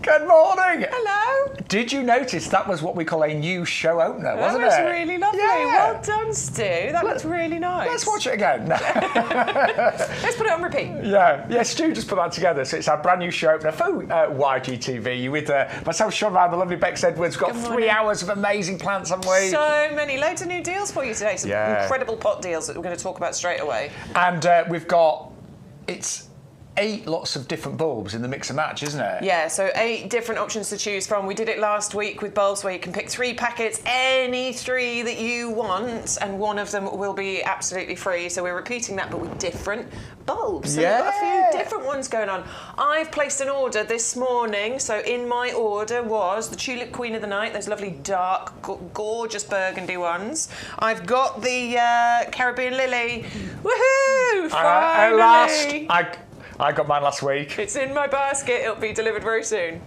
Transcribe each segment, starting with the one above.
Good morning. Hello. Did you notice that was what we call a new show opener, wasn't it? That was really lovely. Yeah. Well done, Stu. That looks really nice. Let's watch it again. Let's put it on repeat. Yeah, Stu just put that together. So it's our brand new show opener for YGTV. With myself, Shaun, and the lovely Bex Edwards. We've got 3 hours of amazing plants, haven't we? So many. Loads of new deals for you today. Some incredible pot deals that we're going to talk about straight away. And we've got, it's 8 lots of different bulbs in the mix and match, isn't it? Yeah, so 8 different options to choose from. We did it last week with bulbs where you can pick 3 packets, any 3 that you want, and one of them will be absolutely free. So we're repeating that, but with different bulbs. So we've got a few different ones going on. I've placed an order this morning. So in my order was the Tulip Queen of the Night, those lovely dark, gorgeous burgundy ones. I've got the Caribbean Lily. Woohoo! Finally! I got mine last week. It's in my basket. It'll be delivered very soon.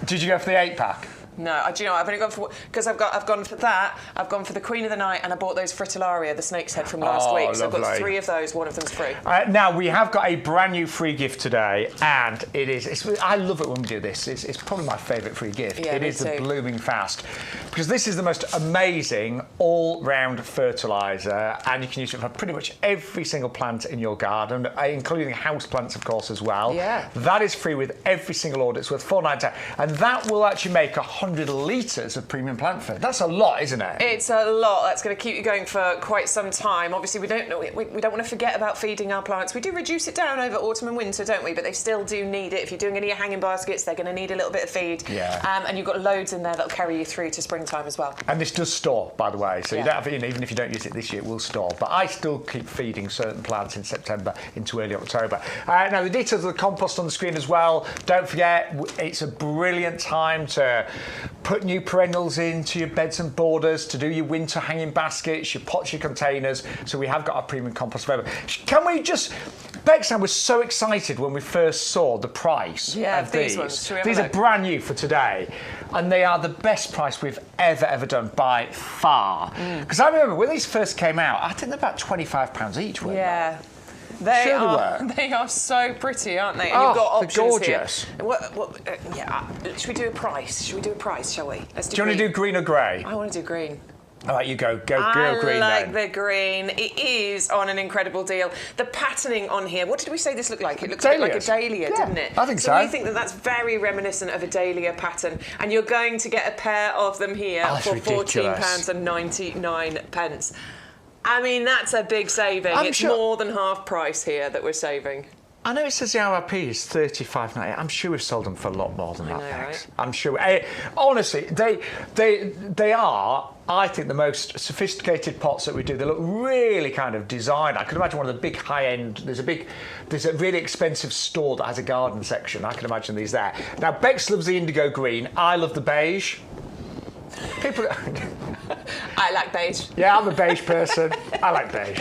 Did you go for the 8-pack? No, do you know, I've only gone for, because I've gone for that, I've gone for the Queen of the Night, and I bought those fritillaria, the snake's head from last week. So lovely. I've got 3 of those, one of them's free. Now, we have got a brand new free gift today, and I love it when we do this. It's probably my favourite free gift. Yeah, it is too. the Blooming Fast, because this is the most amazing all-round fertiliser, and you can use it for pretty much every single plant in your garden, including house plants, of course, as well. Yeah. That is free with every single order. It's worth $4.99, and that will actually make 100 litres of premium plant food. That's a lot, isn't it? It's a lot. That's going to keep you going for quite some time. Obviously, we don't want to forget about feeding our plants. We do reduce it down over autumn and winter, don't we? But they still do need it. If you're doing any of your hanging baskets, they're going to need a little bit of feed. Yeah. And you've got loads in there that'll carry you through to springtime as well. And this does store, by the way, so you don't have, even if you don't use it this year, it will store. But I still keep feeding certain plants in September into early October. Now, the details of the compost on the screen as well. Don't forget, it's a brilliant time to put new perennials into your beds and borders, to do your winter hanging baskets, your pots, your containers. So we have got our premium compost available. Can we just... Bex and I was so excited when we first saw the price of these. Ones. These are brand new for today, and they are the best price we've ever done by far. Because I remember when these first came out, I think they're about £25 each, weren't they? They are so pretty, aren't they? And you've got options gorgeous. Here. Should we do a price? Shall we? Let's do you want to do green or grey? I want to do green. All right, you go green then. I like the green. It is on an incredible deal. The patterning on here, what did we say this looked like? It looks a bit like a dahlia, didn't it? I think so. So we think that that's very reminiscent of a dahlia pattern. And you're going to get a pair of them here for £14.99. I mean, that's a big saving. It's more than half price here that we're saving. I know it says the RRP is $35.98. I'm sure we've sold them for a lot more than that, Bex. Right? I'm sure. Honestly, they are, I think, the most sophisticated pots that we do. They look really kind of designed. I could imagine one of the big high-end. There's a really expensive store that has a garden section. I can imagine these there. Now, Bex loves the indigo green. I love the beige. People. I like beige. Yeah, I'm a beige person. I like beige.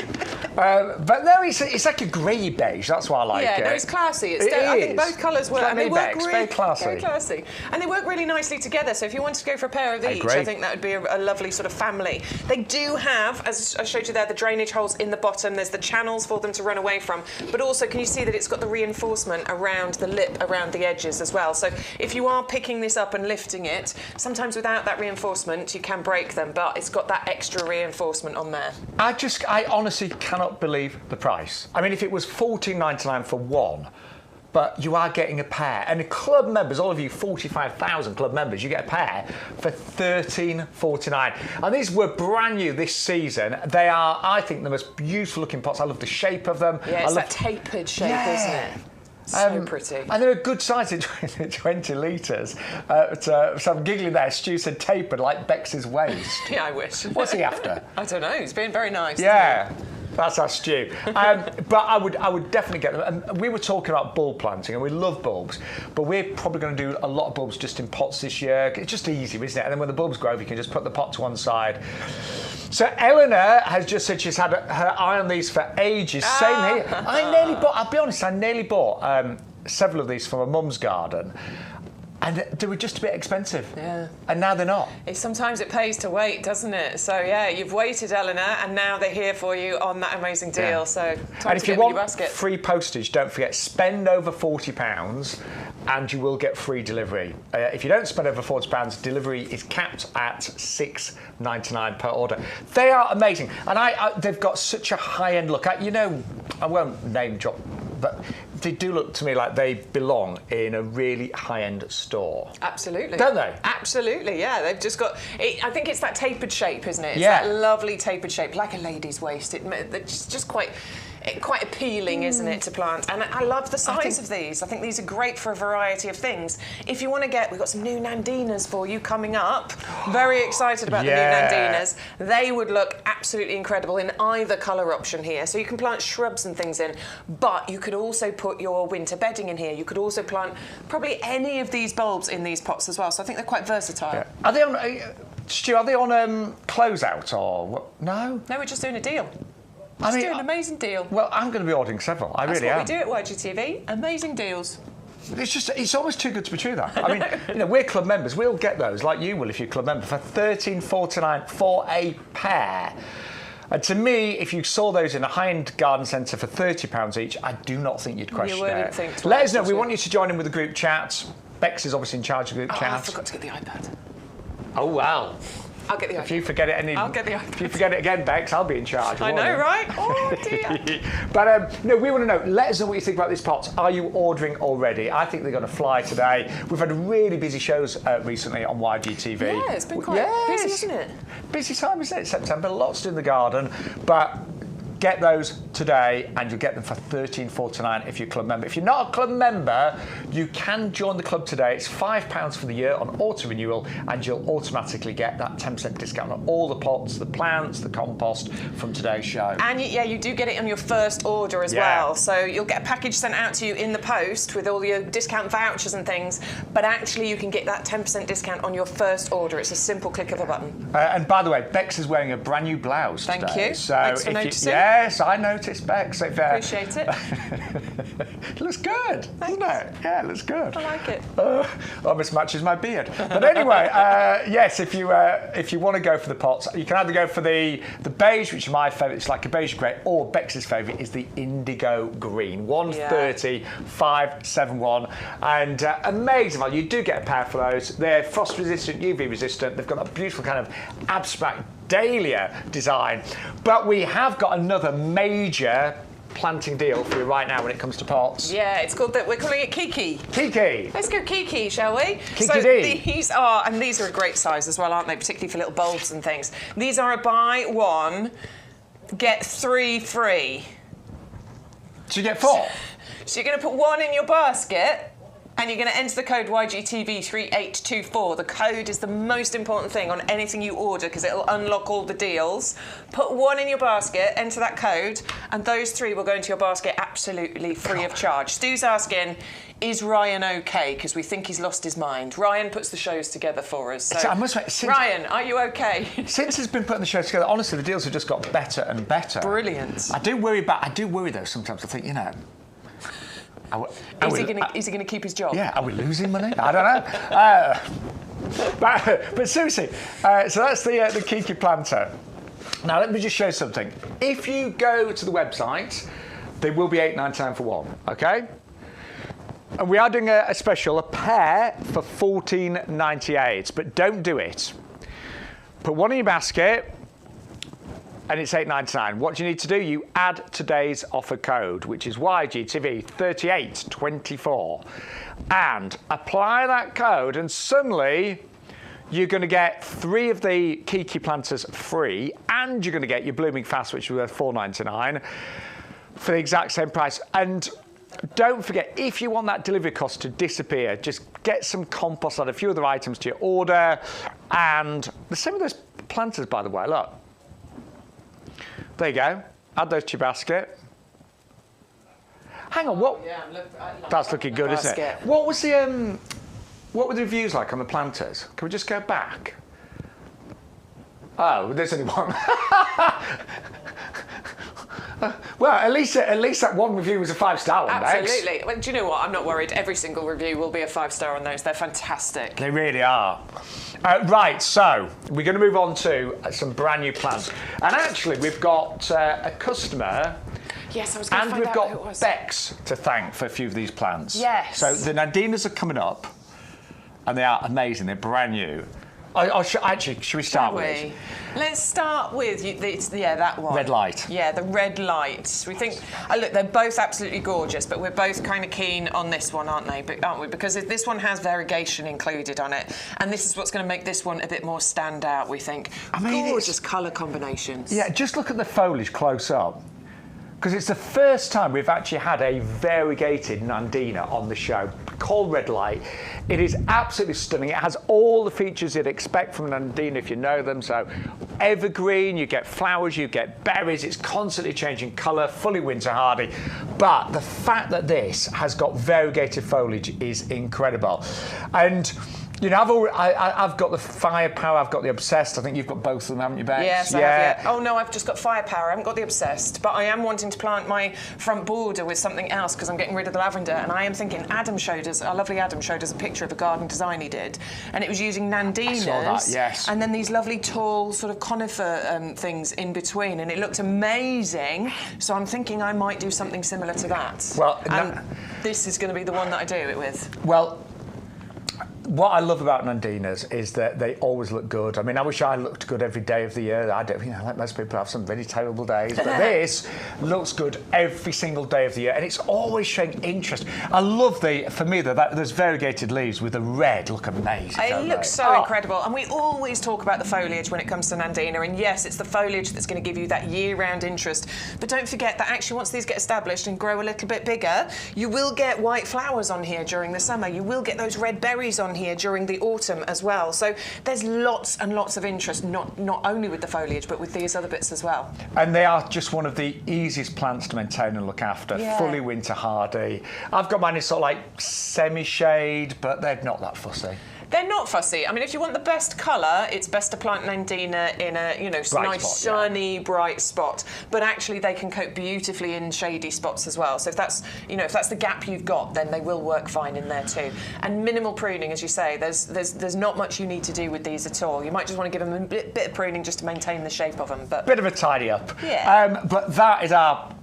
But no, it's like a grey beige. That's why I like it. Yeah, no, it's classy. I think both colours work. And they work very classy. Very classy. And they work really nicely together. So if you wanted to go for a pair of each, I think that would be a lovely sort of family. They do have, as I showed you there, the drainage holes in the bottom. There's the channels for them to run away from. But also, can you see that it's got the reinforcement around the lip, around the edges as well? So if you are picking this up and lifting it, sometimes without that reinforcement, you can break them. But it's got that extra reinforcement on there. I honestly cannot believe the price. I mean, if it was $14.99 for one, but you are getting a pair. And the club members, all of you 45,000 club members, you get a pair for $13.49. And these were brand new this season. They are, I think, the most beautiful looking pots. I love the shape of them. Yeah, it's that tapered shape, isn't it? So pretty. And they're a good size at 20 litres. So I'm giggling there. Stu said tapered like Bex's waist. Yeah, I wish. What's he after? I don't know. He's being very nice. Yeah. That's our Stu. But I would definitely get them. And we were talking about bulb planting, and we love bulbs, but we're probably going to do a lot of bulbs just in pots this year. It's just easy, isn't it? And then when the bulbs grow, you can just put the pot to one side. So Eleanor has just said she's had her eye on these for ages. Same here. I'll be honest, I nearly bought several of these from my mum's garden. And they were just a bit expensive. Yeah. And now they're not. Sometimes it pays to wait, doesn't it? So, yeah, you've waited, Eleanor, and now they're here for you on that amazing deal. Yeah. So, time and to if you get in your want basket. free postage, don't forget, spend over £40 and you will get free delivery. If you don't spend over £40, delivery is capped at $6.99 per order. They are amazing. And they've got such a high-end look. I won't name drop, but they do look to me like they belong in a really high-end store. Absolutely. Don't they? Absolutely, yeah. They've just got... I think it's that tapered shape, isn't it? It's Yeah. that lovely tapered shape, like a lady's waist. It's just quite appealing, isn't it, to plant? And I love the size of these. I think these are great for a variety of things. If you want to we've got some new Nandinas for you coming up. Very excited about the new Nandinas. They would look absolutely incredible in either colour option here. So you can plant shrubs and things in, but you could also put your winter bedding in here. You could also plant probably any of these bulbs in these pots as well. So I think they're quite versatile. Yeah. Are they on... Stu, are they on closeout or what? No? No, we're just doing a deal. Just doing an amazing deal. Well, I'm going to be ordering several. I really am. That's what we do at YGTV. Amazing deals. It's almost too good to be true, that. I mean, we're club members. We'll get those, like you will if you're a club member, for $13.49 for a pair. And to me, if you saw those in a high-end garden centre for £30 each, I do not think you'd question it. Let us know. We want you to join in with the group chat. Bex is obviously in charge of the group chat. I forgot to get the iPad. Oh, wow. I'll get the iPad. If you forget it, I'll get the iPad. If you forget it again, Bex, I'll be in charge. I know, right? Oh, dear. But no, we want to know. Let us know what you think about these pots. Are you ordering already? I think they're going to fly today. We've had really busy shows recently on YGTV. Yeah, it's been quite busy, isn't it? Busy time, isn't it? September, lots to do in the garden, but get those today and you'll get them for $13.49 if you're a club member. If you're not a club member, you can join the club today. It's £5 for the year on auto renewal and you'll automatically get that 10% discount on all the pots, the plants, the compost from today's show. And you do get it on your first order as well. So you'll get a package sent out to you in the post with all your discount vouchers and things, but actually you can get that 10% discount on your first order. It's a simple click of a button. And by the way, Bex is wearing a brand new blouse today. Thank you. So Thanks for noticing. Yes, I noticed, Bex. Appreciate it. It looks good, doesn't it? Yeah, it looks good. I like it. Almost matches my beard. But anyway, yes, if you want to go for the pots, you can either go for the beige, which is my favourite, it's like a beige grey, or Bex's favourite is the indigo green. 130 571, and amazing value. You do get a pair for those. They're frost resistant, UV resistant. They've got that beautiful kind of abstract dahlia design. But we have got another major planting deal for you right now when it comes to pots. Yeah, we're calling it Kiki. Kiki. Let's go Kiki, shall we? Kiki D. These are a great size as well, aren't they? Particularly for little bulbs and things. These are a buy one, get three free. So you get 4? So you're going to put one in your basket, and you're going to enter the code YGTV3824. The code is the most important thing on anything you order because it'll unlock all the deals. Put one in your basket, enter that code, and those 3 will go into your basket absolutely free of charge. Stu's asking, is Ryan okay? Because we think he's lost his mind. Ryan puts the shows together for us. So I must admit, Ryan, are you okay? Since it's been putting the shows together, honestly, the deals have just got better and better. Brilliant. I do worry though sometimes. I think, Is he going to keep his job? Yeah, are we losing money? I don't know. But seriously, so that's the Kiki planter. Now let me just show you something. If you go to the website, they will be $8.99 for one. Okay. And we are doing a special, a pair for $14.98. But don't do it. Put one in your basket. And it's $8.99. What do you need to do? You add today's offer code, which is YGTV3824, and apply that code, and suddenly you're going to get 3 of the Kiki planters free, and you're going to get your blooming fast, which is worth $4.99, for the exact same price. And don't forget, if you want that delivery cost to disappear, just get some compost, add a few other items to your order, and the same with those planters, by the way. Look. There you go. Add those to your basket. Hang on, what? Yeah, that's looking good, isn't it? What was the what were the reviews like on the planters? Can we just go back? Oh, there's only one. Well, at least that one review was a 5-star one, Bex. Absolutely. Well, do you know what? I'm not worried. Every single review will be a 5-star on those. They're fantastic. They really are. Right, so we're going to move on to some brand new plants. And actually, we've got a customer. Yes, I was going to and find we've out who it got was. Bex to thank for a few of these plants. Yes. So the Nandinas are coming up, and they are amazing. They're brand new. Actually, should we start with? Let's start with that one. Red light. Yeah, the red light. We think, look, they're both absolutely gorgeous, but we're both kind of keen on this one, aren't we? Because this one has variegation included on it, and this is what's going to make this one a bit more stand out, we think. I mean, gorgeous colour combinations. Yeah, just look at the foliage close up. Because it's the first time we've actually had a variegated Nandina on the show, called Red Light. It is absolutely stunning. It has all the features you'd expect from Nandina if you know them. So evergreen, you get flowers, you get berries. It's constantly changing colour, fully winter hardy. But the fact that this has got variegated foliage is incredible. And you know, I've got the Firepower, I've got the Obsessed. I think you've got both of them, haven't you, Bex? Yes, I have, yeah. Oh, no, I've just got Firepower. I haven't got the Obsessed. But I am wanting to plant my front border with something else because I'm getting rid of the lavender. And I am thinking, our lovely Adam showed us a picture of a garden design he did. And it was using Nandinas. I saw that, yes. And then these lovely tall sort of conifer things in between. And it looked amazing. So I'm thinking I might do something similar to that. Well, and this is going to be the one that I do it with. Well, what I love about Nandinas is that they always look good. I mean, I wish I looked good every day of the year. I don't, like most people have some really terrible days, but this looks good every single day of the year, and it's always showing interest. I love for me, those variegated leaves with the red look amazing. It looks so incredible, and we always talk about the foliage when it comes to Nandina, and yes, it's the foliage that's going to give you that year-round interest. But don't forget that actually once these get established and grow a little bit bigger, you will get white flowers on here during the summer. You will get those red berries on here during the autumn as well. So there's lots and lots of interest, not only with the foliage, but with these other bits as well. And they are just one of the easiest plants to maintain and look after, fully winter hardy. I've got mine in sort of like semi-shade, but they're not that fussy. They're not fussy. I mean, if you want the best colour, it's best to plant Nandina in a nice, sunny, bright spot. But actually, they can cope beautifully in shady spots as well. So if that's the gap you've got, then they will work fine in there too. And minimal pruning, as you say, there's not much you need to do with these at all. You might just want to give them a bit of pruning just to maintain the shape of them. But bit of a tidy up. Yeah. But that is I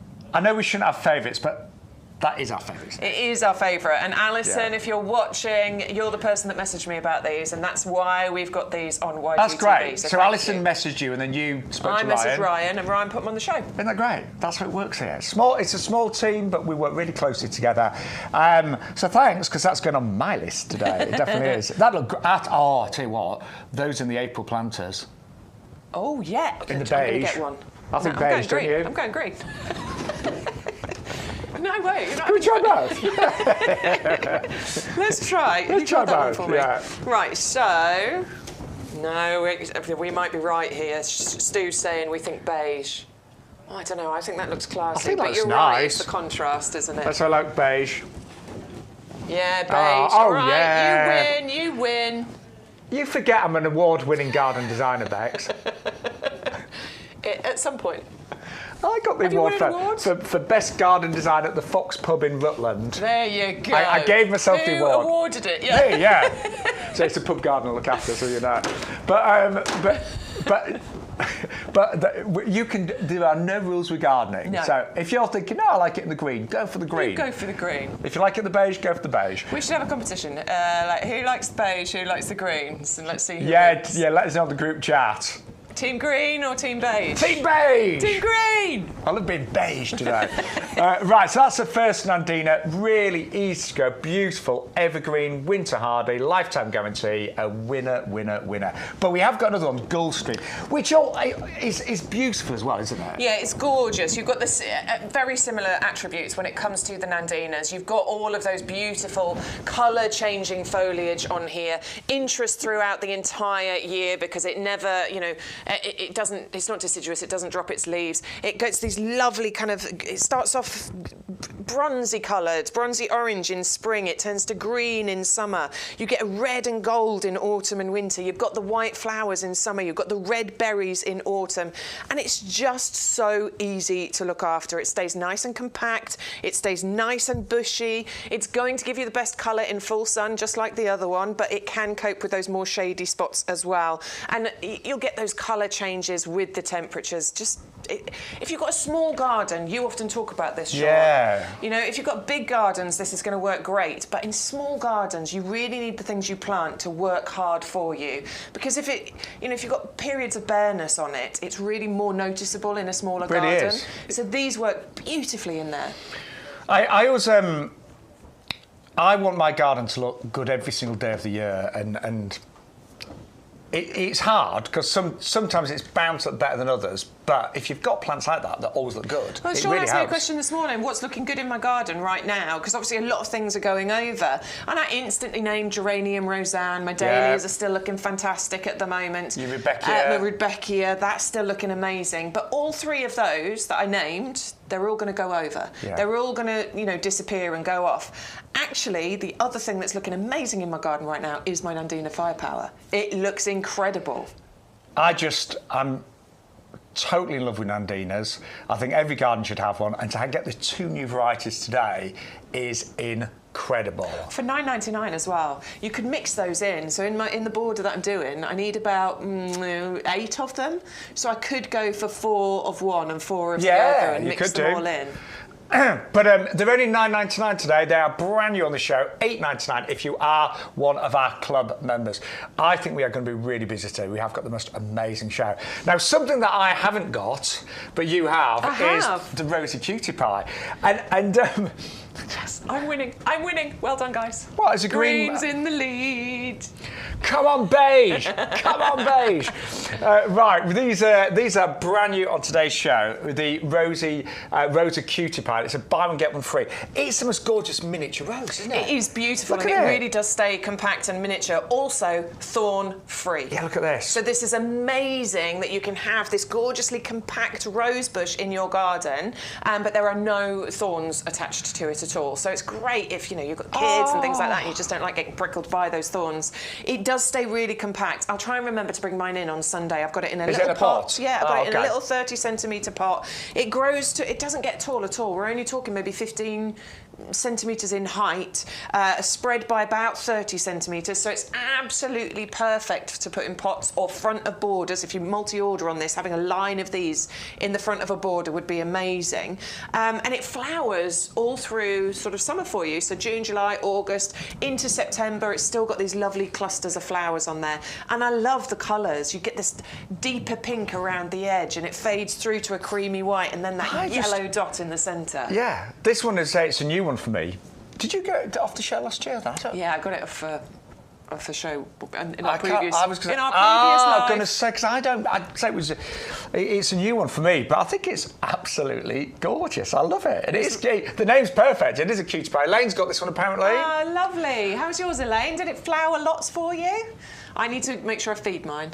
know we shouldn't have favourites, but that is our favourite. It is our favourite. And Alison, if you're watching, you're the person that messaged me about these, and that's why we've got these on YGTV. That's great. So Alison messaged you, and then you spoke to Ryan. I messaged Ryan, and Ryan put them on the show. Isn't that great? That's how it works here. It's a small team, but we work really closely together. So thanks, because that's going on my list today. It definitely is. That look great. I'll tell you what, those in the April planters. Oh, yeah. In the beige. I'm going to get one. I think beige, don't you? I'm going green. No way. Can we try both? Let's try. Let's try both. For me? Yeah. Right. So, no, we might be right here. Stu's saying we think beige. Oh, I don't know. I think that looks classy. I think but you're nice. right. It's the contrast, isn't it? That's why I like beige. Yeah, beige. All right. Yeah. You win. You forget I'm an award-winning garden designer, Bex. At some point. I got the award for best garden design at the Fox Pub in Rutland. There you go. I gave myself the award. Who awarded it? Yeah. Hey, yeah. So it's a pub garden to look after, so you know. But you can. There are no rules with gardening. No. So if you're thinking, no, I like it in the green, go for the green. You go for the green. If you like it in the beige, go for the beige. We should have a competition. Like who likes the beige, who likes the greens, and let's see who wins. Yeah. Let us know in the group chat. Team green or team beige? Team beige! Team green! I'll have been beige today. Right, so that's the first Nandina. Really easy to go, beautiful, evergreen, winter hardy, lifetime guarantee, a winner, winner, winner. But we have got another one, Gull Street, which is beautiful as well, isn't it? Yeah, it's gorgeous. You've got this very similar attributes when it comes to the Nandinas. You've got all of those beautiful colour-changing foliage on here, interest throughout the entire year because it never, it doesn't. It's not deciduous. It doesn't drop its leaves. It gets these lovely kind of. It starts off bronzy coloured, bronzy orange in spring. It turns to green in summer. You get red and gold in autumn and winter. You've got the white flowers in summer. You've got the red berries in autumn. And it's just so easy to look after. It stays nice and compact. It stays nice and bushy. It's going to give you the best colour in full sun, just like the other one, but it can cope with those more shady spots as well. And you'll get those colour changes with the temperatures. If you've got a small garden, you often talk about this, Shaun. Yeah. You know, if you've got big gardens, this is going to work great. But in small gardens, you really need the things you plant to work hard for you. Because if you've got periods of bareness on it, it's really more noticeable in a smaller Really garden. is. So these work beautifully in there. I always I want my garden to look good every single day of the year, and it's hard because sometimes it's bound to look better than others. But if you've got plants like that always look good, well, it Shaun really asked me a helps. question this morning, what's looking good in my garden right now? Because obviously a lot of things are going over. And I instantly named geranium roseanne. My dahlias are still looking fantastic at the moment. Your Rudbeckia. My Rudbeckia, that's still looking amazing. But all three of those that I named, they're all going to go over. Yeah. They're all going to, disappear and go off. Actually, the other thing that's looking amazing in my garden right now is my Nandina Firepower. It looks incredible. I'm totally in love with Nandinas. I think every garden should have one, and to get the 2 new varieties today is incredible. For $9.99 as well. You could mix those in. So in the border that I'm doing, I need about 8 of them. So I could go for 4 of one and 4 of the other and mix them all in. But they're only $9.99 today. They are brand new on the show, $8.99 if you are one of our club members. I think we are going to be really busy today. We have got the most amazing show. Now, something that I haven't got, but you have, is the Rosy Cutie Pie. And yes, I'm winning. I'm winning. Well done, guys. What, is a Green's in the lead. Come on, beige. Come on, beige. Right, these are brand new on today's show. The Rosy Cutie Pie. It's a buy one get one free. It's the most gorgeous miniature rose, isn't it? It is beautiful, Look and at it really does stay compact and miniature. Also, thorn free. Yeah, look at this. So this is amazing that you can have this gorgeously compact rose bush in your garden, but there are no thorns attached to it at all. So it's great if you've got kids and things like that, and you just don't like getting prickled by those thorns. It does stay really compact. I'll try and remember to bring mine in on Sunday. I've got it in a little pot. Yeah, I've got it in a little 30-centimetre pot. It grows to. It doesn't get tall at all. We're only talking maybe 15 centimetres in height, spread by about 30 centimetres, so it's absolutely perfect to put in pots or front of borders. If you multi-order on this, having a line of these in the front of a border would be amazing. And it flowers all through sort of summer for you, so June, July, August, into September. It's still got these lovely clusters of flowers on there, and I love the colours. You get this deeper pink around the edge, and it fades through to a creamy white, and then that yellow dot in the centre. Yeah, this one is it's a new one for me. Did you get it off the show last year? Yeah, I got it off the show in our I previous. was in our previous I'm life. going to say because I'd say it's a new one for me, but I think it's absolutely gorgeous. I love it. And the name's perfect. It is a cutie pie. Elaine's got this one apparently. Ah, lovely. How's yours, Elaine? Did it flower lots for you? I need to make sure I feed mine.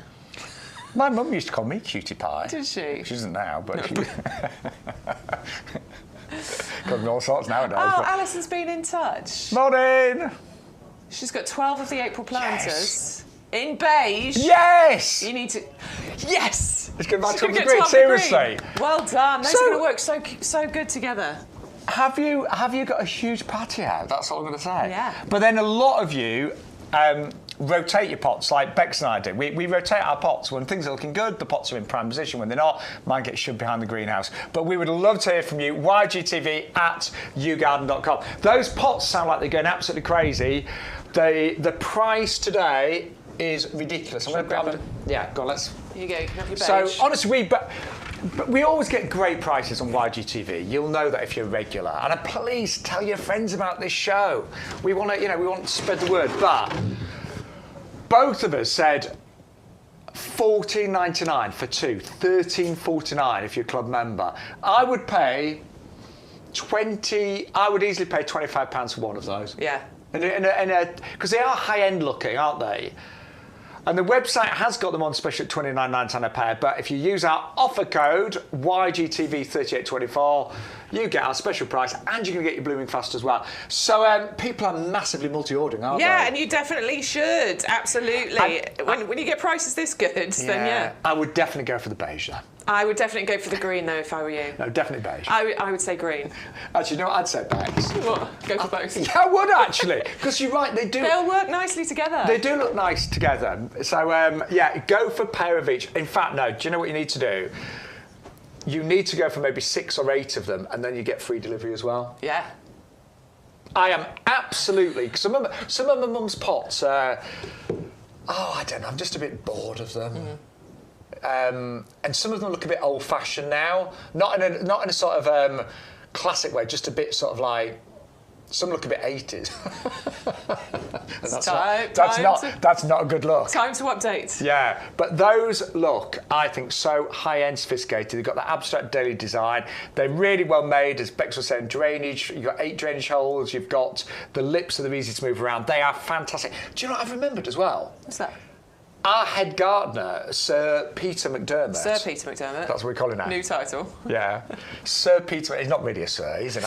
My mum used to call me Cutie Pie. Did she? She doesn't now, but she... Got me all sorts nowadays. Oh, but... Alison's been in touch. Morning! She's got 12 of the April planters. In beige. Yes! You need to... Yes! It's going to She's match up gonna the get green, 12 seriously. Well done. Those are going to work so good together. Have you got a huge patio? That's all I'm going to say. Yeah. But then a lot of you rotate your pots like Bex and I do. We rotate our pots. When things are looking good, the pots are in prime position. When they're not, mine get shoved behind the greenhouse. But we would love to hear from you. YGTV@yougarden.com. Those pots sound like they're going absolutely crazy. The price today is ridiculous. I'm going to grab them. Yeah, go on, let's... Here you go, you can have your beige. So, honestly, but we always get great prices on YGTV. You'll know that if you're a regular. And please tell your friends about this show. We want to spread the word. But both of us said $14.99 for 2, $13.49 if you're a club member. I would pay I would easily pay £25 for one of those. Yeah. Because they are high-end looking, aren't they? And the website has got them on special at $29.99 a pair, but if you use our offer code YGTV3824, you get our special price, and you're going to get your blooming fast as well. So people are massively multi-ordering, aren't they? Yeah, and you definitely should. Absolutely. When you get prices this good, then yeah. I would definitely go for the beige, though. I would definitely go for the green, though, if I were you. No, definitely beige. I would say green. Actually, you know what? I'd say beige. What? Go for both? Yeah, I would, actually. Because you're right, they do. They'll work nicely together. They do look nice together. So, yeah, go for a pair of each. In fact, no, do you know what you need to do? You need to go for maybe 6 or 8 of them, and then you get free delivery as well. Yeah. I am absolutely... Some of my mum's pots, I don't know, I'm just a bit bored of them. And some of them look a bit old-fashioned now. Not in a sort of classic way, just a bit sort of like... Some look a bit 80s. That's not a good look. Time to update. Yeah, but those look, I think, so high-end, sophisticated. They've got the abstract daily design. They're really well made, as Bex was saying, drainage. You've got 8 drainage holes. You've got the lips that are easy to move around. They are fantastic. Do you know what I've remembered as well? What's that? Our head gardener, Sir Peter McDermott. Sir Peter McDermott. That's what we call him now. New title. Yeah. Sir Peter, he's not really a sir, he's in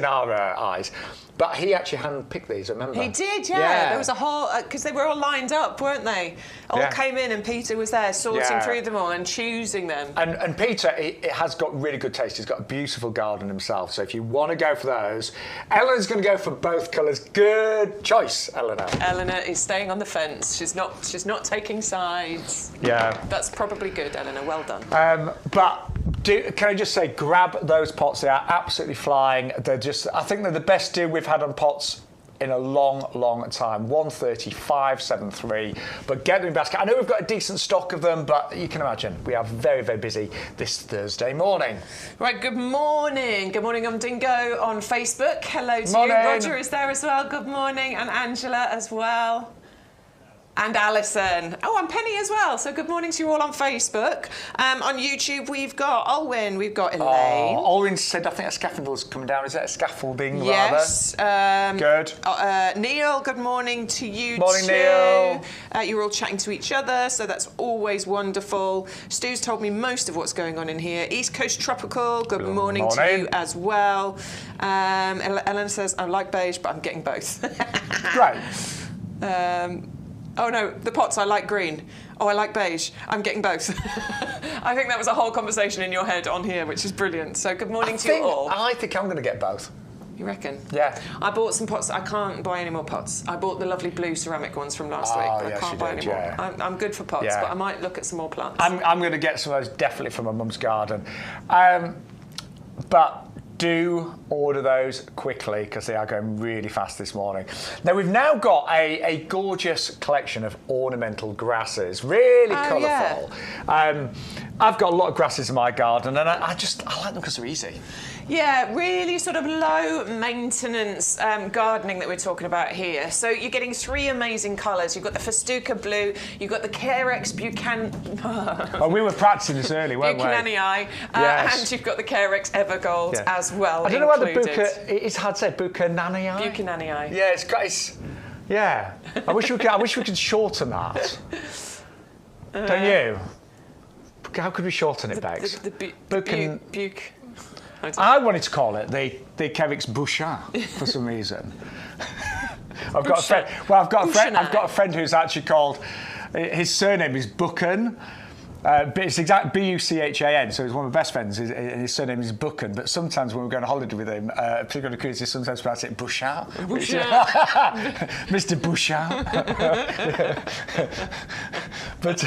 our eyes. But he actually hand-picked these, remember? He did, yeah. There was a whole... Because they were all lined up, weren't they? All came in and Peter was there sorting through them all and choosing them. And Peter, he has got really good taste. He's got a beautiful garden himself. So if you want to go for those, Eleanor's going to go for both colours. Good choice, Eleanor. Eleanor is staying on the fence. She's not taking sides. Yeah. That's probably good, Eleanor. Well done. Can I just say, grab those pots. They are absolutely flying. I think they're the best deal we've had on pots in a long, long time. 135.73. But get them in basket. I know we've got a decent stock of them, but you can imagine we are very, very busy this Thursday morning. Right, good morning. Good morning, I'm Dingo on Facebook. Hello to morning. you. Roger is there as well. Good morning. And Angela as well. And Alison. Oh, and Penny as well. So good morning to you all on Facebook. On YouTube, we've got Olwyn, we've got Elaine. Olwyn said, I think a scaffold's coming down. Is that a scaffolding, yes. Good. Neil, good morning to you morning, too. Neil. You're all chatting to each other, so that's always wonderful. Stu's told me most of what's going on in here. East Coast Tropical, good morning to you as well. Ellen says, I like beige, but I'm getting both. Right. Oh no, the pots, I like green. Oh, I like beige. I'm getting both. I think that was a whole conversation in your head on here, which is brilliant. So good morning to you all. I think I'm going to get both. You reckon? Yeah. I bought some pots. I can't buy any more pots. I bought the lovely blue ceramic ones from last week, but I can't buy any more. I'm good for pots, but I might look at some more plants. I'm going to get some of those definitely from my mum's garden. But do order those quickly because they are going really fast this morning. Now we've now got a gorgeous collection of ornamental grasses, really colourful. Yeah. I've got a lot of grasses in my garden and I like them because they're easy. Yeah, really sort of low maintenance gardening that we're talking about here. So you're getting 3 amazing colours. You've got the Festuca blue, you've got the Carex Oh, we were practicing this early, weren't we? Buchananii, and you've got the Carex Evergold as well. I don't know why the it's hard to say, Buchananii? Buchananii. Yeah, yeah. I wish we could shorten that. Don't you? How could we shorten it, Bex? I wanted to call it the Carex Bouchard for some reason. I've got a friend who's actually called. His surname is Buchan. But it's exact Buchan, so he's one of my best friends, and his surname is Buchan. But sometimes when we're going on holiday with him, particularly cruise, he sometimes pronounce it Bouchard. Mr. Bouchard. But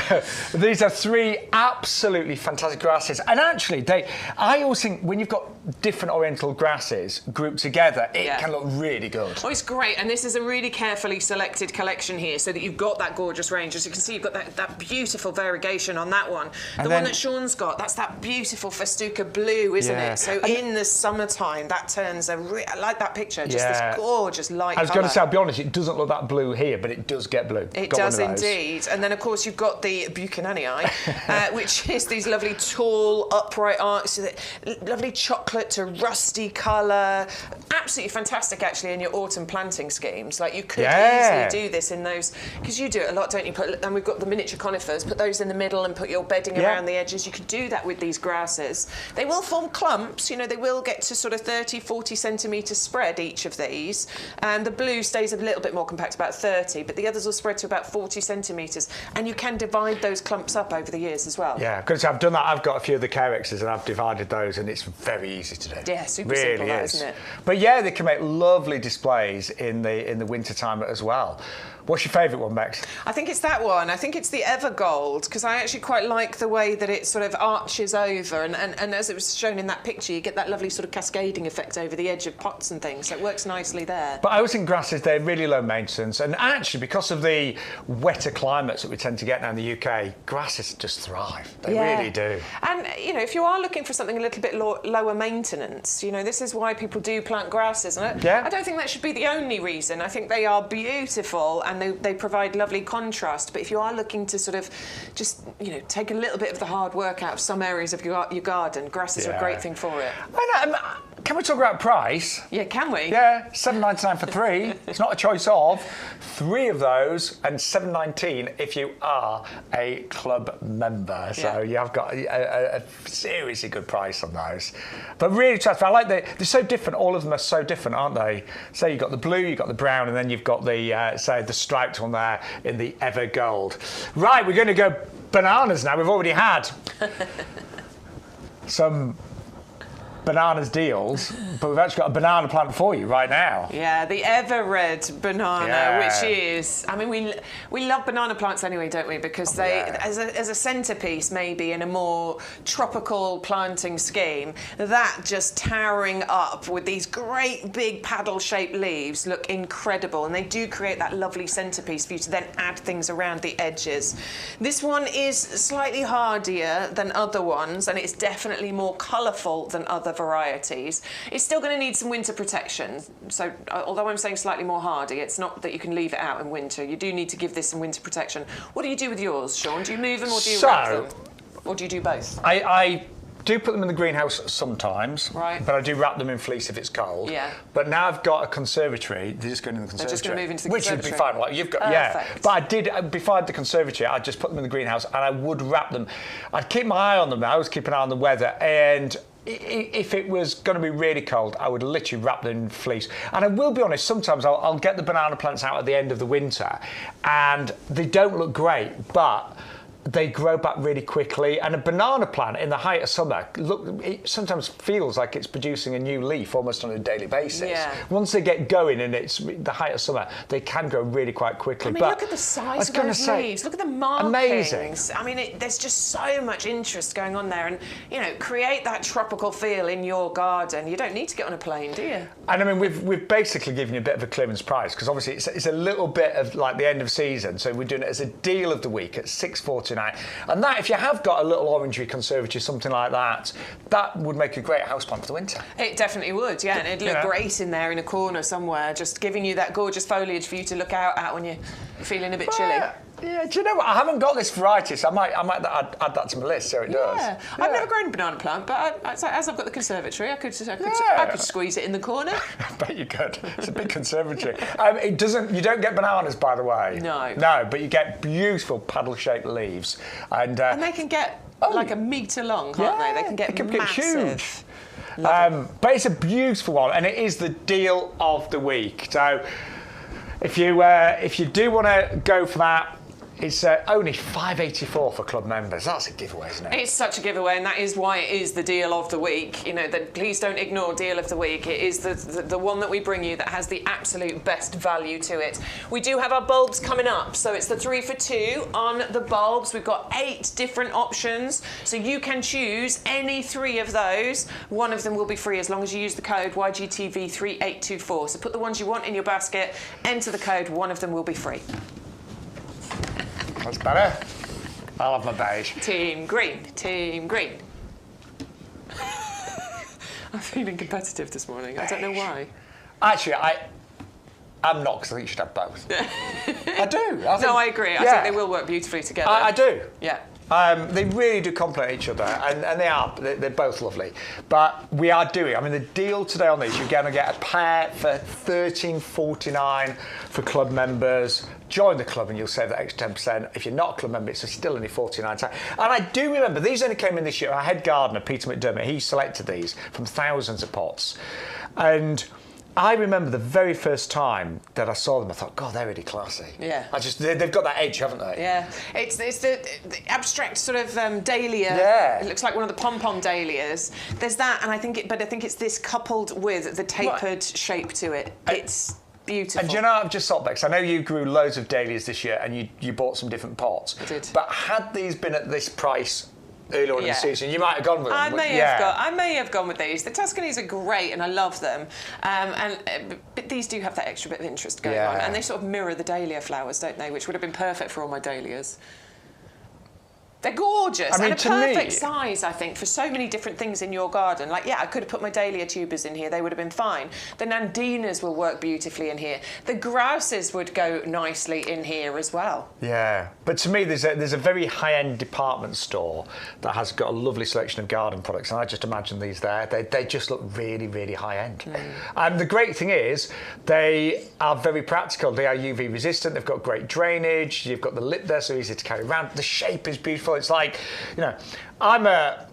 these are 3 absolutely fantastic grasses. And actually, I always think when you've got different oriental grasses grouped together, it can look really good. Oh, it's great. And this is a really carefully selected collection here so that you've got that gorgeous range. As you can see, you've got that beautiful variegation on that one. The one that Shaun's got, that's that beautiful Festuca blue, isn't it? So in the summertime, that turns I like that picture, just this gorgeous light colour. I was going to say, I'll be honest, it doesn't look that blue here, but it does get blue. It does indeed. And then, of course, you've got got the Buchananii, which is these lovely tall, upright arcs, lovely chocolate to rusty colour. Absolutely fantastic, actually, in your autumn planting schemes. Like, you could easily do this in those, because you do it a lot, don't you? And we've got the miniature conifers, put those in the middle and put your bedding around the edges. You could do that with these grasses. They will form clumps, you know, they will get to sort of 30, 40 centimetres spread, each of these. And the blue stays a little bit more compact, about 30, but the others will spread to about 40 centimetres. And you can divide those clumps up over the years as well. Yeah, because I've done that. I've got a few of the Carexes and I've divided those, and it's very easy to do. Yeah, super simple, that, isn't it? But yeah, they can make lovely displays in the winter time as well. What's your favourite one, Bex? I think it's that one. I think it's the Evergold, because I actually quite like the way that it sort of arches over, and as it was shown in that picture, you get that lovely sort of cascading effect over the edge of pots and things, so it works nicely there. But I always think grasses, they're really low maintenance, and actually, because of the wetter climates that we tend to get now in the UK, grasses just thrive. They really do. And, you know, if you are looking for something a little bit lower maintenance, you know, this is why people do plant grasses. And I don't think that should be the only reason. I think they are beautiful and they provide lovely contrast. But if you are looking to sort of just, you know, take a little bit of the hard work out of some areas of your garden, grasses are a great thing for it. Can we talk about price? Yeah, can we? Yeah, $7.99 for 3. It's not a choice of 3 of those, and $7.19 if you are a club member. So you have got a seriously good price on those. But really, I like they're so different. All of them are so different, aren't they? So you've got the blue, you've got the brown, and then you've got the say the striped one there in the Evergold. Right, we're going to go bananas now. We've already had some bananas deals, but we've actually got a banana plant for you right now. Yeah, the ever red banana, which is, I mean, we love banana plants anyway, don't we? Because they, as a centerpiece, maybe in a more tropical planting scheme, that just towering up with these great big paddle-shaped leaves look incredible, and they do create that lovely centerpiece for you to then add things around the edges. This one is slightly hardier than other ones, and it's definitely more colourful than other varieties. It's still going to need some winter protection. So although I'm saying slightly more hardy, it's not that you can leave it out in winter. You do need to give this some winter protection. What do you do with yours, Shaun? Do you move them or do you wrap them? Or do you do both? I do put them in the greenhouse sometimes, but I do wrap them in fleece if it's cold. Yeah. But now I've got a conservatory, they're just going in the conservatory. They're just going to move into the which conservatory. Which would be fine. Like you've got, But I did, before I had the conservatory, I'd just put them in the greenhouse and I would wrap them. I'd keep my eye on them. I always keep an eye on the weather, and if it was going to be really cold, I would literally wrap them in fleece. And I will be honest, sometimes I'll get the banana plants out at the end of the winter and they don't look great, but they grow back really quickly. And a banana plant in the height of summer, it sometimes feels like it's producing a new leaf almost on a daily basis. Yeah. Once they get going and it's the height of summer, they can grow really quite quickly. I mean, look at the size of those leaves. Look at the markings. Amazing. I mean, there's just so much interest going on there. And, you know, create that tropical feel in your garden. You don't need to get on a plane, do you? And I mean, we've basically given you a bit of a clearance price, because obviously it's a little bit of like the end of season. So we're doing it as a deal of the week at $6.49. And that, if you have got a little orangery conservatory, something like that, that would make a great houseplant for the winter. It definitely would, yeah. And it'd look great in there in a corner somewhere, just giving you that gorgeous foliage for you to look out at when you're feeling a bit chilly. Yeah, do you know what? I haven't got this variety, so I might add that to my list so it does. Yeah. I've never grown a banana plant, but as I've got the conservatory, I could squeeze it in the corner. I bet you could. It's a big conservatory. You don't get bananas, by the way. No. No, but you get beautiful paddle-shaped leaves. And they can get like a metre long, can't they? They can get massive. But it's a beautiful one, and it is the deal of the week. So if you do want to go for that, it's only $5.84 for club members. That's a giveaway, isn't it? It's such a giveaway, and that is why it is the deal of the week. You know, please don't ignore deal of the week. It is the one that we bring you that has the absolute best value to it. We do have our bulbs coming up, so it's the 3 for 2 on the bulbs. We've got 8 different options, so you can choose any 3 of those. One of them will be free as long as you use the code YGTV3824. So put the ones you want in your basket, enter the code, one of them will be free. That's better. I love my beige. Team green, team green. I'm feeling competitive this morning. Beige. I don't know why. Actually, I'm not, because I think you should have both. I do. I agree. I think they will work beautifully together. I do. Yeah. They really do complement each other, and they're both lovely. But we are doing, I mean, the deal today on these, you're going to get a pair for $13.49 for club members. Join the club and you'll save that extra 10%. If you're not a club member, it's still only $49. And I do remember, these only came in this year. Our head gardener, Peter McDermott, he selected these from thousands of pots. And I remember the very first time that I saw them, I thought, God, they're really classy. Yeah. They've got that edge, haven't they? Yeah. It's the abstract sort of dahlia. Yeah. It looks like one of the pom-pom dahlias. There's that, and I think it's this coupled with the tapered shape to it. It's beautiful. And do you know, I've just thought, Bex, I know you grew loads of dahlias this year and you bought some different pots. I did. But had these been at this price earlier in the season, you might have gone with them. I may have gone with these. The Tuscanys are great and I love them. But these do have that extra bit of interest going on. And they sort of mirror the dahlia flowers, don't they? Which would have been perfect for all my dahlias. They're gorgeous and a perfect size, I think, for so many different things in your garden. Like, I could have put my dahlia tubers in here. They would have been fine. The nandinas will work beautifully in here. The grouses would go nicely in here as well. Yeah. But to me, there's a very high-end department store that has got a lovely selection of garden products. And I just imagine these there. They just look really, really high-end. And the great thing is, they are very practical. They are UV resistant. They've got great drainage. You've got the lip there, so easy to carry around. The shape is beautiful. It's like, I'm that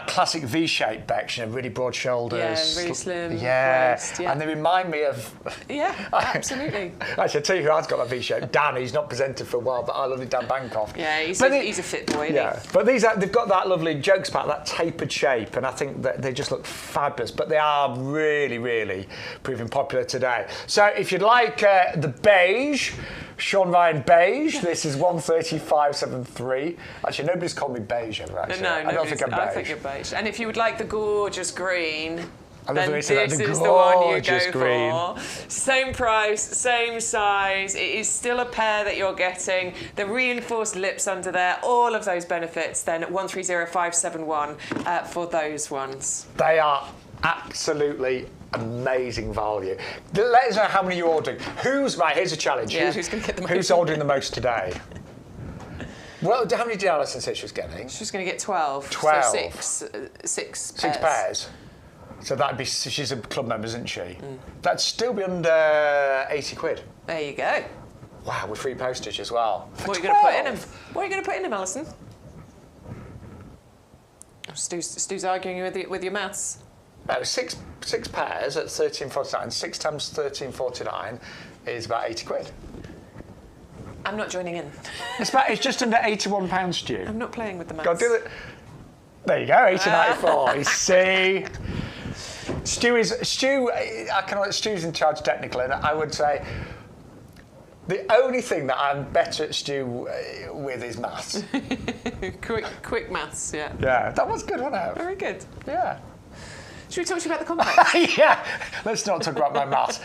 classic V-shaped Bex, really broad shoulders. Yeah, really slim. Waist, and they remind me of. Yeah, absolutely. Actually, I'll tell you who has got a V-shape. Dan. He's not presented for a while, but I love Dan Bancroft. Yeah, he's a fit boy. Yeah, but they've got that lovely jokes pack, that tapered shape, and I think that they just look fabulous. But they are really, really proving popular today. So if you'd like the beige. Shaun Ryan beige. This is 135.73. Actually, nobody's called me beige ever. Actually, no, I don't think I'm beige. I think you're beige. And if you would like the gorgeous green, then this is the one you go green. for. Same price, same size. It is still a pair that you're getting. The reinforced lips under there, all of those benefits. Then at 130,571 for those ones. They are absolutely amazing value. Let us know how many you're ordering. Here's a challenge. Yeah, who's going to get the most? Who's ordering the most today? Well, how many did Alison say she was getting? She's going to get 12. 12. So six pairs. 6 pairs. So that'd be, she's a club member, isn't she? That'd still be under 80 quid. There you go. Wow, with free postage as well. What are you going to put in them? What are you going to put in them, Alison? Stu's arguing with your maths. No, six pairs at 13.49. 6 times 13.49 is about 80 quid. I'm not joining in. It's just under £81, Stu. I'm not playing with the maths. Go do it. There you go, 18.94. You see, Stu's in charge technically, and I would say the only thing that I'm better at Stu with is maths. quick maths, yeah. Yeah, that was good, wasn't it? Very good. Yeah. Should we talk to you about the compost? Yeah, let's not talk about my maths.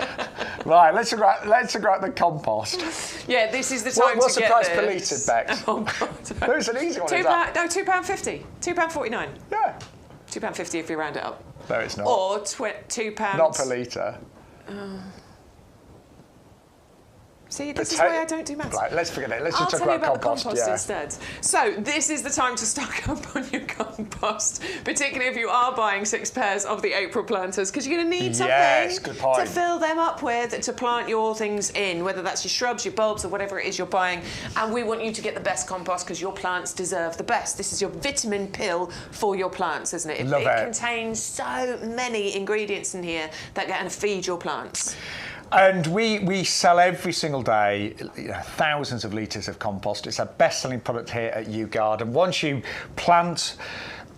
Right, let's talk about the compost. Yeah, this is the time What's to the get price this. per litre, Bex? Oh, God. There's an easy one. £2.50. £2.49. Yeah. £2.50 if you round it up. No, it's not. Or £2. Not per litre. See, this is why I don't do maths. Right, let's forget it. Let's I'll just talk tell you about about compost. the compost instead. So this is the time to stock up on your compost, particularly if you are buying 6 pairs of the April planters, because you're going to need something good point. to fill them up with, to plant your things in, whether that's your shrubs, your bulbs, or whatever it is you're buying. And we want you to get the best compost because your plants deserve the best. This is your vitamin pill for your plants, isn't it? Love it. Contains so many ingredients in here that are going to feed your plants. And we sell every single day thousands of litres of compost. It's our best-selling product here at YouGarden. Once you plant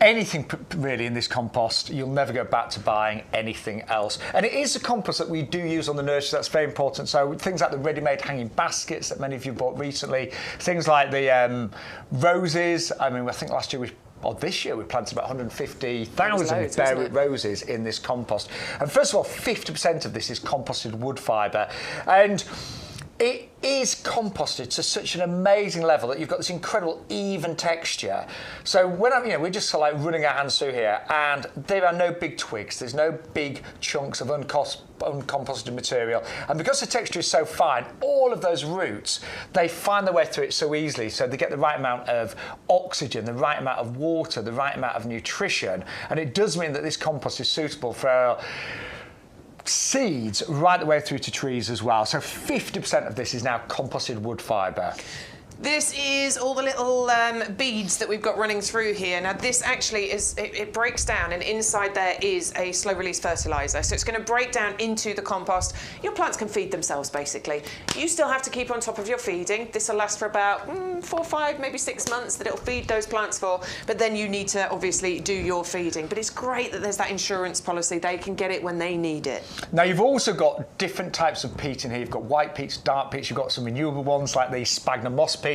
anything really in this compost, you'll never go back to buying anything else. And it is a compost that we do use on the nursery. That's very important. So things like the ready-made hanging baskets that many of you bought recently, things like the roses. I mean, I think last year this year we planted about 150,000 bare root roses in this compost. And first of all, 50% of this is composted wood fibre. And It is composted to such an amazing level that you've got this incredible even texture. So when we're just sort of like running our hands through here, and there are no big twigs. There's no big chunks of uncomposted material, and because the texture is so fine, all of those roots, they find their way through it so easily. So they get the right amount of oxygen, the right amount of water, the right amount of nutrition, and it does mean that this compost is suitable for seeds right the way through to trees as well. So 50% of this is now composted wood fibre. This is all the little beads that we've got running through here. Now this actually is, it breaks down, and inside there is a slow release fertiliser. So it's going to break down into the compost. Your plants can feed themselves basically. You still have to keep on top of your feeding. This will last for about 4, 5, maybe 6 months that it'll feed those plants for. But then you need to obviously do your feeding. But it's great that there's that insurance policy. They can get it when they need it. Now you've also got different types of peat in here. You've got white peats, dark peats. You've got some renewable ones like the sphagnum moss peat.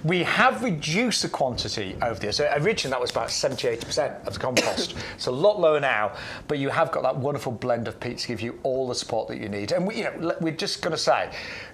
We have reduced the quantity over there. So originally that was about 70-80% of the compost. It's a lot lower now, but you have got that wonderful blend of peat to give you all the support that you need. And we're just going to say,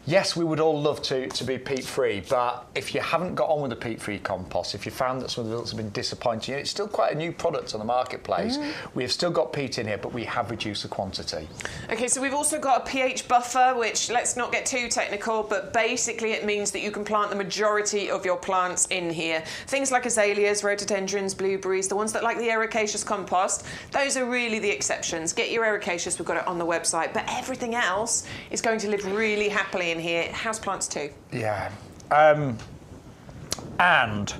yes, we would all love to be peat-free, but if you haven't got on with the peat-free compost, if you found that some of the results have been disappointing, it's still quite a new product on the marketplace. We have still got peat in here, but we have reduced the quantity. Okay, so we've also got a pH buffer, which, let's not get too technical, but basically it means that you can plant the majority of your plants in here. Things like azaleas, rhododendrons, blueberries, the ones that like the ericaceous compost, those are really the exceptions. Get your ericaceous, we've got it on the website, but everything else is going to live really happily in here. Houseplants too. Yeah. And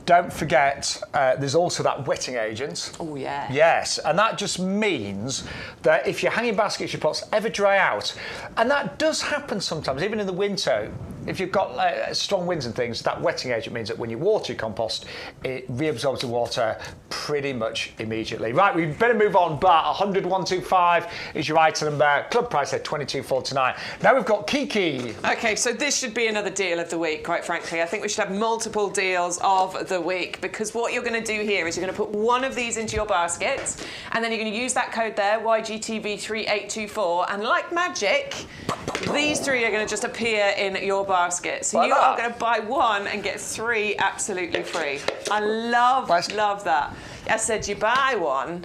don't forget, there's also that wetting agent. Oh, yeah. Yes, and that just means that if your hanging baskets, your pots ever dry out, and that does happen sometimes, even in the winter, if you've got strong winds and things, that wetting agent means that when you water your compost, it reabsorbs the water pretty much immediately. Right, we better move on, but 100,125 is your item number. Club price at 22.49. Now we've got Kiki. Okay, so this should be another deal of the week, quite frankly. I think we should have multiple deals of the week, because what you're going to do here is you're going to put one of these into your basket, and then you're going to use that code there, YGTV3824, and like magic, these three are going to just appear in your basket. So you are going to buy one and get 3 absolutely free. I love that. I said you buy one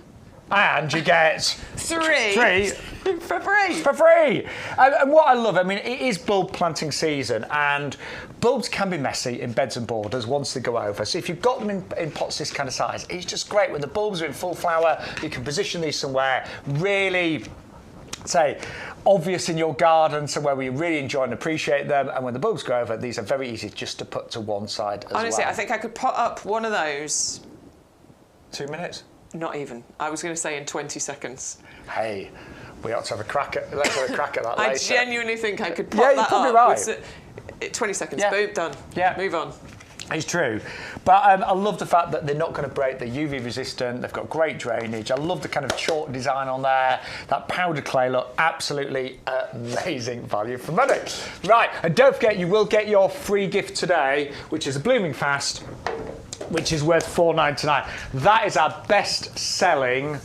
and you get 3 for free. For free. And what I love, I mean, it is bulb planting season, and bulbs can be messy in beds and borders once they go over. So if you've got them in pots this kind of size, it's just great. When the bulbs are in full flower, you can position these somewhere really, say, obvious in your garden, somewhere where you really enjoy and appreciate them. And when the bulbs go over, these are very easy just to put to one side as well. Honestly, I think I could pot up one of those. 2 minutes? Not even. I was going to say in 20 seconds. Hey, we ought to have a crack at, let's have a crack at that later. I genuinely think I could pot that up. Yeah, you're probably right. 20 seconds, yeah. Boom, done. Yeah. Move on. It's true. But I love the fact that they're not going to break. They're UV resistant. They've got great drainage. I love the kind of chalk design on there. That powdered clay look, absolutely amazing value for money. Right, and don't forget, you will get your free gift today, which is a Blooming Fast, which is worth $4.99. That is our best-selling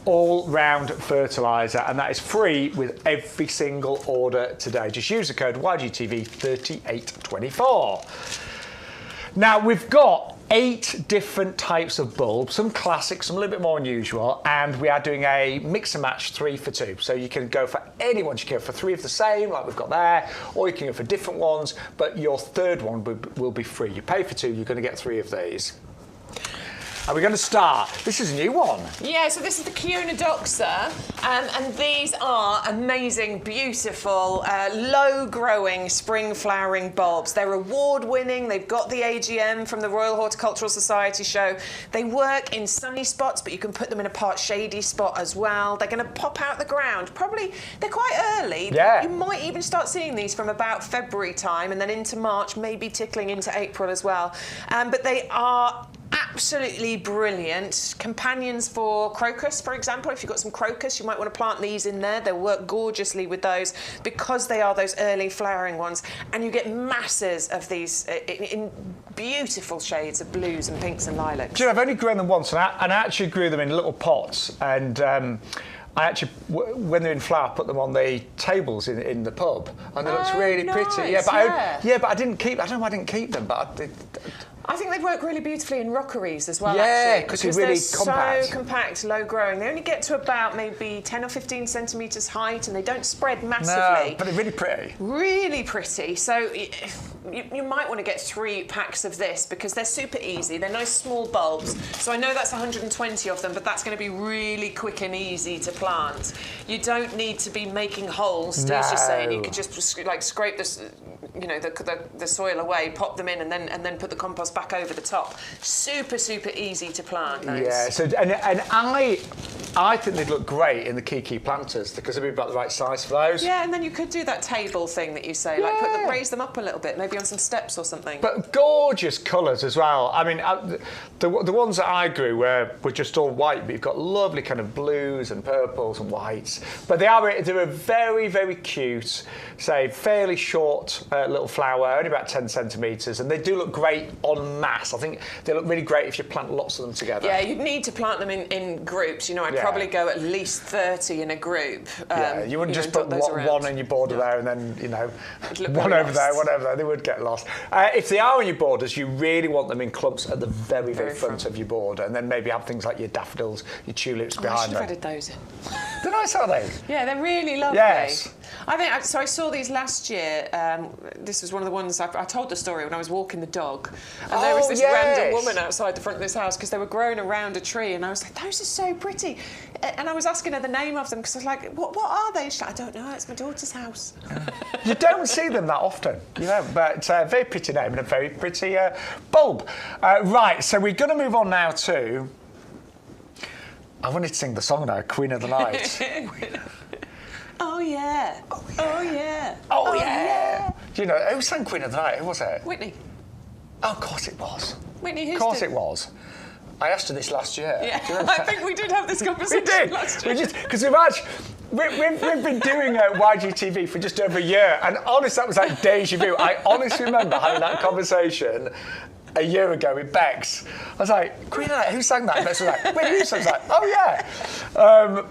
all-round fertiliser, and that is free with every single order today. Just use the code YGTV3824. Now, we've got 8 different types of bulbs, some classic, some a little bit more unusual, and we are doing a mix and match 3 for 2. So you can go for any ones. You can go for 3 of the same, like we've got there, or you can go for different ones, but your third one will be free. You pay for 2, you're going to get 3 of these. Are we going to start? This is a new one. Yeah, so this is the Chionodoxa, and these are amazing, beautiful, low-growing, spring-flowering bulbs. They're award-winning. They've got the AGM from the Royal Horticultural Society show. They work in sunny spots, but you can put them in a part shady spot as well. They're going to pop out the ground. Probably, they're quite early. Yeah. You might even start seeing these from about February time, and then into March, maybe tickling into April as well. But they are absolutely brilliant. Companions for crocus, for example. If you've got some crocus, you might want to plant these in there. They'll work gorgeously with those because they are those early flowering ones. And you get masses of these in beautiful shades of blues and pinks and lilacs. Do you know, I've only grown them once, and I actually grew them in little pots. And I actually, when they're in flower, put them on the tables in the pub, and they looked really pretty. Yeah, but I didn't keep. I don't know why I didn't keep them, but I think they work really beautifully in rockeries as well. Yeah, because they're really compact. So compact, low growing. They only get to about maybe 10 or 15 centimetres height, and they don't spread massively. No, but they're really pretty. Really pretty. So you might want to get 3 packs of this because they're super easy. They're nice small bulbs. So I know that's 120 of them, but that's going to be really quick and easy to plant. You don't need to be making holes, Steve's just saying. You could just like scrape this, you know, the soil away, pop them in, and then put the compost back over the top. Super easy to plant. Those. Yeah. So and I think they'd look great in the Kiki planters because they'd be about the right size for those. Yeah, and then you could do that table thing that you say, like raise them up a little bit, maybe on some steps or something. But gorgeous colours as well. I mean, the ones that I grew were just all white, but you've got lovely kind of blues and purples and whites. But they're a very cute, say fairly short little flower, only about 10 centimetres, and they do look great en masse. I think they look really great if you plant lots of them together. Yeah, you'd need to plant them in groups. You know, I'd probably go at least 30 in a group. You wouldn't just put one in your border there and then, you know, one over there, whatever. They would get lost. If they are on your borders, you really want them in clumps at the very front of your border, and then maybe have things like your daffodils, your tulips behind them. I should have added those in. They're nice, aren't they? Yeah, they're really lovely. Yes. I think so. I saw these last year. This was one of the ones I told the story when I was walking the dog, and there was this random woman outside the front of this house because they were growing around a tree, and I was like, "Those are so pretty," and I was asking her the name of them because I was like, "What are they?" She's like, "I don't know. It's my daughter's house." You don't see them that often, you know, but it's a very pretty name and a very pretty bulb. Right, so we're going to move on now to. I wanted to sing the song now, Queen of the Night. Oh yeah. Oh yeah. Oh yeah. Do you know who sang Queen of the Night? Who was it? Whitney. Oh, of course it was. Whitney Houston. Of course it was. I asked her this last year. Yeah, I think we did have this conversation last year. Because we've been doing YGTV for just over a year, and honestly, that was like deja vu. I honestly remember having that conversation a year ago with Bex. I was like, Queen of the Night, who sang that? And Bex was like, Whitney Houston. I was like, oh yeah.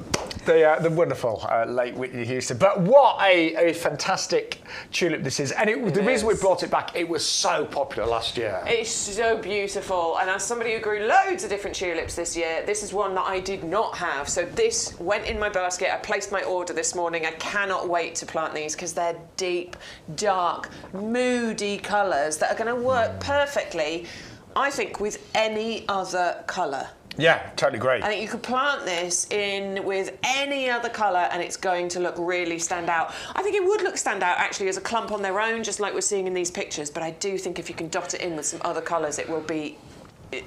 The wonderful late Whitney Houston. But what a fantastic tulip this is. And the reason we brought it back, it was so popular last year. It's so beautiful. And as somebody who grew loads of different tulips this year, this is one that I did not have. So this went in my basket. I placed my order this morning. I cannot wait to plant these because they're deep, dark, moody colours that are going to work perfectly, I think, with any other colour. Yeah, totally great. I think you could plant this in with any other colour and it's going to look really stand out. I think it would stand out actually as a clump on their own, just like we're seeing in these pictures, but I do think if you can dot it in with some other colours, it will be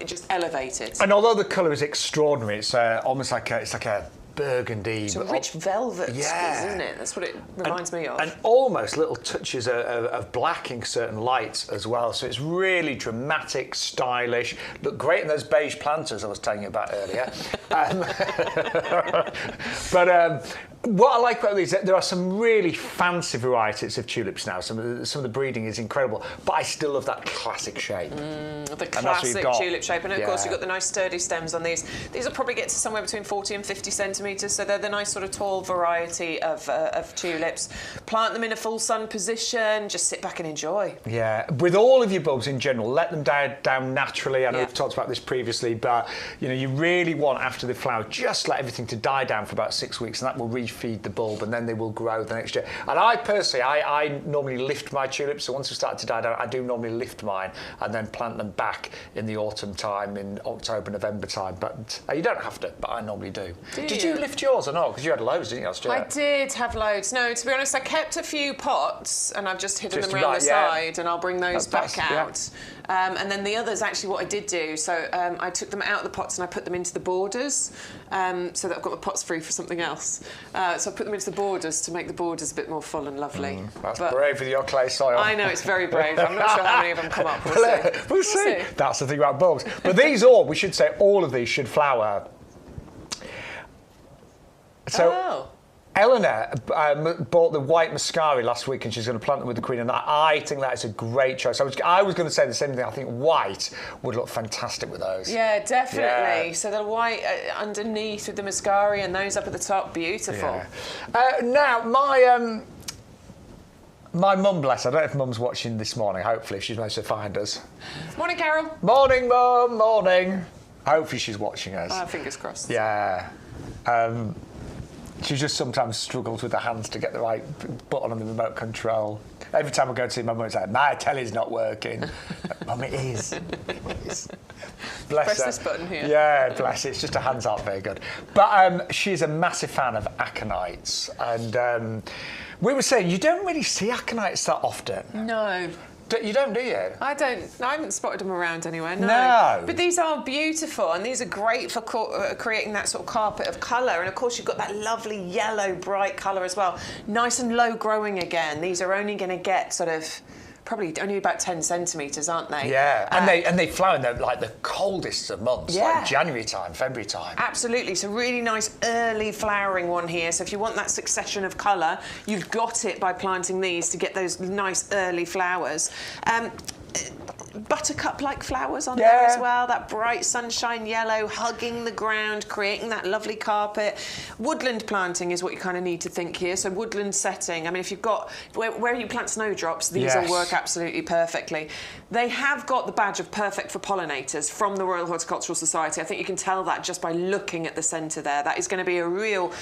just elevated. And although the colour is extraordinary, it's almost like a burgundy. It's a rich velvet, isn't it? That's what it reminds me of. And almost little touches of black in certain lights as well. So it's really dramatic, stylish. Look great in those beige planters I was telling you about earlier. What I like about these, there are some really fancy varieties of tulips now. Some of the breeding is incredible, but I still love that classic shape. The classic tulip shape, and of course you've got the nice sturdy stems on these. These will probably get to somewhere between 40 and 50 centimetres, so they're the nice sort of tall variety of tulips. Plant them in a full sun position, just sit back and enjoy. Yeah, with all of your bulbs in general, let them die down naturally. I know we've talked about this previously, but you know you really want after the flower, just let everything to die down for about 6 weeks, and that will feed the bulb, and then they will grow the next year. And I personally, I normally lift my tulips, so once they start to die down, I do normally lift mine and then plant them back in the autumn time, in October, November time. But you don't have to, but I normally do. Did you lift yours or not? Because you had loads, didn't you, last year? I did have loads. No, to be honest, I kept a few pots, and I've just hidden them around the side, and I'll bring those back out. And then the others, actually, what I did do, so I took them out of the pots and I put them into the borders, so that I've got my pots free for something else. So I put them into the borders to make the borders a bit more full and lovely. That's brave with your clay soil. I know, it's very brave. I'm not sure how many of them come up. We'll see. That's the thing about bulbs. But we should say all of these should flower. So, Eleanor bought the white muscari last week and she's going to plant them with the Queen, and I think that is a great choice. I was going to say the same thing. I think white would look fantastic with those. Yeah, definitely. Yeah. So the white underneath with the muscari and those up at the top, beautiful. Yeah. Now, my mum, bless her, I don't know if Mum's watching this morning, hopefully, if she's managed to find us. Morning, Carol. Morning, Mum, morning. Hopefully she's watching us. Fingers crossed. Yeah. She just sometimes struggles with her hands to get the right button on the remote control. Every time I go to see my mum, it's like, my telly's not working. Mum, it is. It is. Bless Press her. this button here. Yeah, bless it. It's just her hands aren't very good. But she's a massive fan of aconites. And we were saying, you don't really see aconites that often. No. You don't, do you? I haven't spotted them around anywhere, no. No. But these are beautiful, and these are great for creating that sort of carpet of colour. And of course, you've got that lovely yellow, bright colour as well. Nice and low growing again. These are only going to get sort of probably only about 10 centimetres, aren't they? Yeah, and they flower in the coldest of months, like January time, February time. Absolutely. So really nice early flowering one here. So if you want that succession of colour, you've got it by planting these to get those nice early flowers. Buttercup-like flowers on there as well, that bright sunshine yellow hugging the ground, creating that lovely carpet. Woodland planting is what you kind of need to think here. So woodland setting, I mean, if you've got, where you plant snowdrops, these will work absolutely perfectly. They have got the badge of perfect for pollinators from the Royal Horticultural Society. I think you can tell that just by looking at the centre there. That is going to be a real,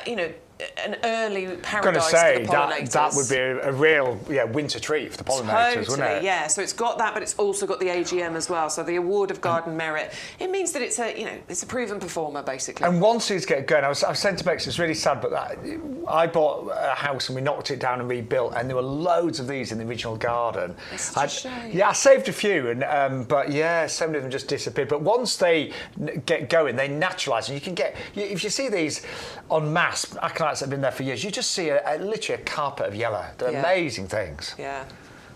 an early paradise for the pollinators. That would be a real winter treat for the pollinators, wouldn't it? Yeah. So it's got that, but it's also got the AGM as well. So the Award of Garden Merit. It means that it's a proven performer basically. And once these get going, I was saying to Bex, it's really sad, but I bought a house and we knocked it down and rebuilt, and there were loads of these in the original garden. It's such a shame. Yeah, I saved a few, and but so many of them just disappeared. But once they get going, they naturalise, and you can get. If you see these en masse, aconites that have been there for years, you just see literally a carpet of yellow. They're amazing things. Yeah.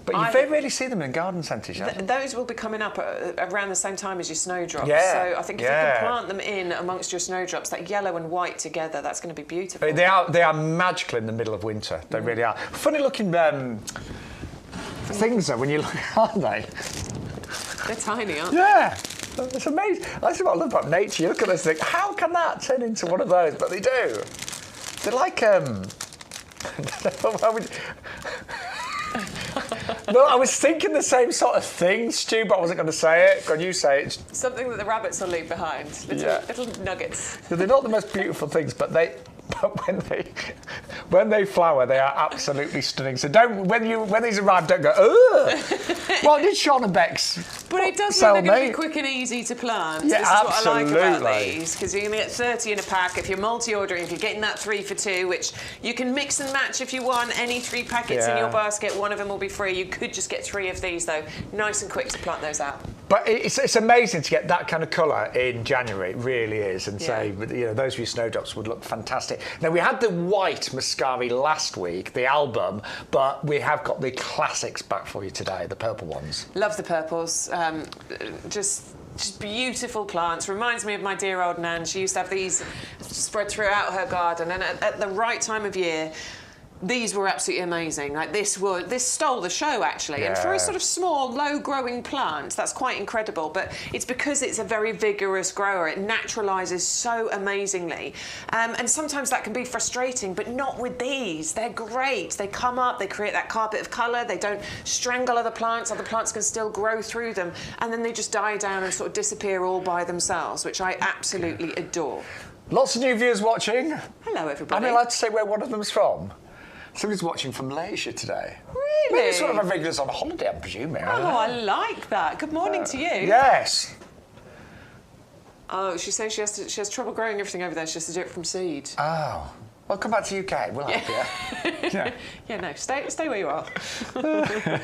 But you very rarely see them in garden centres. Those will be coming up around the same time as your snowdrops. Yeah. So I think if you can plant them in amongst your snowdrops, that yellow and white together, that's going to be beautiful. They are magical in the middle of winter. They really are. Funny looking things though when you look, aren't they? They're tiny, aren't they? Yeah. It's amazing. That's what I love about nature. You look at this and think, how can that turn into one of those? But they do. They're like No, I was thinking the same sort of thing, Stu, but I wasn't going to say it. Go on, you say it. Something that the rabbits will leave behind. Little nuggets. They're not the most beautiful things, but when they flower, they are absolutely stunning. So when these arrive, don't go, ugh. What did Shaun and Bex But it does sell mean they're going me? to be quick and easy to plant. Yeah, this is absolutely. what I like about these, because you're going to get 30 in a pack. If you're multi-ordering, if you're getting that 3 for 2, which you can mix and match if you want. Any 3 packets in your basket, one of them will be free. You could just get 3 of these, though. Nice and quick to plant those out. But it's amazing to get that kind of colour in January. It really is. And say, those of you snowdrops would look fantastic. Now, we had the white muscari last week, the album, but we have got the classics back for you today, the purple ones. Love the purples. Just beautiful plants. Reminds me of my dear old Nan. She used to have these spread throughout her garden, and at the right time of year, these were absolutely amazing. Like this stole the show actually. And for a sort of small, low-growing plant, that's quite incredible. But it's because it's a very vigorous grower. It naturalises so amazingly. And sometimes that can be frustrating, but not with these. They're great. They come up, they create that carpet of colour. They don't strangle other plants. Other plants can still grow through them. And then they just die down and sort of disappear all by themselves, which I absolutely adore. Lots of new viewers watching. Hello, everybody. Am I allowed to say where one of them's from? Somebody's watching from Malaysia today. Really? Maybe it's one of our regulars on holiday, I'm presuming. I like that. Good morning to you. Yes. Oh, she's saying she has trouble growing everything over there. She has to do it from seed. Oh. Well, come back to UK. We'll help you. No, stay where you are. But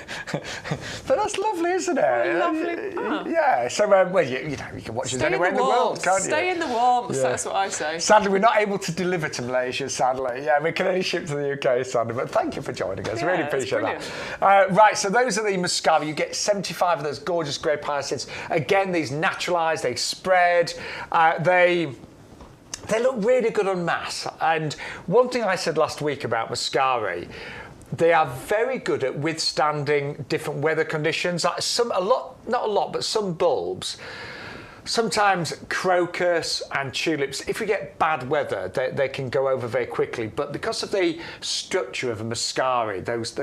that's lovely, isn't it? Oh, lovely. Oh. Yeah. So, you can watch us anywhere in the world, can't you? Stay in the warmth. That's what I say. Sadly, we're not able to deliver to Malaysia. Sadly, we can only ship to the UK. Sadly, but thank you for joining us. Really appreciate that. Right. So those are the muscari. You get 75 of those gorgeous grey hyacinths. Again, these naturalise. They spread. They look really good on mass. And one thing I said last week about Muscari, they are very good at withstanding different weather conditions. Like not a lot, but some bulbs. Sometimes crocus and tulips, if we get bad weather, they can go over very quickly. But because of the structure of a Muscari, those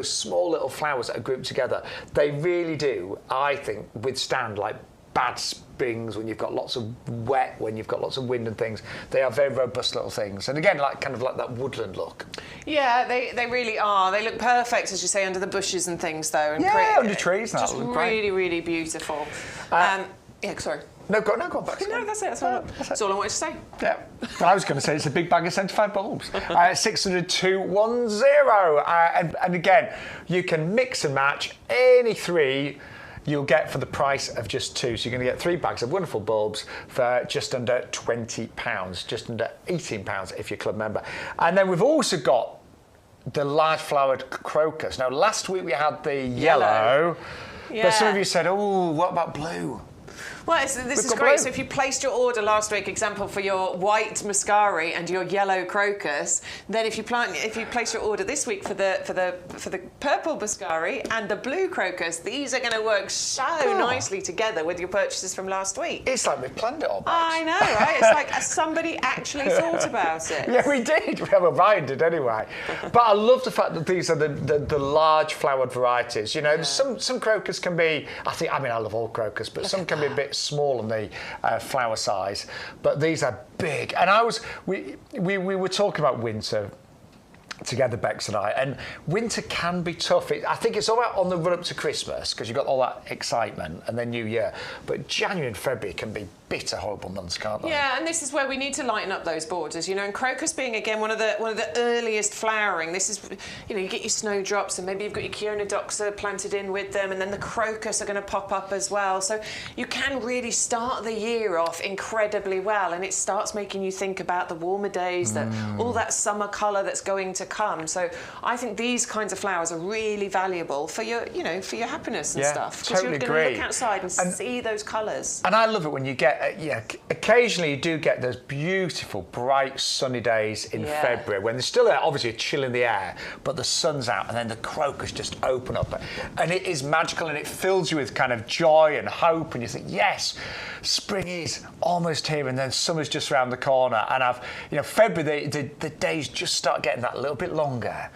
small little flowers that are grouped together, they really do, I think, withstand like bad springs when you've got lots of wet, when you've got lots of wind and things. They are very robust little things. And again, kind of like that woodland look. Yeah, they really are. They look perfect, as you say, under the bushes and things, though. And under trees. Just really, really beautiful. Yeah, sorry. No, go on back. No, that's it. That's all I wanted to say. Yeah. I was going to say it's a big bag of 75 bulbs. 60210. And again, you can mix and match any 3 you'll get for the price of just 2. So you're going to get 3 bags of wonderful bulbs for just under £20, just under £18 if you're a club member. And then we've also got the large flowered crocus. Now, last week we had the yellow. Yeah. But some of you said, oh, what about blue? Well, this is great. Blue. So if you placed your order last week, example for your white Muscari and your yellow crocus, then if you place your order this week for the purple Muscari and the blue crocus, these are going to work so nicely together with your purchases from last week. It's like we planned it all. I know, right? It's like somebody actually thought about it. Yeah, we did. Well, Ryan did anyway. But I love the fact that these are the large flowered varieties. You know, some crocus can be. I love all crocus, but some can be a bit small on the flower size, but these are big. And we were talking about winter together, Bex and I, and winter can be tough. I think it's all right on the run up to Christmas because you've got all that excitement and then New Year, but January and February can be bitter, horrible months, can't they? Yeah, and this is where we need to lighten up those borders, you know. And crocus being again one of the earliest flowering. This is, you know, you get your snowdrops, and maybe you've got your Chionodoxa planted in with them, and then the crocus are going to pop up as well. So you can really start the year off incredibly well, and it starts making you think about the warmer days, that all that summer colour that's going to come. So I think these kinds of flowers are really valuable for your, you know, for your happiness and stuff. Because totally you're going to look outside and see those colours. And I love it when you get, occasionally you do get those beautiful, bright, sunny days in February when there's still obviously a chill in the air, but the sun's out and then the crocus just open up. And it is magical and it fills you with kind of joy and hope. And you think, yes, spring is almost here and then summer's just around the corner. And February, the days just start getting that little bit longer.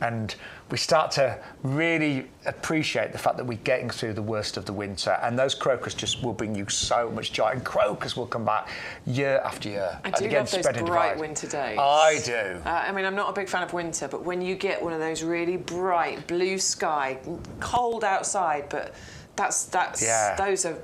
And we start to really appreciate the fact that we're getting through the worst of the winter, and those crocus just will bring you so much joy, and crocus will come back year after year. I do love those bright winter days. I do. I'm not a big fan of winter, but when you get one of those really bright blue sky, cold outside, but those are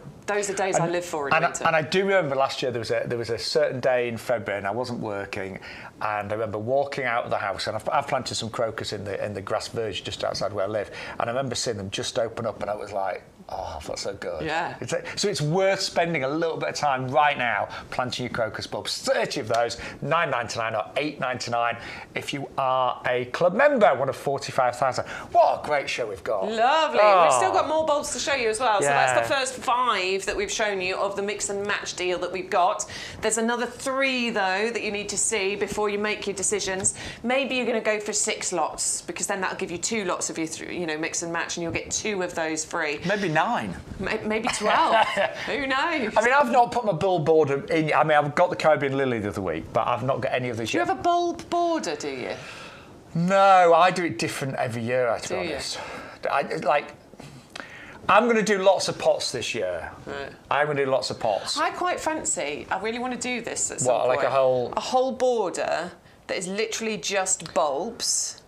days I live for in winter. And I do remember last year there was a certain day in February and I wasn't working, and I remember walking out of the house, and I've planted some crocus in the grass verge just outside where I live, and I remember seeing them just open up, and I was like, oh, I felt so good. Yeah. So it's worth spending a little bit of time right now planting your crocus bulbs. 30 of those, $9.99 or $8.99 if you are a club member, one of 45,000. What a great show we've got. Lovely. We've still got more bulbs to show you as well. So that's the first 5 that we've shown you of the mix and match deal that we've got. There's another 3 though that you need to see before you make your decisions. Maybe you're going to go for 6 lots, because then that'll give you 2 lots of your mix and match, and you'll get 2 of those free. Maybe 9. Maybe 12. Who knows? I mean, I've not put my bulb border in. I mean, I've got the Caribbean lily the other week, but I've not got any of these yet. Do you have a bulb border, do you? No, I do it different every year, to be honest. I'm going to do lots of pots this year. Right. I'm going to do lots of pots. I really want to do this at some point. Like a whole border that is literally just bulbs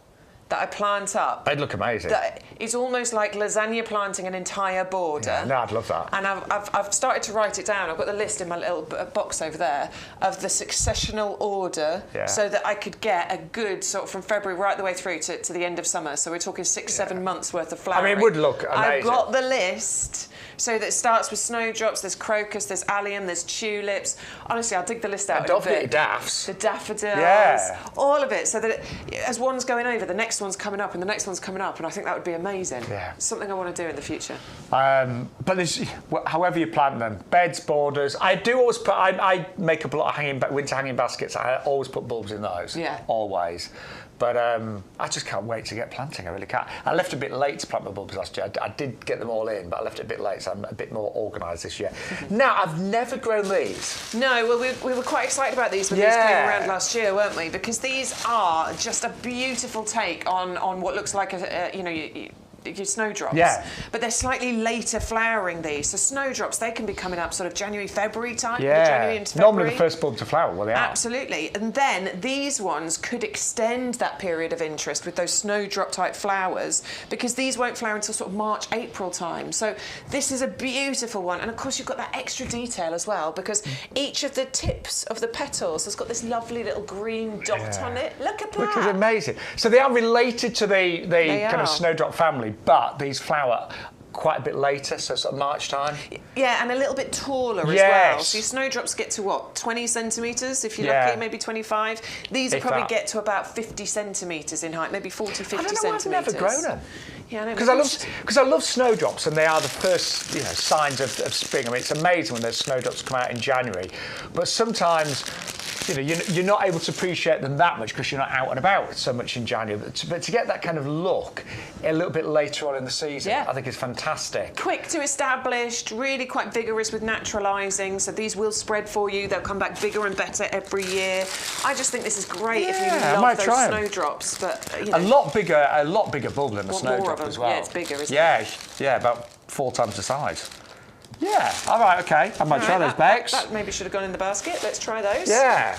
that I plant up. They'd look amazing. It's almost like lasagna planting an entire border. Yeah, no, I'd love that. And I've started to write it down. I've got the list in my little box over there of the successional order, so that I could get a good sort of from February right the way through to the end of summer. So we're talking 6-7 months worth of flowering. I mean, it would look amazing. I've got the list. So that starts with snowdrops, there's crocus, there's allium, there's tulips. Honestly, I'll dig the list out. And don't forget your daffs. The daffodils. Yeah. All of it. So that as one's going over, the next next one's coming up and the next one's coming up, and I think that would be amazing. Yeah. Something I want to do in the future. But there's, however you plant them, beds, borders. I do always put. I make up a lot of winter hanging baskets. I always put bulbs in those. Yeah. Always. But I just can't wait to get planting. I really can't. I left a bit late to plant my bulbs last year. I did get them all in, but I left it a bit late, so I'm a bit more organised this year. Now, I've never grown these. No, well, we were quite excited about these when these came around last year, weren't we? Because these are just a beautiful take on what looks like your snowdrops. Yeah. But they're slightly later flowering these. So snowdrops, they can be coming up sort of January, February time. Yeah. January into February. Normally the first bulb to flower, well, they are. Absolutely. And then these ones could extend that period of interest with those snowdrop type flowers, because these won't flower until sort of March, April time. So this is a beautiful one. And of course you've got that extra detail as well, because each of the tips of the petals has got this lovely little green dot on it. Look at that. Which is amazing. So they are related to the kind of snowdrop family, but these flower quite a bit later, so sort of March time. Yeah, and a little bit taller as well. So your snowdrops get to what, 20 centimetres if you're lucky, maybe 25. These will probably get to about 50 centimetres in height, maybe 40, 50 centimetres. I've never grown them. Yeah, I know. Because I love snowdrops, and they are the first signs of spring. I mean, it's amazing when those snowdrops come out in January, but sometimes you're not able to appreciate them that much because you're not out and about so much in January. But to get that kind of look a little bit later on in the season, I think is fantastic. Quick to established, really quite vigorous with naturalising. So these will spread for you. They'll come back bigger and better every year. I just think this is great if you love those snowdrops. But a lot bigger bulb than the snowdrop as well. Yeah, it's bigger, isn't it? Yeah, about 4 times the size. Yeah, all right, okay. I might try those, Bex. That maybe should have gone in the basket. Let's try those. Yeah.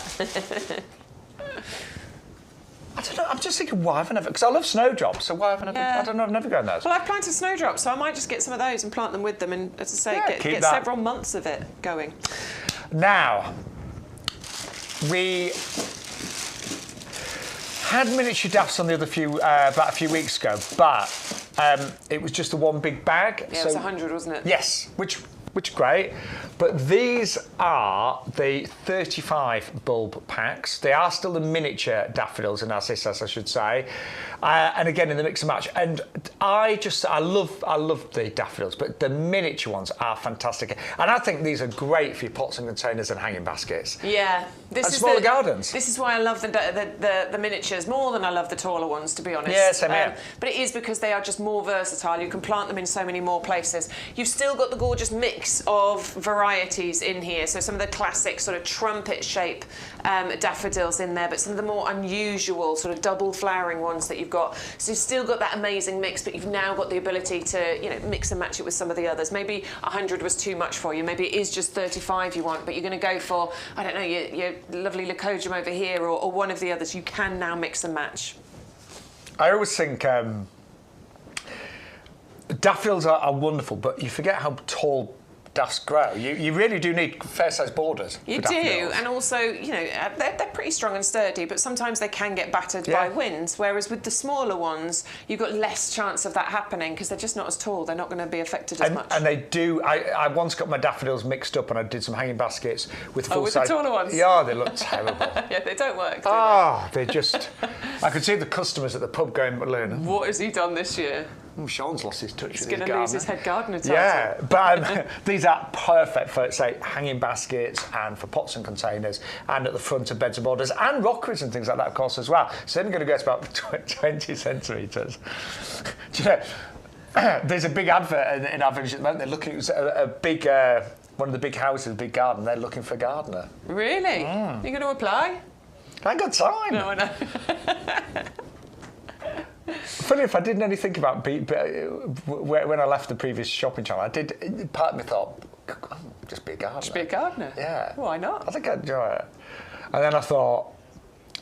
I don't know, I'm just thinking, why haven't I never... Because I love snowdrops, so why haven't I never... I don't know, I've never grown those. Well, I've planted snowdrops, so I might just get some of those and plant them with them and, as I say, get several months of it going. Now, we had miniature daffs on the other about a few weeks ago, but it was just the one big bag. Yeah, it was 100, wasn't it? Yes, which great. But these are the 35 bulb packs. They are still the miniature daffodils and narcissus, I should say. And again, in the mix and match. And I love the daffodils, but the miniature ones are fantastic. And I think these are great for your pots and containers and hanging baskets. Yeah. And smaller gardens. This is why I love the miniatures more than I love the taller ones, to be honest. Yeah, same here. But it is because they are just more versatile. You can plant them in so many more places. You've still got the gorgeous mix of varieties in here. So some of the classic sort of trumpet shape daffodils in there, but some of the more unusual sort of double flowering ones that you've got. So you've still got that amazing mix, but you've now got the ability to mix and match it with some of the others. Maybe 100 was too much for you. Maybe it is just 35 you want, but you're going to go for, I don't know, your lovely leucojum over here or one of the others. You can now mix and match. I always think daffodils are wonderful, but you forget how tall daffs grow. You really do need fair-sized borders. You do, and also, they're pretty strong and sturdy, but sometimes they can get battered by winds, whereas with the smaller ones, you've got less chance of that happening because they're just not as tall. They're not going to be affected as much. And they do... I once got my daffodils mixed up and I did some hanging baskets with full-size... with the taller ones? Yeah, they look terrible. Yeah, they don't work, do they just... I could see the customers at the pub going, what has he done this year? Shaun's lost his touch with his gardener. He's going to lose his head gardener title. Yeah, but these are perfect for, say, hanging baskets and for pots and containers and at the front of beds and borders and rockeries and things like that, of course, as well. So they're going to go to about 20 centimetres. Do you know, there's a big advert in our village at the moment. They're looking at a big... one of the big houses, a big garden, they're looking for a gardener. Really? You're going to apply? I ain't got time. No, I know. Funny if I didn't only think about when I left the previous shopping channel, part of me thought, just be a gardener. Just be a gardener? Yeah. Why not? I think I'd enjoy it. And then I thought,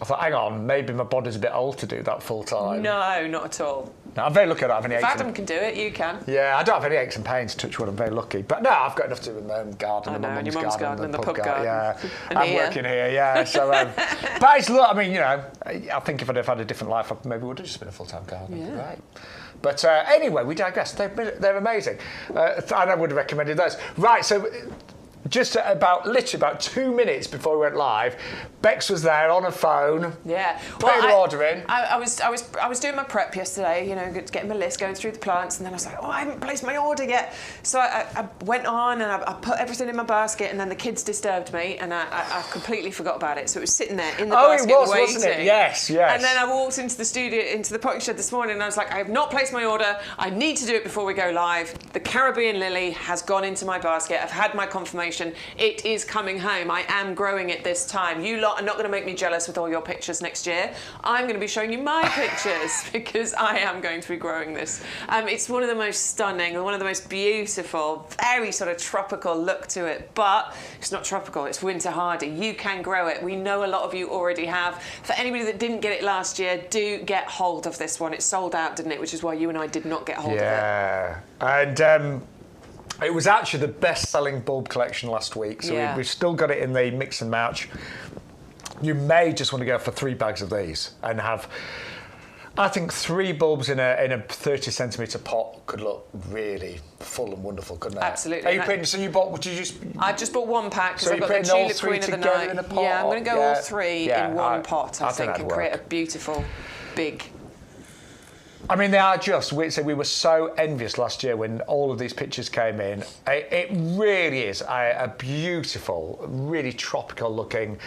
hang on, maybe my body's a bit old to do that full time. No, not at all. No, I'm very lucky I don't have any aches. If Adam can do it, you can. Yeah, I don't have any aches and pains, touch wood, I'm very lucky. But no, I've got enough to do with my own garden, my mum's garden and the pub garden. Yeah, and I'm working here, yeah. So, but it's, I mean, I think if I'd have had a different life, I maybe would have just been a full-time gardener. Yeah. Right. But anyway, we digress. They're amazing. And I would have recommended those. Right, so... just literally about 2 minutes before we went live, Bex was there on her phone. Yeah. Putting the order in. I was doing my prep yesterday, you know, getting my list, going through the plants, and then I was like, oh, I haven't placed my order yet. So I went on and I put everything in my basket, and then the kids disturbed me, and I completely forgot about it. So it was sitting there in the basket it was, waiting. wasn't it? Yes. And then I walked into the studio, into the potting shed this morning, and I was like, I have not placed my order. I need to do it before we go live. The Caribbean lily has gone into my basket. I've had my confirmation. It is coming home. I am growing it this time. You lot are not going to make me jealous with all your pictures next year. I'm going to be showing you my pictures because I am going to be growing this. It's one of the most stunning and one of the most beautiful, very sort of tropical look to it, but it's not tropical, it's winter hardy. You can grow it. We know a lot of you already have. For anybody that didn't get it last year, do get hold of this one. It sold out, didn't it? Which is why you and I did not get hold of it. Yeah, and it was actually the best-selling bulb collection last week, so we've still got it in the mix and match. You may just want to go for 3 bags of these and have, I think 3 bulbs in a 30 centimetre pot could look really full and wonderful, couldn't it? Absolutely. Are you putting, so you bought, did you just... I just bought 1 pack because so I've got the tulip queen of the night. In a pot, yeah, I'm going to go all 3 in one pot, I think, and create a beautiful, big... I mean, they are just, we were so envious last year when all of these pictures came in. It really is a beautiful, really tropical looking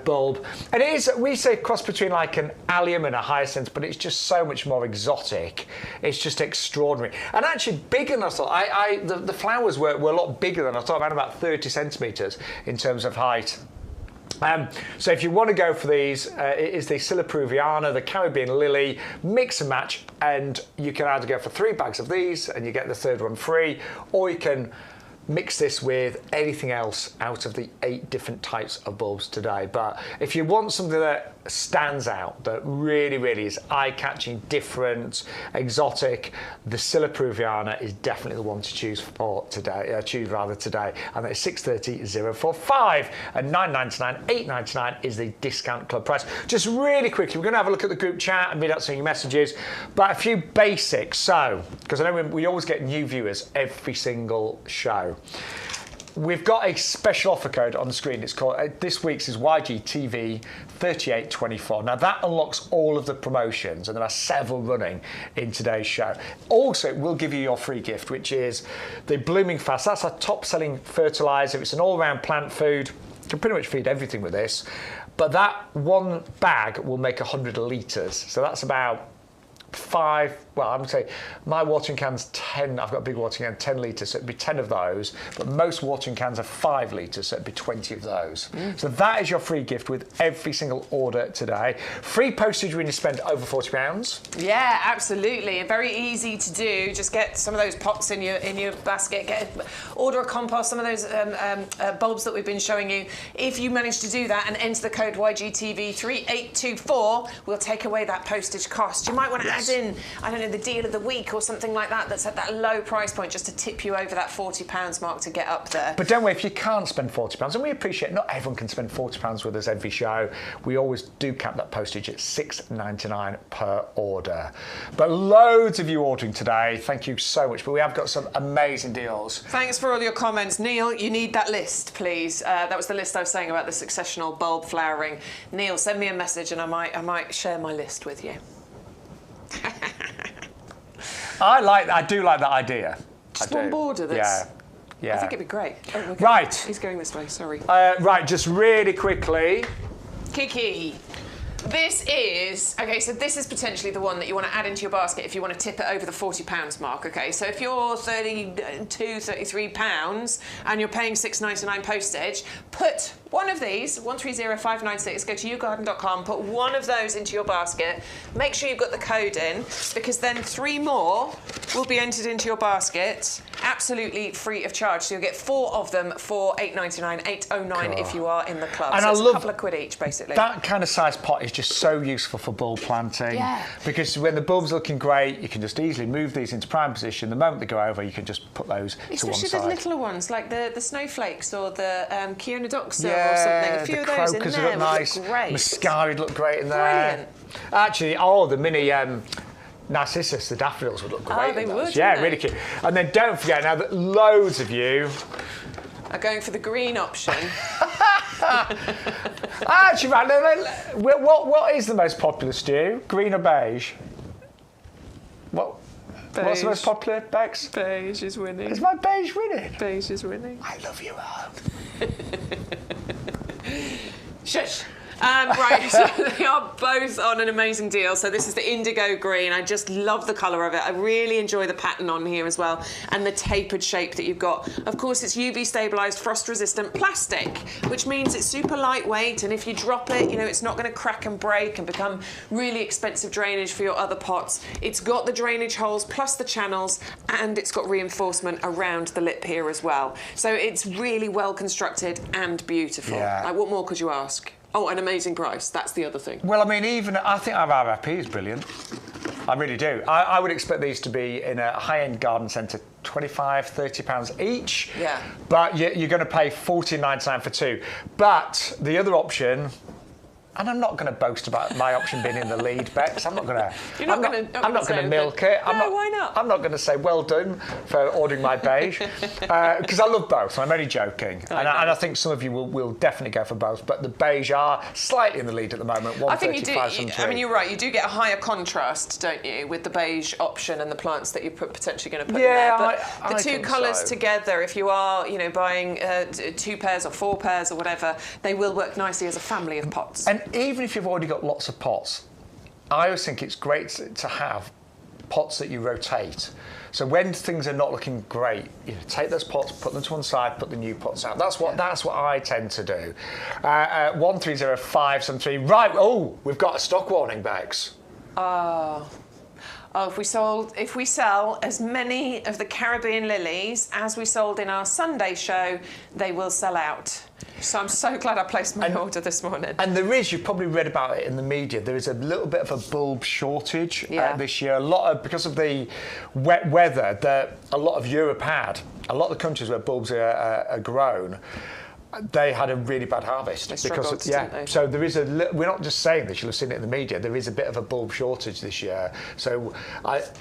bulb. And it is, we say cross between like an allium and a hyacinth, but it's just so much more exotic. It's just extraordinary. And actually bigger than I thought. The flowers were a lot bigger than I thought, around about 30 centimetres in terms of height. So if you want to go for these, it is the Scylla peruviana, the Caribbean lily, mix and match, and you can either go for 3 bags of these and you get the 3rd one free, or you can mix this with anything else out of the 8 different types of bulbs today. But if you want something that stands out, that really, really is eye-catching, different, exotic, the Scylla peruviana is definitely the one to choose for today. Today, and it's 630,045 and $9.99, $8.99 is the discount club price. Just really quickly, we're going to have a look at the group chat and read out some of your messages, but a few basics. So, because I know we always get new viewers every single show. We've got a special offer code on the screen. It's called, this week's is YGTV 3824. Now that unlocks all of the promotions, and there are several running in today's show. Also, it will give you your free gift, which is the Blooming Fast. That's our top selling fertilizer. It's an all-round plant food. You can pretty much feed everything with this. But that 1 bag will make 100 litres. So that's about 5, well, I'm going to say my watering can's 10, I've got a big watering can, 10 litres, so it'd be 10 of those, but most watering cans are 5 litres, so it'd be 20 of those. So that is your free gift with every single order today. Free postage when you spend over £40. Yeah, absolutely. Very easy to do. Just get some of those pots in your basket, order a compost, some of those bulbs that we've been showing you. If you manage to do that and enter the code YGTV3824, we'll take away that postage cost. You might want to add in, I don't know, the deal of the week or something like that that's at that low price point just to tip you over that £40 mark to get up there. But don't worry, if you can't spend £40, and we appreciate not everyone can spend £40 with us every show, we always do cap that postage at $6.99 per order. But loads of you ordering today, thank you so much, but we have got some amazing deals. Thanks for all your comments. Neil, you need that list, please. That was the list I was saying about the successional bulb flowering. Neil, send me a message and I might share my list with you. I do like that idea. Just one border that's... Yeah. I think it'd be great. Oh, okay. Right. He's going this way, sorry. Right, just really quickly. Kiki. This is, okay, so this is potentially the one that you want to add into your basket if you want to tip it over the £40 mark, okay? So if you're £32, £33 and you're paying $6.99 postage, put one of these, 130596, go to YouGarden.com, put one of those into your basket, make sure you've got the code in, because then 3 more will be entered into your basket absolutely free of charge. So you'll get 4 of them for $8.99, $8.09 if you are in the club. And so I it's love a couple of quid each, basically. That kind of size pot is just so useful for bulb planting. Yeah. Because when the bulb's looking great, you can just easily move these into prime position. The moment they go over, you can just put those to one side. Especially the littler ones, like the snowflakes or the Chionodoxa or something. A few of those in there would nice. look great. Muscari'd look great in there. Brilliant. Actually, the mini Narcissus, the daffodils would look great. Oh, they would. Yeah, really cute. And then don't forget now that loads of you are going for the green option. Actually, right, what is the most popular, Stu? Green or beige? What's the most popular, Bex? Beige is winning. Is my beige winning? Beige is winning. I love you all. Shush. Right, so they are both on an amazing deal. So this is the indigo green. I just love the colour of it. I really enjoy the pattern on here as well, and the tapered shape that you've got. Of course, it's UV stabilised, frost-resistant plastic, which means it's super lightweight, and if you drop it, you know, it's not going to crack and break and become really expensive drainage for your other pots. It's got the drainage holes plus the channels, and it's got reinforcement around the lip here as well. So it's really well constructed and beautiful. Yeah. Like, what more could you ask? Oh, an amazing price. That's the other thing. Well, I mean, I think our RFP is brilliant. I really do. I would expect these to be in a high-end garden centre, £25, £30 each. Yeah. But you're going to pay £14.99 for two. But the other option, and I'm not going to boast about my option being in the lead, Bex. I'm not going to. I'm not going to milk it. Why not? I'm not going to say well done for ordering my beige because I love both. I'm only joking, and I think some of you will definitely go for both. But the beige are slightly in the lead at the moment. I think you do. I mean, you're right. You do get a higher contrast, don't you, with the beige option and the plants that you're potentially going to put in there. But the two colours together, if you are, you know, buying 2 pairs or 4 pairs or whatever, they will work nicely as a family of pots. And even if you've already got lots of pots, I always think it's great to have pots that you rotate. So when things are not looking great, you know, take those pots, put them to one side, put the new pots out. That's what I tend to do. 130573. Right. Oh, we've got a stock warning, Bex. Oh, if we sell as many of the Caribbean lilies as we sold in our Sunday show, they will sell out. So I'm so glad I placed my order this morning. And there is, you've probably read about it in the media, there is a little bit of a bulb shortage this year. Because of the wet weather that a lot of Europe had, a lot of the countries where bulbs are grown, they had a really bad harvest. They struggled, didn't they? So there is we're not just saying this, you'll have seen it in the media, there is a bit of a bulb shortage this year. So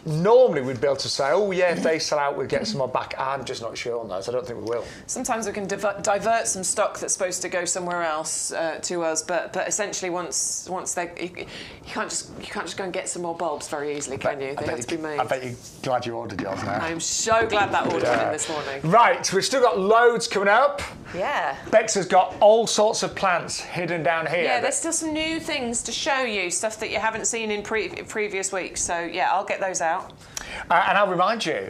normally we'd be able to say, oh yeah, if they sell out, we'll get some more back. I'm just not sure on those. I don't think we will. Sometimes we can divert some stock that's supposed to go somewhere else to us, but essentially once they, you can't just go and get some more bulbs very easily, can you? They have to be made. I bet you're glad you ordered yours now. I'm so glad that order went in this morning. Right, we've still got loads coming up. Yeah. Bex has got all sorts of plants hidden down here. Yeah, there's still some new things to show you, stuff that you haven't seen in previous weeks. So yeah, I'll get those out. And I'll remind you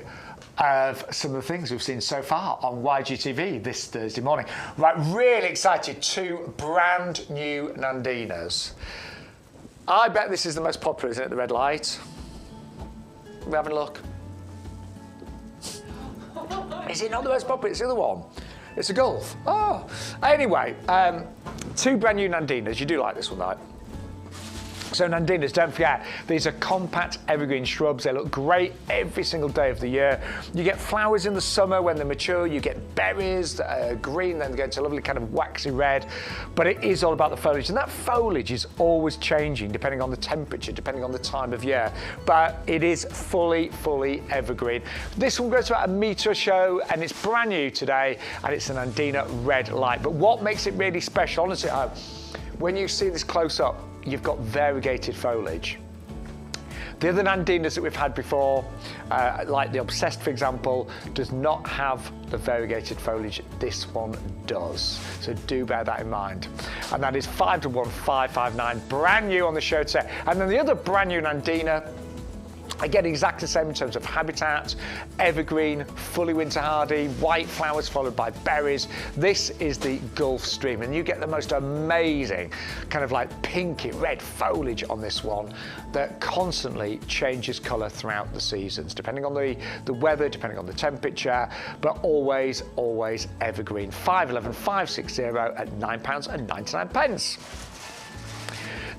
of some of the things we've seen so far on YGTV this Thursday morning. Right, really excited. 2 brand new Nandinas. I bet this is the most popular, isn't it, the red light? We're having a look. Is it not the most popular? It's the other one. It's a Gulf. Oh. Anyway, 2 brand new Nandinas. You do like this one, right? So Nandinas, don't forget, these are compact evergreen shrubs. They look great every single day of the year. You get flowers in the summer when they're mature. You get berries that are green, then they go into a lovely kind of waxy red. But it is all about the foliage. And that foliage is always changing depending on the temperature, depending on the time of year. But it is fully evergreen. This one goes about a metre or so, and it's brand new today, and it's an Nandina red light. But what makes it really special, honestly, when you see this close up, you've got variegated foliage. The other Nandinas that we've had before, like the Obsessed, for example, does not have the variegated foliage. This one does. So do bear that in mind. And that is 511559, brand new on the show today. And then the other brand new Nandina, again, exactly the same in terms of habitat, evergreen, fully winter hardy, white flowers followed by berries. This is the Gulf Stream, and you get the most amazing kind of like pinky red foliage on this one that constantly changes colour throughout the seasons, depending on the weather, depending on the temperature, but always evergreen. 511560 at £9.99.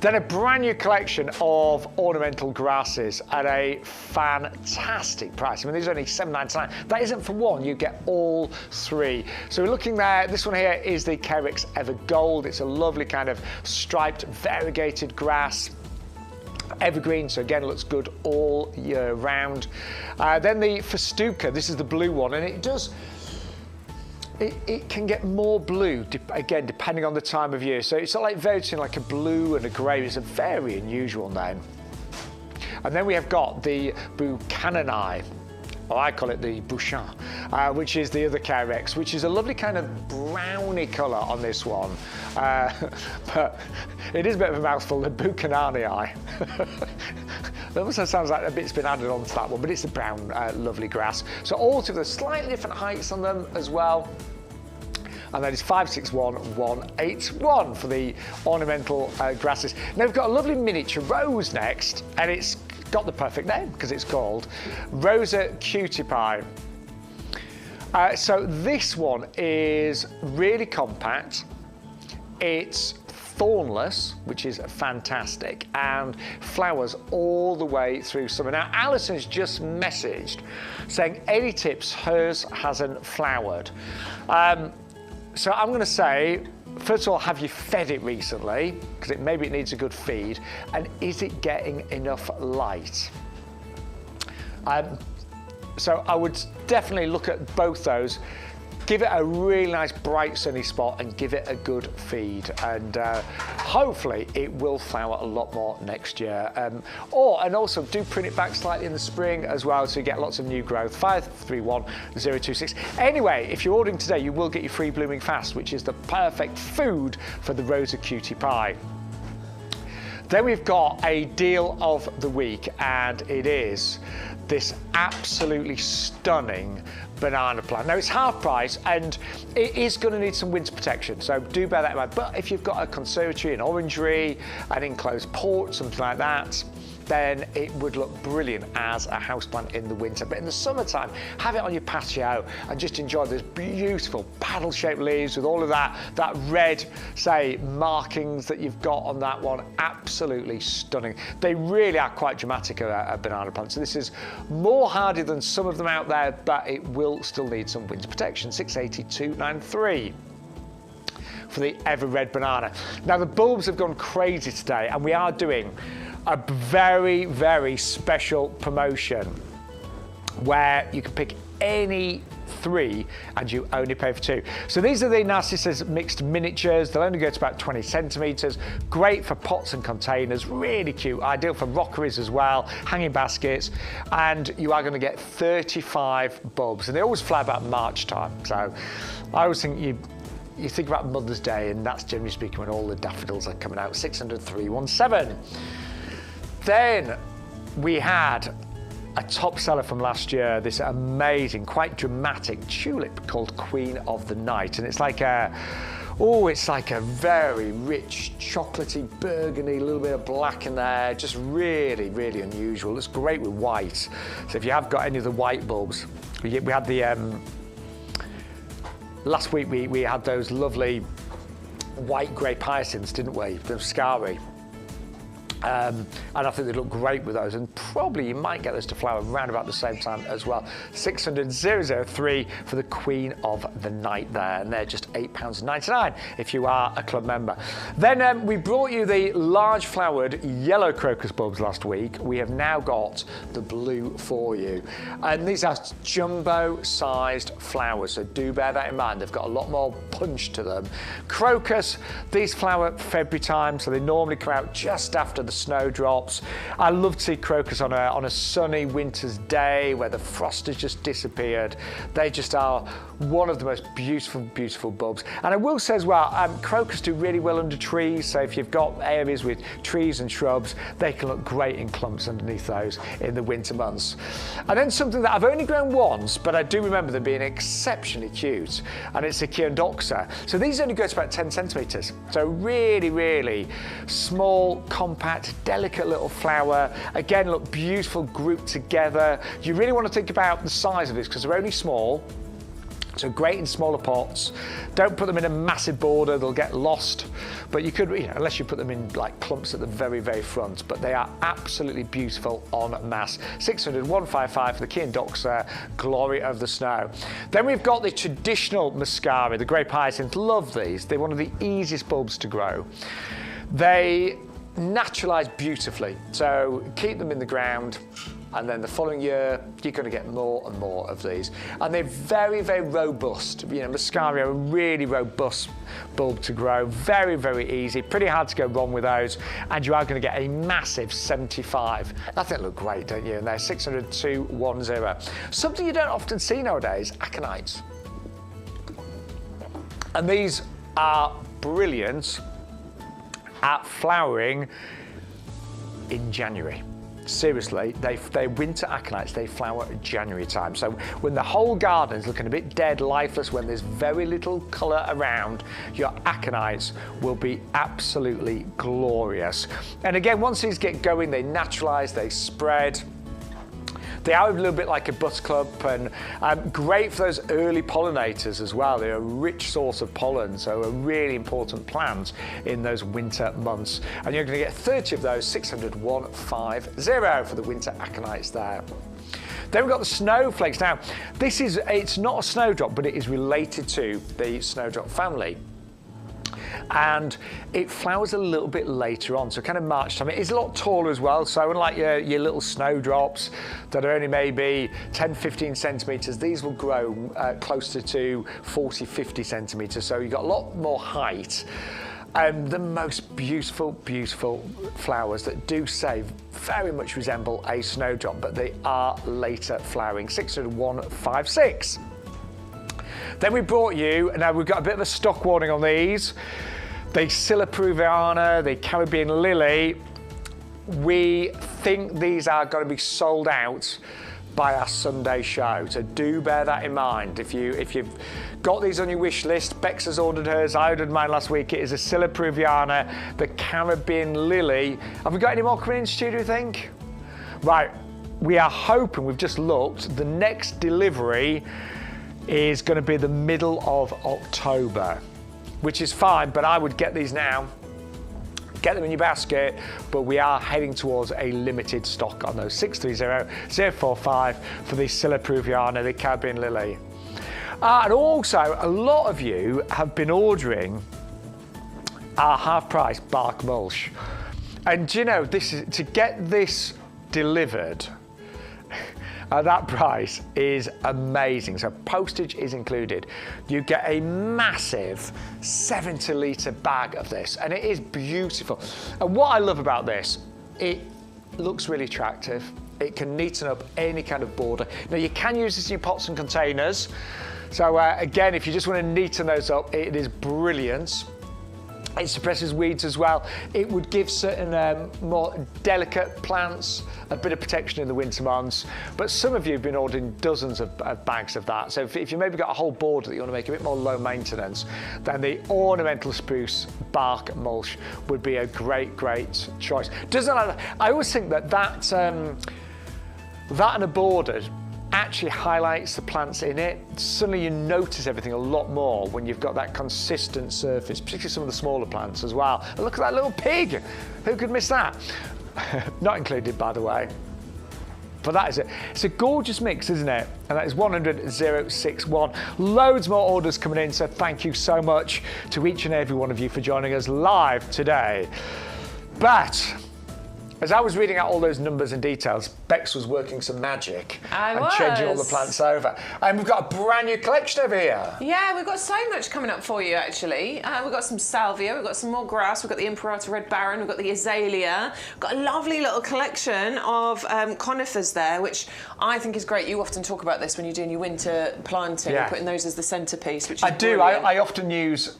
Then a brand new collection of ornamental grasses at a fantastic price. I mean, these are only £7.99. That isn't for one, you get all 3. So we're looking there, this one here is the Carex Ever Gold. It's a lovely kind of striped, variegated grass. Evergreen, so again, looks good all year round. Then the Festuca, this is the blue one, and it does it can get more blue, again, depending on the time of year. So it's like voting like a blue and a grey. It's a very unusual name. And then we have got the Buchanani, or I call it the Bouchon, which is the other Carex, which is a lovely kind of browny colour on this one. But it is a bit of a mouthful, the Buchanani. It also sounds like a bit's been added onto that one, but it's a brown, lovely grass. So all two of the slightly different heights on them as well. And that is 561181 for the ornamental grasses. Now we've got a lovely miniature rose next, and it's got the perfect name because it's called Rosa Cutie Pie. So this one is really compact. It's thornless, which is fantastic, and flowers all the way through summer. Now, Alison's just messaged saying any tips, hers hasn't flowered. So I'm going to say, first of all, have you fed it recently? Because maybe it needs a good feed. And is it getting enough light? So I would definitely look at both those. Give it a really nice bright sunny spot and give it a good feed, and hopefully it will flower a lot more next year. And also do prune it back slightly in the spring as well, so you get lots of new growth. 531026. Anyway, if you're ordering today, you will get your free blooming fast, which is the perfect food for the Rosa Cutie Pie. Then we've got a deal of the week, and it is this absolutely stunning banana plant. Now it's half price and it is going to need some winter protection, so do bear that in mind. But if you've got a conservatory, an orangery, an enclosed porch, something like that, then it would look brilliant as a houseplant in the winter. But in the summertime, have it on your patio and just enjoy those beautiful paddle-shaped leaves with all of that red, say, markings that you've got on that one. Absolutely stunning. They really are quite dramatic, a banana plant. So this is more hardy than some of them out there, but it will still need some winter protection. 680,293 for the ever red banana. Now the bulbs have gone crazy today, and we are doing a very, very special promotion where you can pick any 3 and you only pay for 2. So these are the Narcissus mixed miniatures. They'll only go to about 20 centimetres. Great for pots and containers, really cute, ideal for rockeries as well, hanging baskets, and you are going to get 35 bulbs, and they always fly about March time. So I always think you think about Mother's Day, and that's generally speaking when all the daffodils are coming out. 600,317. Then we had a top seller from last year, this amazing, quite dramatic tulip called Queen of the Night. And it's like a very rich, chocolatey burgundy, a little bit of black in there, just really, really unusual. It's great with white. So if you have got any of the white bulbs, we had the, last week we had those lovely white grape hyacinths, didn't we? Those scary. And I think they look great with those, and probably you might get those to flower around about the same time as well. 600,003 for the Queen of the Night there, and they're just £8.99 if you are a club member. Then we brought you the large flowered yellow crocus bulbs last week. We have now got the blue for you, and these are jumbo sized flowers, so do bear that in mind. They've got a lot more punch to them. Crocus, these flower February time, so they normally come out just after the snow drops. I love to see crocus on a sunny winter's day where the frost has just disappeared. They just are one of the most beautiful, beautiful bulbs. And I will say as well, crocus do really well under trees. So if you've got areas with trees and shrubs, they can look great in clumps underneath those in the winter months. And then something that I've only grown once, but I do remember them being exceptionally cute, and it's a Chiondoxa. So these only go to about 10 centimetres. So really, really small, compact, delicate little flower. Again, look beautiful grouped together. You really want to think about the size of this because they're only small. So great in smaller pots. Don't put them in a massive border, they'll get lost. But you could, unless you put them in like clumps at the very, very front. But they are absolutely beautiful en masse. 600,155 for the Chiondoxa, Glory of the Snow. Then we've got the traditional Muscari, the grape hyacinth. Love these. They're one of the easiest bulbs to grow. They naturalise beautifully, so keep them in the ground and then the following year you're going to get more and more of these, and they're very, very robust. You know, Muscaria, a really robust bulb to grow, very, very easy, pretty hard to go wrong with those, and you are going to get a massive 75. I think they look great, don't you? And they're 60210. Something you don't often see nowadays, aconites. And these are brilliant at flowering in January. Seriously, they're winter aconites, they flower at January time. So when the whole garden is looking a bit dead, lifeless, when there's very little colour around, your aconites will be absolutely glorious. And again, once these get going, they naturalise, they spread. They are a little bit like a buttercup, and great for those early pollinators as well. They're a rich source of pollen, so a really important plant in those winter months. And you're going to get 30 of those, 60150 for the winter aconites there. Then we've got the snowflakes. Now, it's not a snowdrop, but it is related to the snowdrop family. And it flowers a little bit later on, so kind of March time. It is a lot taller as well, so unlike your little snowdrops that are only maybe 10-15 centimetres, these will grow closer to 40-50 centimetres, so you've got a lot more height. The most beautiful, beautiful flowers that do say very much resemble a snowdrop, but they are later flowering, 60156. Then we brought you, now we've got a bit of a stock warning on these. The Scylla peruviana, the Caribbean lily, we think these are going to be sold out by our Sunday show, so do bear that in mind. If you've got these on your wish list, Bex has ordered hers, I ordered mine last week. It is a Scylla peruviana, the Caribbean lily. Have we got any more coming in studio, you think? Right, we are hoping, we've just looked, the next delivery is going to be the middle of October, which is fine, but I would get these now, get them in your basket, but we are heading towards a limited stock on those. 630-045 for the Scylla peruviana, the Caribbean lily. And also, a lot of you have been ordering our half-price bark mulch. And you know, to get this delivered at that price is amazing. So postage is included. You get a massive 70-litre bag of this, and it is beautiful. And what I love about this, it looks really attractive. It can neaten up any kind of border. Now you can use this in your pots and containers. So again, if you just want to neaten those up, it is brilliant. It suppresses weeds as well. It would give certain more delicate plants a bit of protection in the winter months. But some of you have been ordering dozens of bags of that. So if you maybe got a whole border that you want to make a bit more low maintenance, then the ornamental spruce bark mulch would be a great, great choice. I always think that and a border actually highlights the plants in it. Suddenly you notice everything a lot more when you've got that consistent surface, particularly some of the smaller plants as well. And look at that little pig. Who could miss that? Not included, by the way. But that is it. It's a gorgeous mix, isn't it? And that is 100-061. Loads more orders coming in, so thank you so much to each and every one of you for joining us live today. But as I was reading out all those numbers and details, Bex was working some magic and changing all the plants over. And we've got a brand new collection over here. Yeah, we've got so much coming up for you, actually. We've got some salvia, we've got some more grass, we've got the Imperator Red Baron, we've got the azalea. We've got a lovely little collection of conifers there, which I think is great. You often talk about this when you're doing your winter planting, putting those as the centrepiece, which is I do. I often use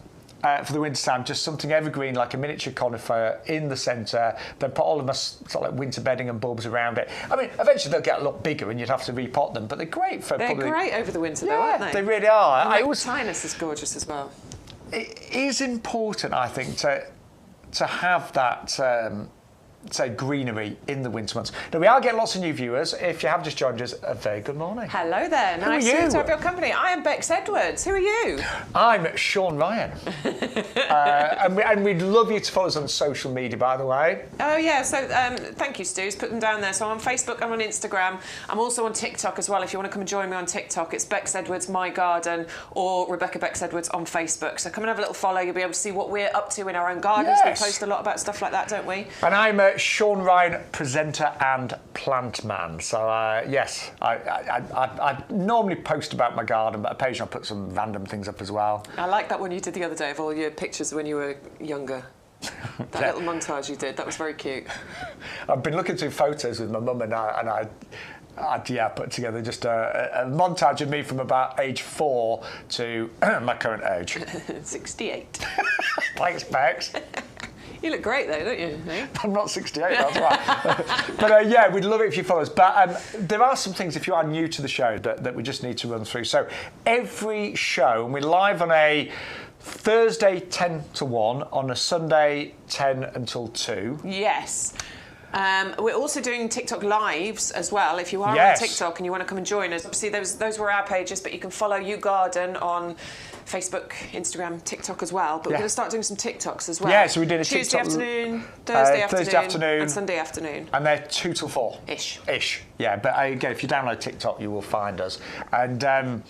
for the winter time, just something evergreen like a miniature conifer in the centre, then put all of my sort of like winter bedding and bulbs around it. I mean, eventually they'll get a lot bigger and you'd have to repot them, but they're great for They're great over the winter though, aren't they? They really are. And Tinus is gorgeous as well. It is important, I think, to have that say greenery in the winter months. Now we are getting lots of new viewers. If you have just joined us, a very good morning. Hello there, nice to have your company. I am Bex Edwards. Who are you? I'm Shaun Ryan. and we'd love you to follow us on social media, by the way. Oh yeah, so thank you, Stu's, put them down there. So I'm on Facebook, I'm on Instagram, I'm also on TikTok as well. If you want to come and join me on TikTok, it's Bex Edwards My Garden or Rebecca Bex Edwards on Facebook. So come and have a little follow, you'll be able to see what we're up to in our own gardens. Yes. We post a lot about stuff like that, don't we? And I'm Shaun Ryan, presenter and plant man. So yes, I normally post about my garden, but occasionally I put some random things up as well. I like that one you did the other day of all your pictures when you were younger. That little montage you did, that was very cute. I've been looking through photos with my mum and I put together just a montage of me from about age 4 to my current age. 68. Thanks, Bex. You look great though, don't you? Eh? I'm not 68, that's right. But yeah, we'd love it if you follow us. But there are some things, if you are new to the show, that we just need to run through. So every show, and we're live on a Thursday 10 to 1, on a Sunday 10 until 2. Yes. We're also doing TikTok lives as well. If you are Yes. on TikTok and you want to come and join us, obviously those were our pages, but you can follow YouGarden on Facebook, Instagram, TikTok as well. But we're going to start doing some TikToks as well. Yeah, so we're doing a Tuesday TikTok afternoon, Thursday Thursday afternoon, and Sunday afternoon. And they're 2 till 4. Ish. Yeah, but again, if you download TikTok, you will find us. And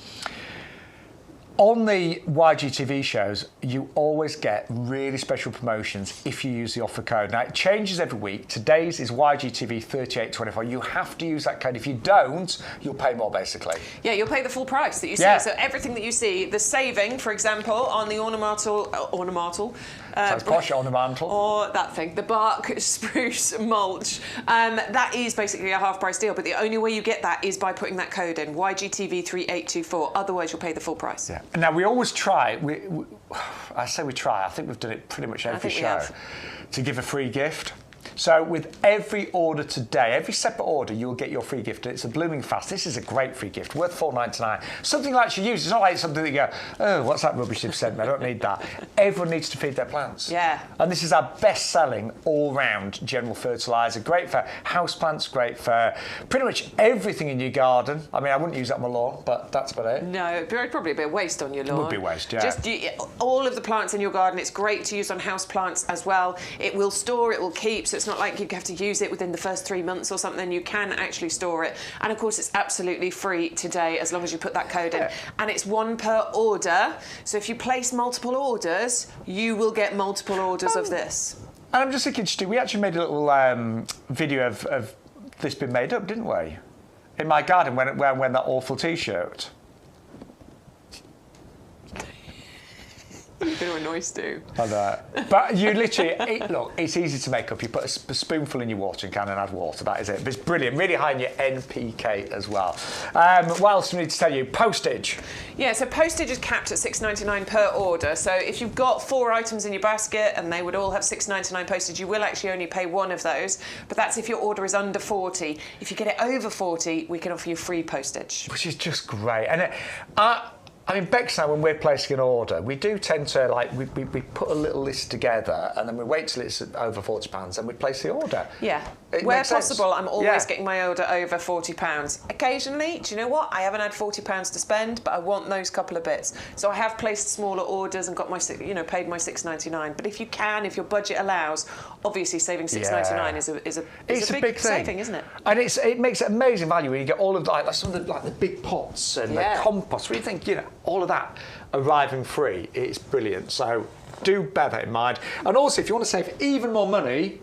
on the YGTV shows, you always get really special promotions if you use the offer code. Now, it changes every week. Today's is YGTV 3824. You have to use that code. If you don't, you'll pay more, basically. Yeah, you'll pay the full price that you see. Yeah. So everything that you see, the saving, for example, on the ornamental, Sounds posh, ornamental. or that thing, the bark spruce mulch, that is basically a half price deal. But the only way you get that is by putting that code in, YGTV 3824. Otherwise, you'll pay the full price. Yeah. Now, we always try, I say we try, I think we've done it pretty much every show, to give a free gift. So with every order today, every separate order, you'll get your free gift. It's a blooming fast. This is a great free gift, worth $4.99. Something like you use. It's not like something that you go, oh, what's that rubbish they've sent me? I don't need that. Everyone needs to feed their plants. Yeah. And this is our best-selling all-round general fertiliser. Great for houseplants, great for pretty much everything in your garden. I mean, I wouldn't use that on my lawn, but that's about it. No, it'd probably be a waste on your lawn. It would be waste, yeah. Just all of the plants in your garden, it's great to use on house plants as well. It will store, it will keep, so it's not like you have to use it within the first 3 months or something. You can actually store it. And of course, it's absolutely free today as long as you put that code in. And it's 1 per order. So if you place multiple orders, you will get multiple orders of this. And I'm just thinking, Stu, we actually made a little video of this being made up, didn't we? In my garden when I wear that awful T-shirt. You're going to annoy Stu. But you literally, look, it's easy to make up. You put a spoonful in your watering can and add water. That is it. But it's brilliant. Really high in your NPK as well. What else do we need to tell you? Postage. Yeah, so postage is capped at $6.99 per order. So if you've got 4 items in your basket and they would all have $6.99 postage, you will actually only pay 1 of those. But that's if your order is under 40. If you get it over 40, we can offer you free postage. Which is just great. And I mean, Bex and I, when we're placing an order, we do tend to, like, we put a little list together and then we wait till it's over £40 and we place the order. Yeah. It Where makes possible, sense. I'm always getting my order over £40. Occasionally, do you know what? I haven't had £40 to spend, but I want those couple of bits. So I have placed smaller orders and got my, paid my $6.99. But if you can, if your budget allows, obviously saving $6.99 is a big saving, isn't it? And it makes amazing value when you get all of some of the big pots and the compost. Where you think, all of that arriving free. It's brilliant. So do bear that in mind. And also, if you want to save even more money,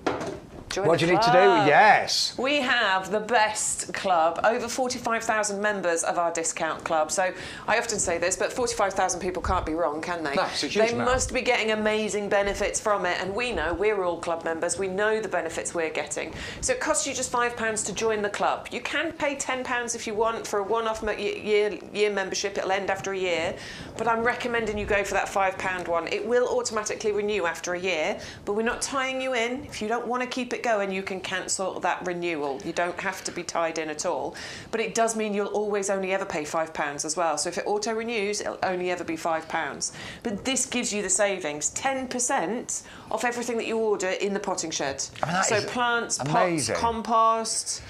what do you need to do? Yes. We have the best club, over 45,000 members of our discount club. So I often say this, but 45,000 people can't be wrong, can they? That's a huge amount. Must be getting amazing benefits from it. And we know, we're all club members, we know the benefits we're getting. So it costs you just £5 to join the club. You can pay £10 if you want for a one-off year membership. It'll end after a year. But I'm recommending you go for that £5 one. It will automatically renew after a year, but we're not tying you in. If you don't want to keep it going, you can cancel that renewal. You don't have to be tied in at all. But it does mean you'll always only ever pay £5 as well. So if it auto renews, it'll only ever be £5. But this gives you the savings, 10% off everything that you order in the potting shed. I mean, so plants, amazing. pots, compost.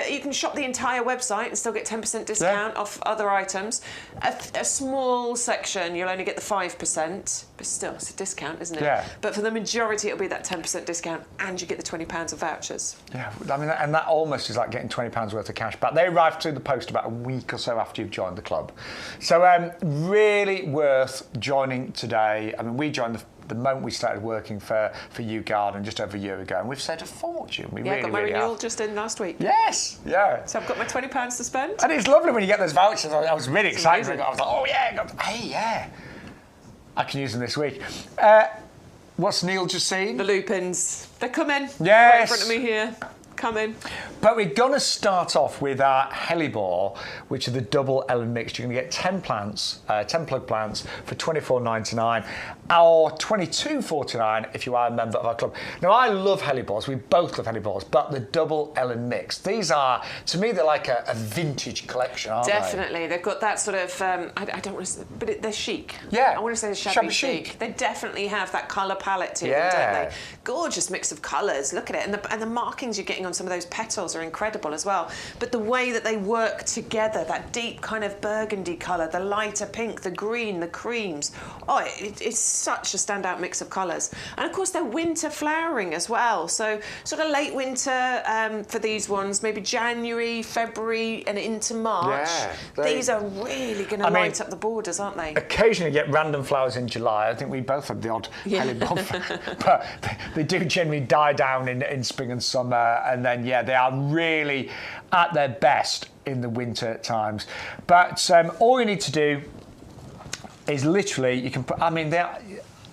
You can shop the entire website and still get 10% discount off other items. A small section, you'll only get the 5%, but still, it's a discount, isn't it? Yeah. But for the majority, it'll be that 10% discount, and you get the £20 of vouchers. Yeah, I mean, and that almost is like getting £20 worth of cash back. They arrive through the post about a week or so after you've joined the club. So really worth joining today. I mean, we joined the moment we started working for YouGarden just over a year ago, and we've saved a fortune. We Yeah, really, got my really renewal have. just in last week. Yes, yeah. So I've got my £20 to spend. And it's lovely when you get those vouchers. I was really excited. amazing. I was like, oh yeah, hey, yeah. I can use them this week. What's Neil just seen? The lupins. They're coming. Yes. Right in front of me here. Coming. But we're going to start off with our hellebore, which are the double Ellen mixed. You're going to get 10 plants, 10 plug plants for $24.99 or $22.49 if you are a member of our club. Now, I love hellebores. We both love hellebores, but the double Ellen mixed. These are, to me, they're like a vintage collection, aren't they? Definitely. They've got that sort of, I don't want to say, but they're chic. Yeah. I want to say they're shabby chic. They definitely have that colour palette to them, don't they? Gorgeous mix of colours. Look at it. And the markings you're getting on some of those petals are incredible as well. But the way that they work together, that deep kind of burgundy colour, the lighter pink, the green, the creams. Oh, it's such a standout mix of colours. And of course, they're winter flowering as well. So sort of late winter for these ones, maybe January, February and into March. Yeah, these are really going to light up the borders, aren't they? Occasionally get random flowers in July. I think we both had the odd hellebore. But they do generally die down in spring and summer. And then, yeah, they are really at their best in the winter times. But all you need to do is literally, you can put, I mean,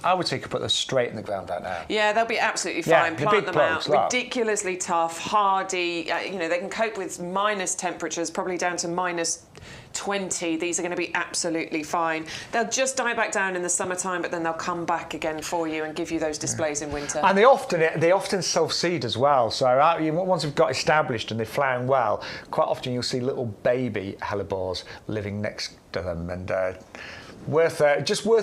I would say you could put them straight in the ground right now. Yeah, they'll be absolutely fine. The Plant big them plugs, out. Ridiculously tough, hardy. They can cope with minus temperatures, probably down to minus 20. These are going to be absolutely fine. They'll just die back down in the summertime, but then they'll come back again for you and give you those displays in winter. And they often self-seed as well. So once they've got established and they're flowering well, quite often you'll see little baby hellebores living next to them, and worth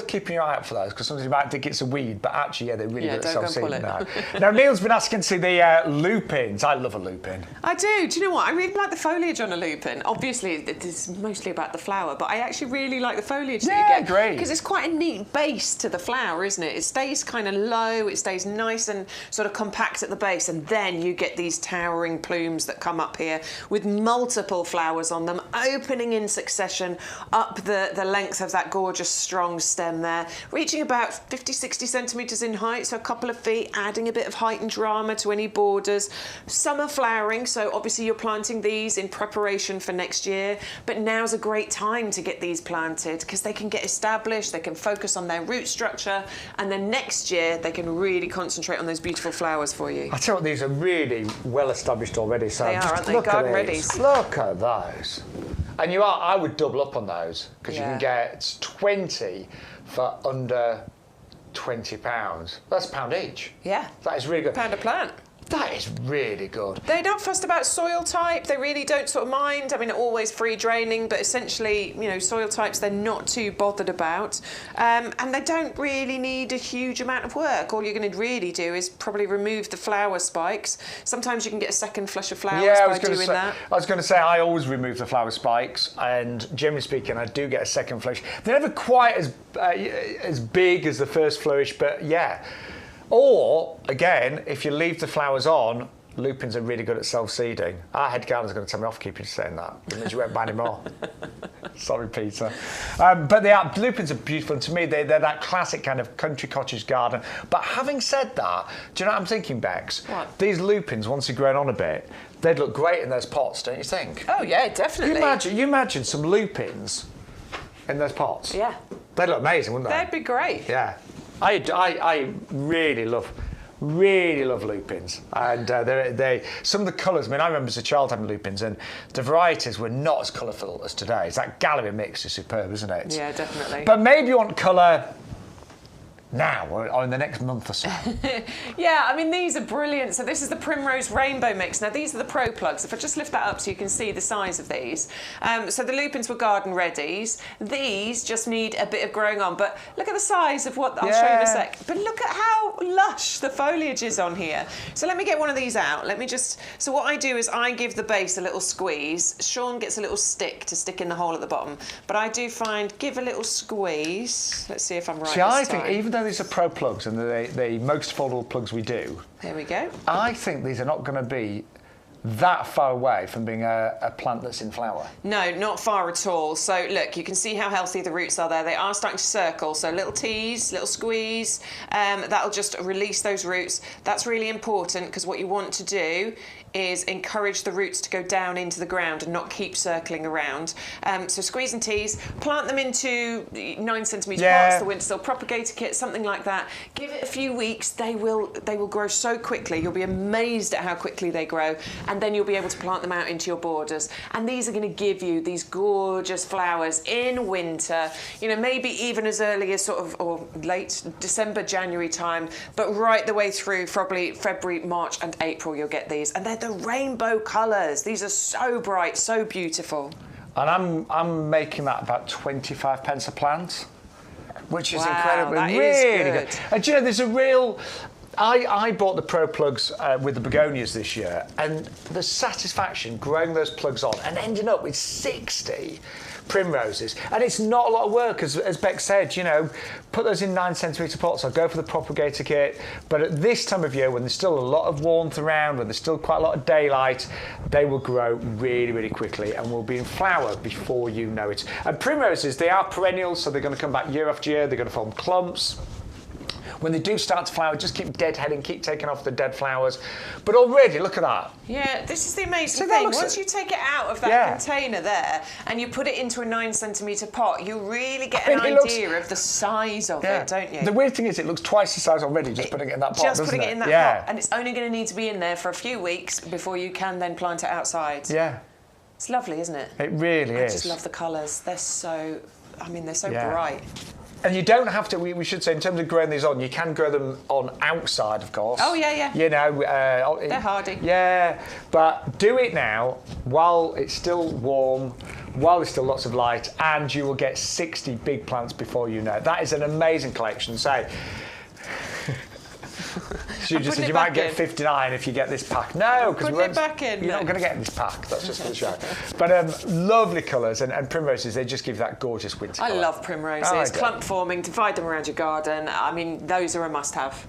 keeping your eye out for those, because sometimes you might think it's a weed, but actually, they're really good at self-seeding now. Now, Neil's been asking to the lupins. I love a lupin. I do. Do you know what? I really like the foliage on a lupin. Obviously, it's mostly about the flower, but I actually really like the foliage that you get. Great. Because it's quite a neat base to the flower, isn't it? It stays kind of low, it stays nice and sort of compact at the base, and then you get these towering plumes that come up here with multiple flowers on them, opening in succession up the length of that gorgeous strong stem there, reaching about 50-60 centimetres in height, so a couple of feet, adding a bit of height and drama to any borders. Summer flowering, so obviously you're planting these in preparation for next year, but now's a great time to get these planted because they can get established, they can focus on their root structure, and then next year they can really concentrate on those beautiful flowers for you. I tell you what, these are really well established already. So they are, aren't they? Garden readies. Look at those. And I would double up on those, because you can get 20 for under £20. That's £1 each. Yeah. That is really good. £1 a plant. That is really good. They're not fussed about soil type. They really don't sort of mind. I mean, always free draining, but essentially, soil types they're not too bothered about. And they don't really need a huge amount of work. All you're going to really do is probably remove the flower spikes. Sometimes you can get a second flush of flowers by doing that. I was going to say, I always remove the flower spikes, and generally speaking, I do get a second flourish. They're never quite as big as the first flourish, but yeah. Or, again, if you leave the flowers on, lupins are really good at self-seeding. Our head gardener's going to tell me off keeping saying that. It means you won't buy any more. Sorry, Peter. But lupins are beautiful, and to me, they're that classic kind of country cottage garden. But having said that, do you know what I'm thinking, Bex? What? These lupins, once they've grown on a bit, they'd look great in those pots, don't you think? Oh, yeah, definitely. You imagine some lupins in those pots? Yeah. They'd look amazing, wouldn't they? They'd be great. Yeah. I really love lupins, and they some of the colours. I mean, I remember as a child having lupins, and the varieties were not as colourful as today. It's that gallery mix is superb, isn't it? Yeah, definitely. But maybe you want colour now or in the next month or so. Yeah, I mean, these are brilliant. So this is the Primrose Rainbow Mix. Now, these are the Pro Plugs. If I just lift that up so you can see the size of these. So the lupins were garden readies. These just need a bit of growing on. But look at the size of what... I'll show you in a sec. But look at how lush the foliage is on here. So let me get one of these out. Let me just... So what I do is I give the base a little squeeze. Shaun gets a little stick to stick in the hole at the bottom. But I do find, give a little squeeze. Let's see if I'm right See, this I think time. even though these are Pro Plugs and they're the most foldable plugs we do, There we go. I think these are not going to be that far away from being a plant that's in flower. No, not far at all. So look, you can see how healthy the roots are there. They are starting to circle, so little tease, little squeeze, that'll just release those roots. That's really important because what you want to do is encourage the roots to go down into the ground and not keep circling around. So squeeze and tease, plant them into 9 centimetre pots, the Wintersill propagator kit, something like that. Give it a few weeks, they will grow so quickly. You'll be amazed at how quickly they grow, and then you'll be able to plant them out into your borders. And these are going to give you these gorgeous flowers in winter, you know, maybe even as early as sort of, or late December, January time, but right the way through probably February, March and April you'll get these. And they're the rainbow colours. These are so bright, so beautiful. And I'm making that about 25 pence a plant, which is incredibly, that really is good. And do you know, there's a real... I bought the Pro Plugs with the begonias this year, and the satisfaction growing those plugs on and ending up with 60 primroses. And it's not a lot of work, as Bex said, you know, put those in 9 centimetre pots. I'll go for the propagator kit. But at this time of year, when there's still a lot of warmth around, when there's still quite a lot of daylight, they will grow really, really quickly and will be in flower before you know it. And primroses, they are perennials, so they're going to come back year after year. They're going to form clumps. When they do start to flower, just keep deadheading, keep taking off the dead flowers. But already, look at that. Yeah, this is the amazing thing. Once you take it out of that container there and you put it into a 9 centimetre pot, you really get an idea of the size of it, don't you? The weird thing is it looks twice the size already just putting it in that pot, Just putting it in that pot. And it's only going to need to be in there for a few weeks before you can then plant it outside. Yeah. It's lovely, isn't it? It really is. I just love the colours. They're so, I mean, they're so bright. And you don't have to, we should say, in terms of growing these on, you can grow them on outside, of course. Oh, yeah. You know. They're hardy. Yeah, but do it now while it's still warm, while there's still lots of light, and you will get 60 big plants before you know it. That is an amazing collection. So, Stu just said you might get 59 if you get this pack. No, because you're not going to get this pack. That's just for the show. But lovely colours and primroses, they just give that gorgeous winter colour. I love primroses. Clump forming, divide them around your garden. I mean, those are a must-have.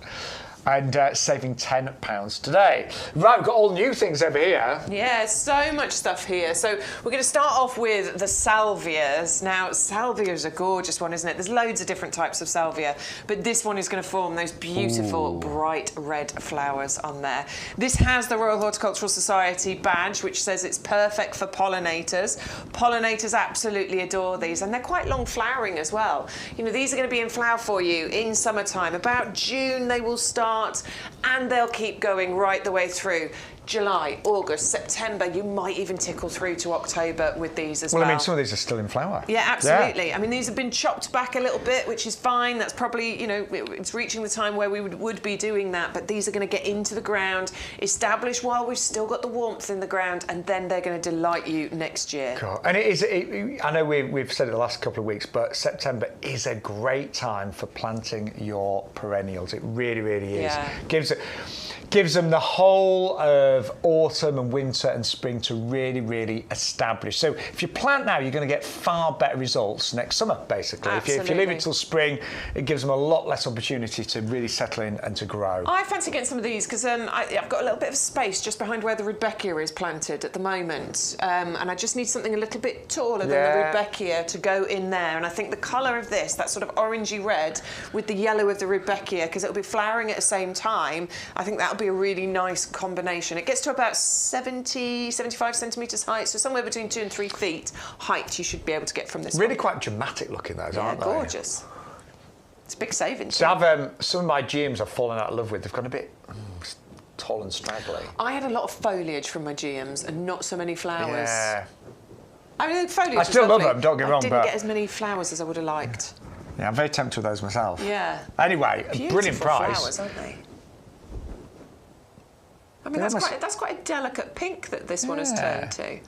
And saving £10 today. Right, we've got all new things over here. Yeah, so much stuff here. So we're going to start off with the salvias. Now, salvia is a gorgeous one, isn't it? There's loads of different types of salvia, but this one is going to form those beautiful bright red flowers on there. This has the Royal Horticultural Society badge, which says it's perfect for pollinators. Pollinators absolutely adore these, and they're quite long flowering as well. You know, these are going to be in flower for you in summertime. About June, they will start, and they'll keep going right the way through. July, August, September, you might even tickle through to October with these as well. Well, I mean, some of these are still in flower. Yeah, absolutely. Yeah. I mean, these have been chopped back a little bit, which is fine. That's probably, you know, it's reaching the time where we would be doing that, but these are going to get into the ground, establish while we've still got the warmth in the ground, and then they're going to delight you next year. Cool. And I know we've said it the last couple of weeks, but September is a great time for planting your perennials. It really, really is. Yeah. Gives them the whole of autumn and winter and spring to really, really establish. So if you plant now, you're going to get far better results next summer, basically. If you leave it till spring, it gives them a lot less opportunity to really settle in and to grow. I fancy getting some of these because I've got a little bit of space just behind where the Rudbeckia is planted at the moment. And I just need something a little bit taller than the Rudbeckia to go in there. And I think the colour of this, that sort of orangey red with the yellow of the Rudbeckia, because it'll be flowering at the same time, I think that'll be a really nice combination. It gets to about 75 centimetres height, so somewhere between 2 and 3 feet height you should be able to get from this Really one. quite dramatic looking those, aren't they? Gorgeous. It's a big saving. So some of my GMs I've fallen out of love with, they've gone a bit tall and straggly. I had a lot of foliage from my GMs and not so many flowers. Yeah. I mean, the foliage I still love them, don't get me wrong, I didn't get as many flowers as I would have liked. Yeah, I'm very tempted with those myself. Yeah. Anyway, a brilliant price. Flowers, aren't they? I mean, that's quite a delicate pink that this one has turned to.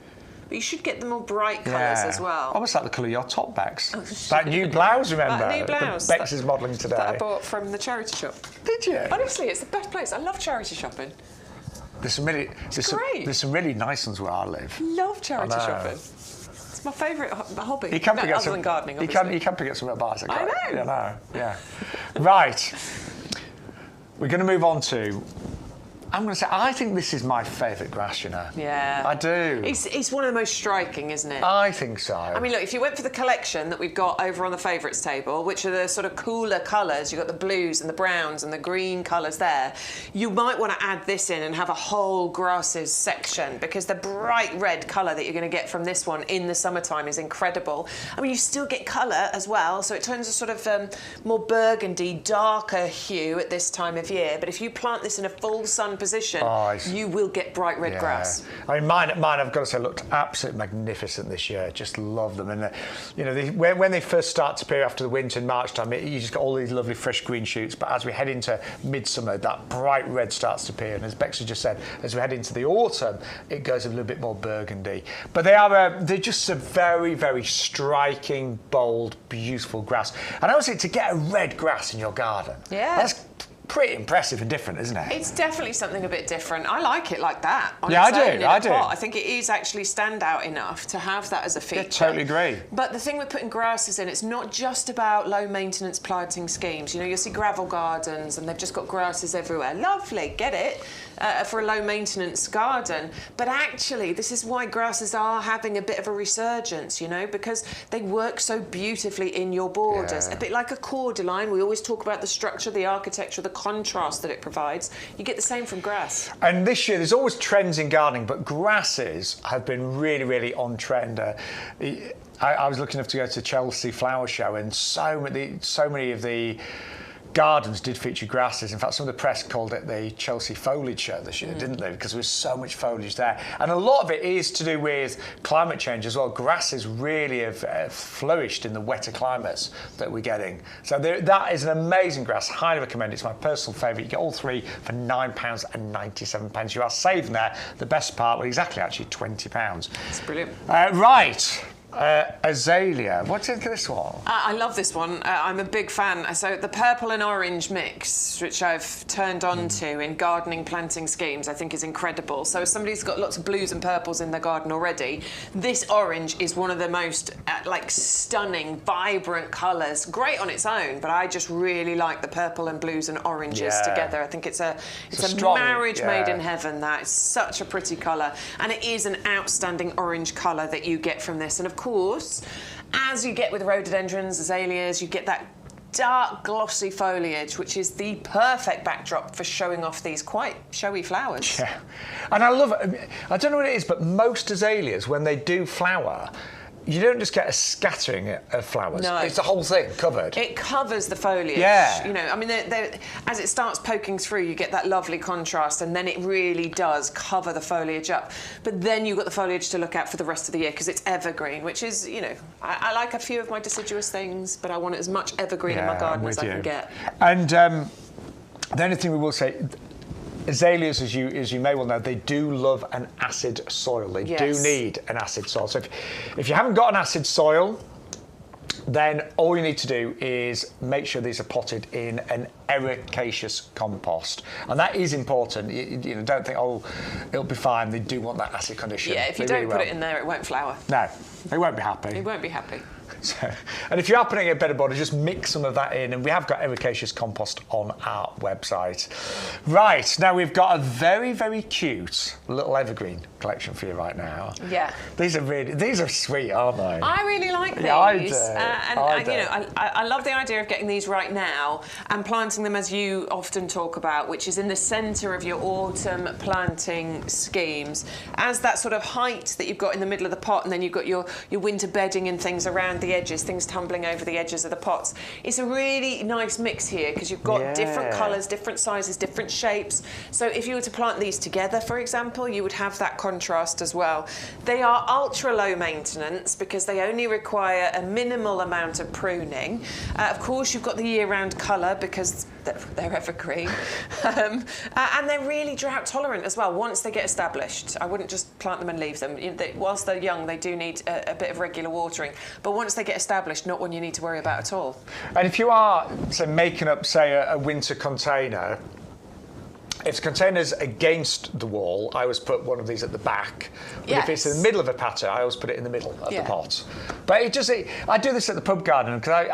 But you should get the more bright colours as well. Almost like the colour of your top, Bex. That new blouse, remember? That new blouse. Bex is modelling today. That I bought from the charity shop. Did you? Honestly, it's the best place. I love charity shopping. There's some really nice ones where I live. Love charity shopping. It's my favourite hobby. You can pick other than gardening, obviously. You can pick up some at bars. I know. You know. Yeah. Right. We're going to move on to I'm going to say, I think this is my favourite grass, you know. Yeah. I do. It's one of the most striking, isn't it? I think so. I mean, look, if you went for the collection that we've got over on the favourites table, which are the sort of cooler colours, you've got the blues and the browns and the green colours there, you might want to add this in and have a whole grasses section, because the bright red colour that you're going to get from this one in the summertime is incredible. I mean, you still get colour as well, so it turns a sort of more burgundy, darker hue at this time of year. But if you plant this in a full sun position, you will get bright red grass. I mean, mine, I've got to say, looked absolutely magnificent this year. Just love them. And, you know, when they first start to appear after the winter in March time, you just got all these lovely fresh green shoots. But as we head into midsummer, that bright red starts to appear. And as Bex has just said, as we head into the autumn, it goes a little bit more burgundy. But they're just a very, very striking, bold, beautiful grass. And honestly, to get a red grass in your garden, that's pretty impressive and different, isn't it? It's definitely something a bit different. I like it like that. Yeah, I do. I think it is actually standout enough to have that as a feature. Yeah, totally agree. But the thing with putting grasses in, it's not just about low maintenance planting schemes. You know, you'll see gravel gardens and they've just got grasses everywhere. Lovely, get it. For a low maintenance garden, but actually this is why grasses are having a bit of a resurgence, you know, because they work so beautifully in your borders. A bit like a cordyline, we always talk about the structure, the architecture, the contrast that it provides. You get the same from grass. And this year there's always trends in gardening, but grasses have been really, really on trend. I was lucky enough to go to Chelsea Flower Show, and so many of the gardens did feature grasses. In fact, some of the press called it the Chelsea Foliage Show this year, didn't they? Because there was so much foliage there. And a lot of it is to do with climate change as well. Grasses really have flourished in the wetter climates that we're getting. So that is an amazing grass. Highly recommend it. It's my personal favourite. You get all three for £9.97. You are saving there the best part, well, exactly actually £20. It's brilliant. Right. Azalea. What do you think of this one? I love this one. I'm a big fan. So the purple and orange mix, which I've turned on to in gardening planting schemes, I think is incredible. So as somebody who's got lots of blues and purples in their garden already, this orange is one of the most stunning, vibrant colours. Great on its own, but I just really like the purple and blues and oranges together. I think it's a strong marriage made in heaven. That is such a pretty colour, and it is an outstanding orange colour that you get from this. And of course, as you get with rhododendrons, azaleas, you get that dark glossy foliage, which is the perfect backdrop for showing off these quite showy flowers. Yeah, and I love it. I don't know what it is, but most azaleas, when they do flower, you don't just get a scattering of flowers. No. It's the whole thing covered. It covers the foliage. Yeah. You know, I mean, as it starts poking through, you get that lovely contrast, and then it really does cover the foliage up. But then you've got the foliage to look at for the rest of the year, because it's evergreen, which is, you know, I like a few of my deciduous things, but I want as much evergreen in my garden as I can get. And the only thing we will say, azaleas, as you may well know, they do love an acid soil. They do need an acid soil. So if you haven't got an acid soil, then all you need to do is make sure these are potted in an ericaceous compost. And that is important. You know, don't think, oh, it'll be fine. They do want that acid condition. Yeah, if you don't put it in there, it won't flower. No, they won't be happy. It won't be happy. So, and if you are putting a better border, just mix some of that in, and we have got ericaceous compost on our website. Right, now we've got a very, very cute little evergreen collection for you right now. Yeah. These are sweet, aren't they? I really like these. Yeah, I do. And you know, I love the idea of getting these right now and planting them as you often talk about, which is in the centre of your autumn planting schemes. As that sort of height that you've got in the middle of the pot, and then you've got your winter bedding and things around the edges, things tumbling over the edges of the pots. It's a really nice mix here, because you've got different colours, different sizes, different shapes. So if you were to plant these together, for example, you would have that contrast as well. They are ultra low maintenance because they only require a minimal amount of pruning. Of course, you've got the year-round colour because they're evergreen. And they're really drought tolerant as well once they get established. I wouldn't just plant them and leave them. Whilst they're young, they do need a bit of regular watering. But once they get established, not one you need to worry about at all. And if you are, say, making up, say, a winter container, if the container's against the wall, I always put one of these at the back. But if it's in the middle of a pattern, I always put it in the middle of the pot. But I do this at the pub garden because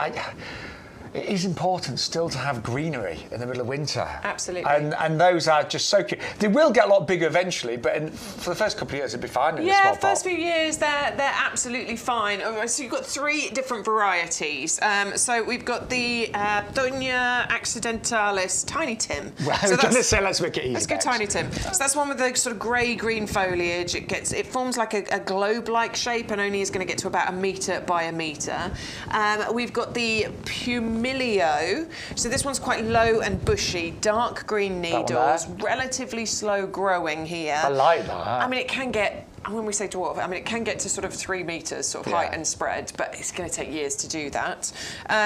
it is important still to have greenery in the middle of winter. Absolutely. And those are just so cute. They will get a lot bigger eventually, but for the first couple of years, it'd be fine in a small pot. First few years, they're absolutely fine. So you've got 3 different varieties. So we've got the Doña Accidentalis Tiny Tim. Well, so let's make it easy. Let's go Tiny Tim. So that's one with the sort of grey-green foliage. It forms like a globe-like shape and only is going to get to about 1 metre by 1 metre. We've got the Pumilio. So this one's quite low and bushy, dark green needles, relatively slow growing here. I like that. I mean, it can get, when we say dwarf, I mean, it can get to sort of 3 metres sort of height and spread, but it's going to take years to do that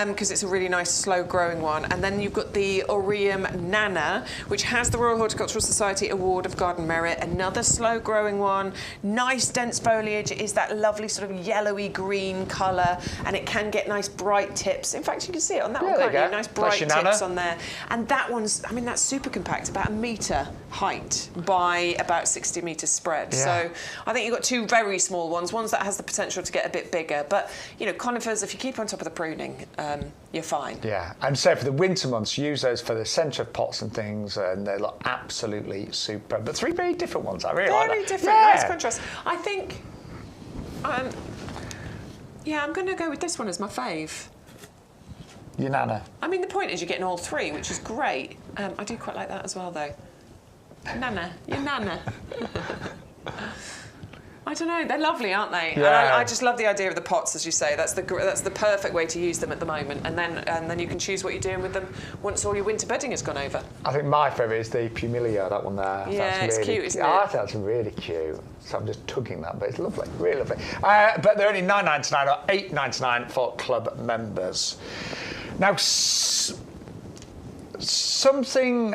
because it's a really nice slow growing one. And then you've got the Aureum Nana, which has the Royal Horticultural Society Award of Garden Merit, another slow growing one. Nice dense foliage. It is that lovely sort of yellowy green colour, and it can get nice bright tips. In fact, you can see it on that one, can't you? Nice bright tips on there. And that one's, I mean, that's super compact, about 1 metre height by about 60 metres spread. So I think you've got 2 very small ones that has the potential to get a bit bigger. But, you know, conifers, if you keep on top of the pruning, you're fine. Yeah, and so for the winter months, use those for the centre of pots and things, and they look absolutely super. But 3 very different ones, I really like that. Very different, nice contrast. I think, I'm going to go with this one as my fave. Your Nana. I mean, the point is you're getting all 3, which is great. I do quite like that as well, though. Nana, your Nana. I don't know. They're lovely, aren't they? Yeah. And I just love the idea of the pots, as you say. That's the perfect way to use them at the moment. And then you can choose what you're doing with them once all your winter bedding has gone over. I think my favourite is the Pumilio, that one there. Yeah, it's cute, isn't it? I think that's really cute. So I'm just tugging that, but it's lovely, really lovely. But they're only $9.99 or $8.99 for club members. Now, something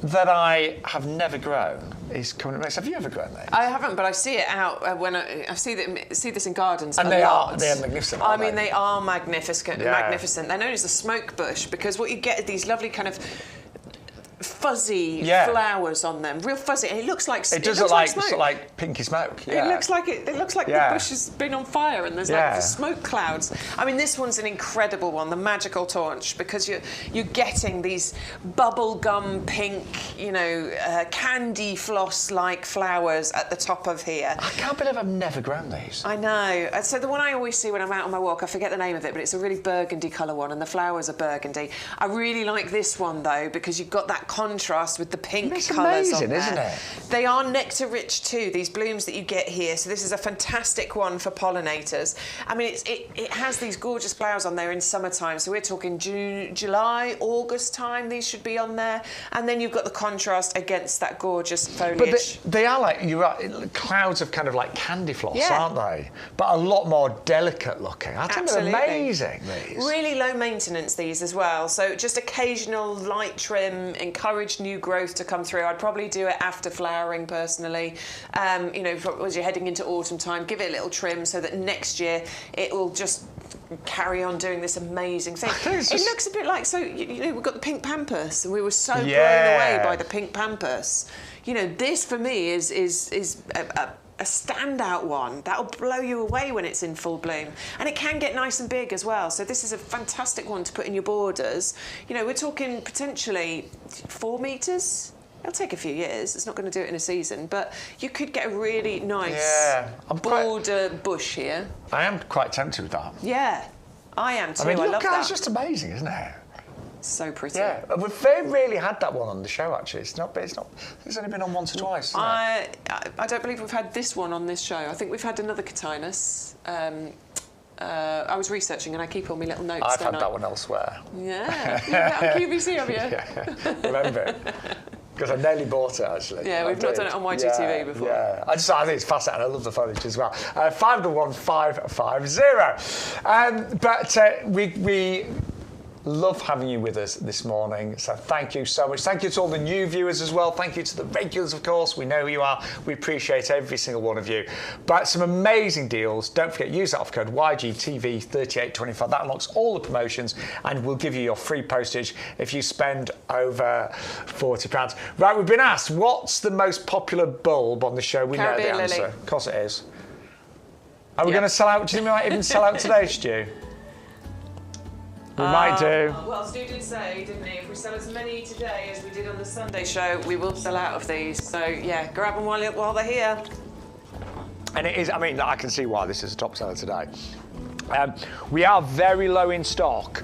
that I have never grown is coming up next. Have you ever grown these? I haven't, but I see it out when I see this in gardens. And they're magnificent. I mean, they are magnificent. Magnificent. They're known as the smoke bush because what you get are these lovely kind of fuzzy flowers on them, real fuzzy, and it looks like it does look like smoke. Sort of like pinky smoke. It looks like the bush has been on fire and there's like the smoke clouds. I mean, this one's an incredible one, the magical torch, because you're getting these bubblegum pink, you know, candy floss like flowers at the top of here. I can't believe I've never grown these. I know. So the one I always see when I'm out on my walk, I forget the name of it, but it's a really burgundy colour one, and the flowers are burgundy. I really like this one though because you've got that contrast with the pink colours on there. It's amazing, isn't it? They are nectar rich too, these blooms that you get here. So this is a fantastic one for pollinators. I mean, it has these gorgeous flowers on there in summertime. So we're talking June, July, August time, these should be on there. And then you've got the contrast against that gorgeous foliage. But they are like, you're right, clouds of kind of like candy floss, aren't they? But a lot more delicate looking. I think they're amazing, these. Really low maintenance, these as well. So just occasional light trim, encourage new growth to come through. I'd probably do it after flowering personally. You know, as you're heading into autumn time, give it a little trim so that next year it will just carry on doing this amazing thing. It looks a bit like, so, you know, we've got the pink pampas and we were so blown away by the pink pampas. You know, this for me is a standout one. That'll blow you away when it's in full bloom. And it can get nice and big as well. So this is a fantastic one to put in your borders. You know, we're talking potentially 4 metres. It'll take a few years. It's not going to do it in a season, but you could get a really nice border bush here. I am quite tempted with that. Yeah, I am too. I mean, look, love that. It's just amazing, isn't it? So pretty. Yeah, we've very rarely had that one on the show. Actually, it's only been on once or twice. I don't believe we've had this one on this show. I think we've had another Catinus. I was researching and I keep all my little notes. I've had that one elsewhere. Yeah, you've had that on QVC, have you? Yeah, remember. Because I nearly bought it, actually. Yeah, we've not done it on YGTV before. Yeah, I think it's fascinating. I love the foliage as well. 51550. But we love having you with us this morning. So thank you so much. Thank you to all the new viewers as well. Thank you to the regulars, of course. We know who you are. We appreciate every single one of you. But some amazing deals. Don't forget, use that offer code YGTV3825. That unlocks all the promotions and we'll give you your free postage if you spend over £40. Right, we've been asked, what's the most popular bulb on the show? We know the answer. Of course it is. Are we going to sell out? Do you think we might even sell out today, Stu? We might do. Well, Stu did say, didn't he, if we sell as many today as we did on the Sunday show, we will sell out of these. So, yeah, grab them while they're here. And it is, I mean, I can see why this is a top seller today. We are very low in stock,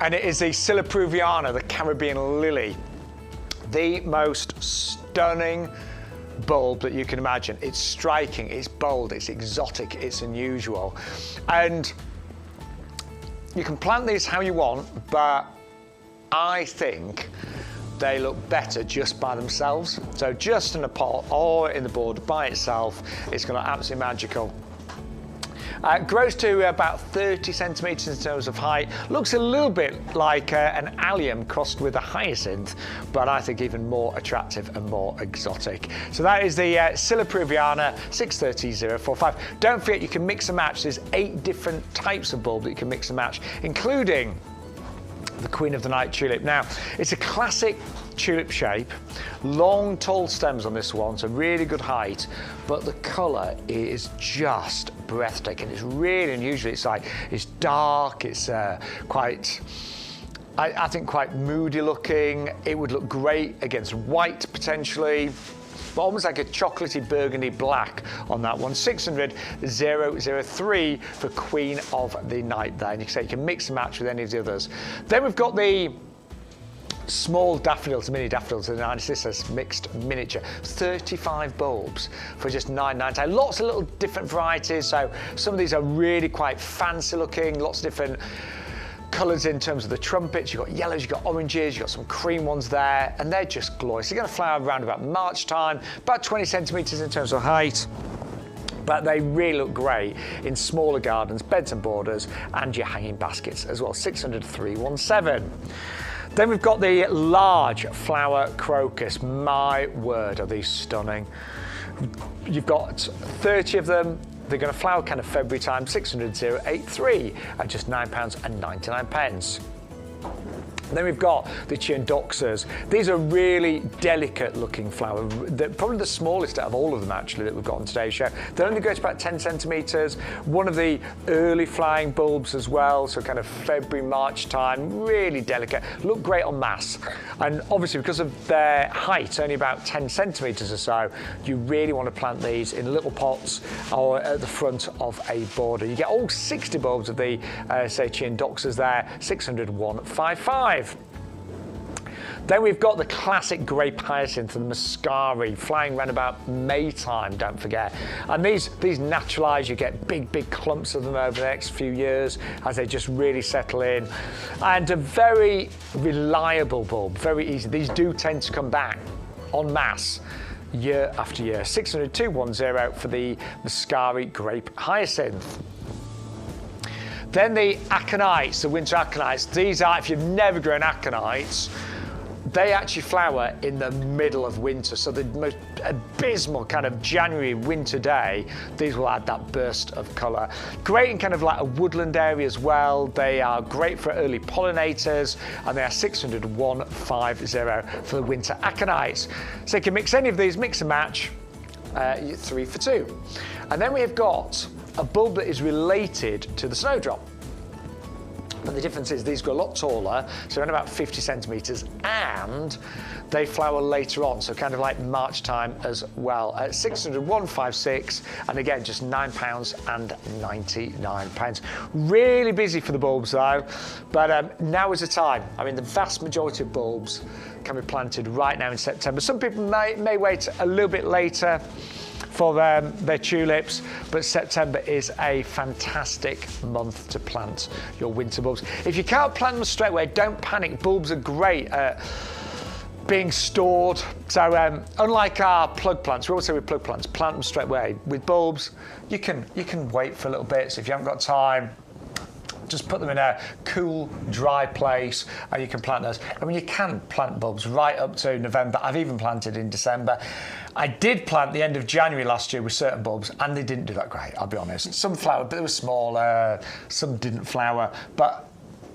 and it is the Silopruviana, the Caribbean lily, the most stunning bulb that you can imagine. It's striking, it's bold, it's exotic, it's unusual. And you can plant these how you want, but I think they look better just by themselves. So just in a pot or in the border by itself, it's going to look absolutely magical. Grows to about 30 centimetres in terms of height. Looks a little bit like an allium crossed with a hyacinth, but I think even more attractive and more exotic. So that is the Silopruviana 630045. Don't forget you can mix and match. There's 8 different types of bulb that you can mix and match, including the Queen of the Night tulip. Now, it's a classic tulip shape, long tall stems on this one, so really good height, but the colour is just breathtaking. It's really unusual. It's dark, it's quite, I think quite moody looking. It would look great against white potentially, but almost like a chocolatey burgundy black on that one. 600,003 for Queen of the Night there. And you can say you can mix and match with any of the others. Then we've got the small daffodils, mini daffodils, the Narcissus mixed miniature. 35 bulbs for just $9.99. Lots of little different varieties. So some of these are really quite fancy looking, lots of different colours in terms of the trumpets. You've got yellows, you've got oranges, you've got some cream ones there, and they're just glorious. They're going to flower around about March time, about 20 centimetres in terms of height, but they really look great in smaller gardens, beds and borders, and your hanging baskets as well. 600,317. Then we've got the large flower crocus. My word, are these stunning. You've got 30 of them. They're going to flower kind of February time, 600,083 at just £9.99. Then we've got the Chiondoxas. These are really delicate looking flower. They're probably the smallest out of all of them actually that we've got on today's show. They only go to about 10 centimetres. One of the early flowering bulbs as well, so kind of February, March time, really delicate. Look great on mass. And obviously because of their height, only about 10 centimetres or so, you really want to plant these in little pots or at the front of a border. You get all 60 bulbs of the, say, Chiondoxas there, 600,155. Then we've got the classic grape hyacinth and muscari, flying around about May time, don't forget. And these naturalise, you get big clumps of them over the next few years as they just really settle in. And a very reliable bulb, very easy. These do tend to come back en masse year after year. 600,210 for the muscari grape hyacinth. Then the aconites, the winter aconites. These are, if you've never grown aconites, they actually flower in the middle of winter. So the most abysmal kind of January winter day, these will add that burst of colour. Great in kind of like a woodland area as well. They are great for early pollinators, and they are 600,150 for the winter aconites. So you can mix any of these, mix and match, 3 for 2. And then we have got a bulb that is related to the snowdrop. But the difference is these grow a lot taller, so around about 50 centimetres, and they flower later on, so kind of like March time as well. At 600,156, and again, just £9.99. Really busy for the bulbs though, but now is the time. I mean, the vast majority of bulbs can be planted right now in September. Some people may wait a little bit later for their tulips, but September is a fantastic month to plant your winter bulbs. If you can't plant them straight away, don't panic. Bulbs are great at being stored. So unlike our plug plants, we always say with plug plants, plant them straight away. With bulbs, you can wait for a little bit. So if you haven't got time, just put them in a cool, dry place and you can plant those. I mean, you can plant bulbs right up to November. I've even planted in December. I did plant the end of January last year with certain bulbs and they didn't do that great, I'll be honest. Some flowered, but they were smaller, some didn't flower. But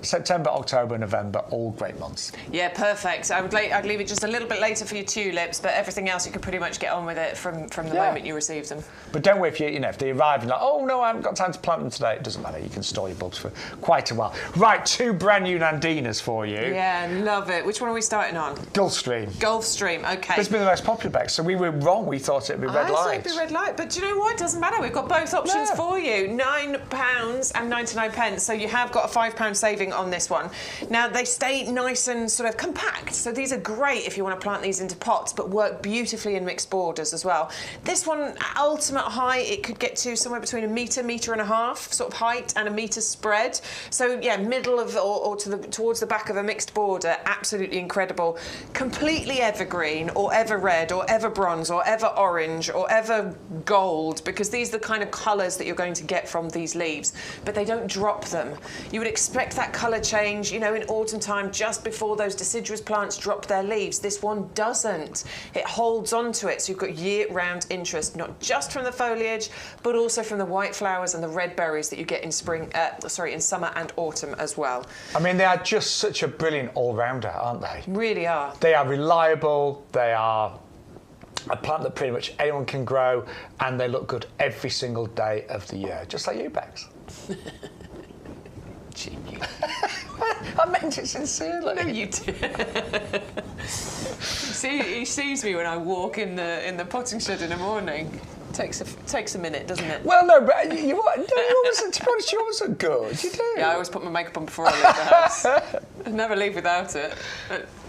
September, October, November, all great months. Yeah, perfect. I'd leave it just a little bit later for your tulips, but everything else you can pretty much get on with it from the moment you receive them. But don't worry if they arrive and like, oh no, I haven't got time to plant them today. It doesn't matter. You can store your bulbs for quite a while. Right, 2 brand new Nandinas for you. Yeah, love it. Which one are we starting on? Gulfstream. Gulfstream. Okay. This has been the most popular Bex, so we were wrong. We thought it'd be red light. I thought it'd be red light, but do you know what? It doesn't matter. We've got both options for you. £9.99. So you have got a £5 saving on this one. Now they stay nice and sort of compact. So these are great if you want to plant these into pots, but work beautifully in mixed borders as well. This one, ultimate height, it could get to somewhere between a metre, metre and a half sort of height and a metre spread. So yeah, middle of or towards the back of a mixed border, absolutely incredible. Completely evergreen or ever red or ever bronze or ever orange or ever gold, because these are the kind of colours that you're going to get from these leaves, but they don't drop them. You would expect that colour change, you know, in autumn time, just before those deciduous plants drop their leaves. This one doesn't. It holds on to it, so you've got year-round interest, not just from the foliage, but also from the white flowers and the red berries that you get in in summer and autumn as well. I mean, they are just such a brilliant all-rounder, aren't they? Really are. They are reliable. They are a plant that pretty much anyone can grow, and they look good every single day of the year, just like you, Bex. Cheeky. I meant it sincerely. No, you do. He sees me when I walk in the potting shed in the morning. Takes a minute, doesn't it? Well, no, but to be honest, you always look good. You do. Yeah, I always put my makeup on before I leave the house. I never leave without it.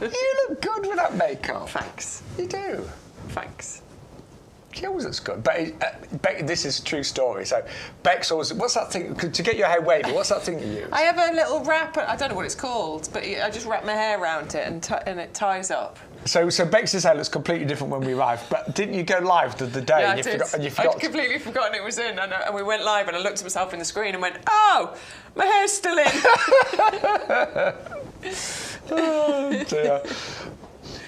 You look good without makeup. Thanks. You do. Thanks. She always looks good. But this is a true story. So Bex always, what's that thing, to get your hair wavy, what's that thing you use? I have a little wrap, I don't know what it's called, but I just wrap my hair around it and it ties up. So Bex's hair looks completely different when we arrived, but didn't you go live the day? Yeah, and you forgot. I'd completely forgotten it was in, and we went live, and I looked at myself in the screen and went, oh, my hair's still in. Oh, dear.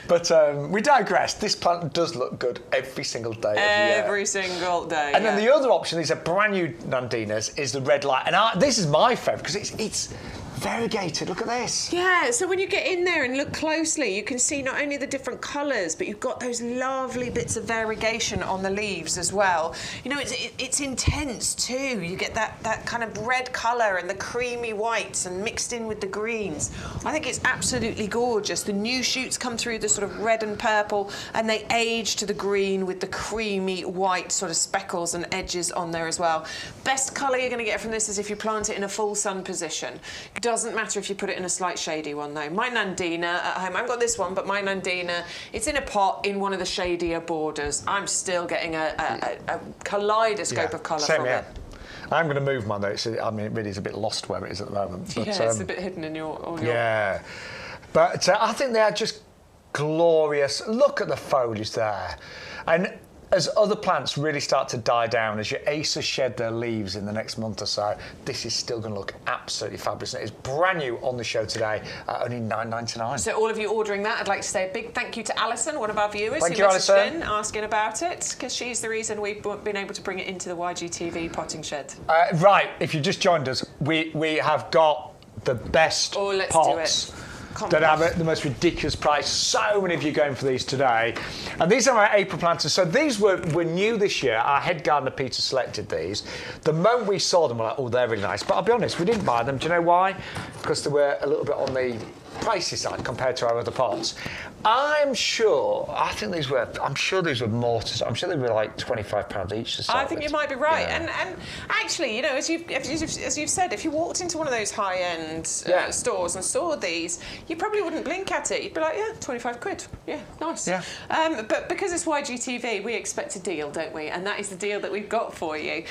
But we digress. This plant does look good every single day of the year. Every single day. And then the other option, these are brand new Nandinas, is the red light. And this is my favourite because it's variegated. Look at this. Yeah, so when you get in there and look closely, you can see not only the different colours, but you've got those lovely bits of variegation on the leaves as well. You know, it's intense too. You get that kind of red colour and the creamy whites and mixed in with the greens. I think it's absolutely gorgeous. The new shoots come through the sort of red and purple, and they age to the green with the creamy white sort of speckles and edges on there as well. Best colour you're going to get from this is if you plant it in a full sun position. Doesn't matter if you put it in a slight shady one though. My Nandina at home, I haven't got this one, but my Nandina, it's in a pot in one of the shadier borders. I'm still getting a kaleidoscope of colour from it. I'm going to move mine though. I mean, it really is a bit lost where it is at the moment. But, yeah, it's a bit hidden in your... Yeah. But I think they are just glorious. Look at the foliage there. And as other plants really start to die down, as your acers shed their leaves in the next month or so, this is still going to look absolutely fabulous. And it's brand new on the show today at only $9.99. So all of you ordering that, I'd like to say a big thank you to Alison, one of our viewers, who messaged in asking about it, because she's the reason we've been able to bring it into the YGTV potting shed. Right, if you just joined us, we have got the best pots that have the most ridiculous price. So many of you going for these today. And these are our April planters. So these were new this year. Our head gardener, Peter, selected these. The moment we saw them, we're like, oh, they're really nice. But I'll be honest, we didn't buy them. Do you know why? Because they were a little bit on the pricey side compared to our other pots. I'm sure these were mortars. I'm sure they were like £25 each to start I think with. you might be right. Yeah. And actually, you know, as you've said, if you walked into one of those high-end stores and saw these, you probably wouldn't blink at it. You'd be like, yeah, 25 quid. Yeah, nice. Yeah. But because it's YGTV, we expect a deal, don't we? And that is the deal that we've got for you.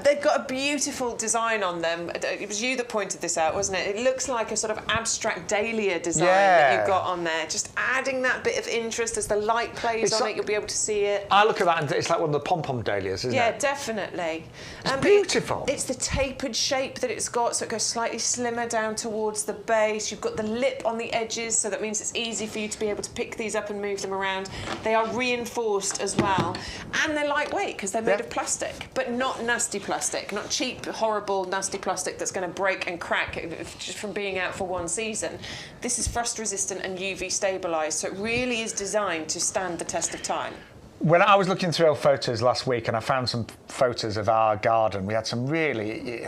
They've got a beautiful design on them. It was you that pointed this out, wasn't it? It looks like a sort of abstract dahlia lobelia design that you've got on there. Just adding that bit of interest as the light plays on it, you'll be able to see it. I look at that and it's like one of the pom-pom dahlias, isn't it? Yeah, definitely. It's beautiful. It's the tapered shape that it's got, so it goes slightly slimmer down towards the base. You've got the lip on the edges, so that means it's easy for you to be able to pick these up and move them around. They are reinforced as well, and they're lightweight because they're made of plastic, but not nasty plastic, not cheap, horrible, nasty plastic that's going to break and crack just from being out for one season. This is frost resistant and UV stabilised, so it really is designed to stand the test of time. When I was looking through our photos last week and I found some photos of our garden, we had some really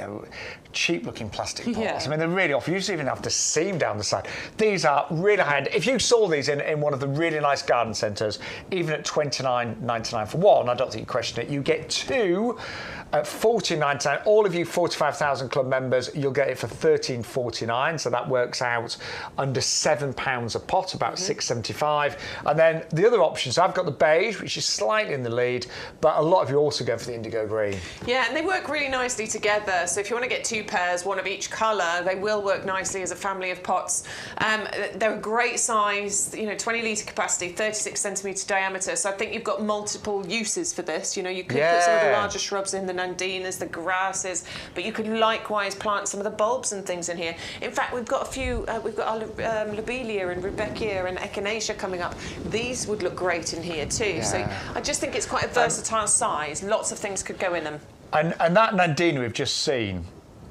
cheap-looking plastic pots. Yeah. I mean, they're really off. You used to even have to seam down the side. These are really high-end. If you saw these in one of the really nice garden centres, even at $29.99 for one, I don't think you question it, you get two at $14.99. All of you 45,000 Club members, you'll get it for $13.49, so that works out under £7 a pot, about $6.75. And then the other options, I've got the beige, which is slightly in the lead, but a lot of you also go for the indigo green. Yeah, and they work really nicely together. So if you want to get two pairs, one of each colour, they will work nicely as a family of pots. They're a great size, 20 litre capacity, 36 centimetre diameter. So I think you've got multiple uses for this. You could put some of the larger shrubs in, the nandinas, the grasses, but you could likewise plant some of the bulbs and things in here. In fact, we've got a few, we've got our lobelia and rudbeckia and echinacea coming up. These would look great in here too. Yeah. So I just think it's quite a versatile size. Lots of things could go in them. And that nandina we've just seen,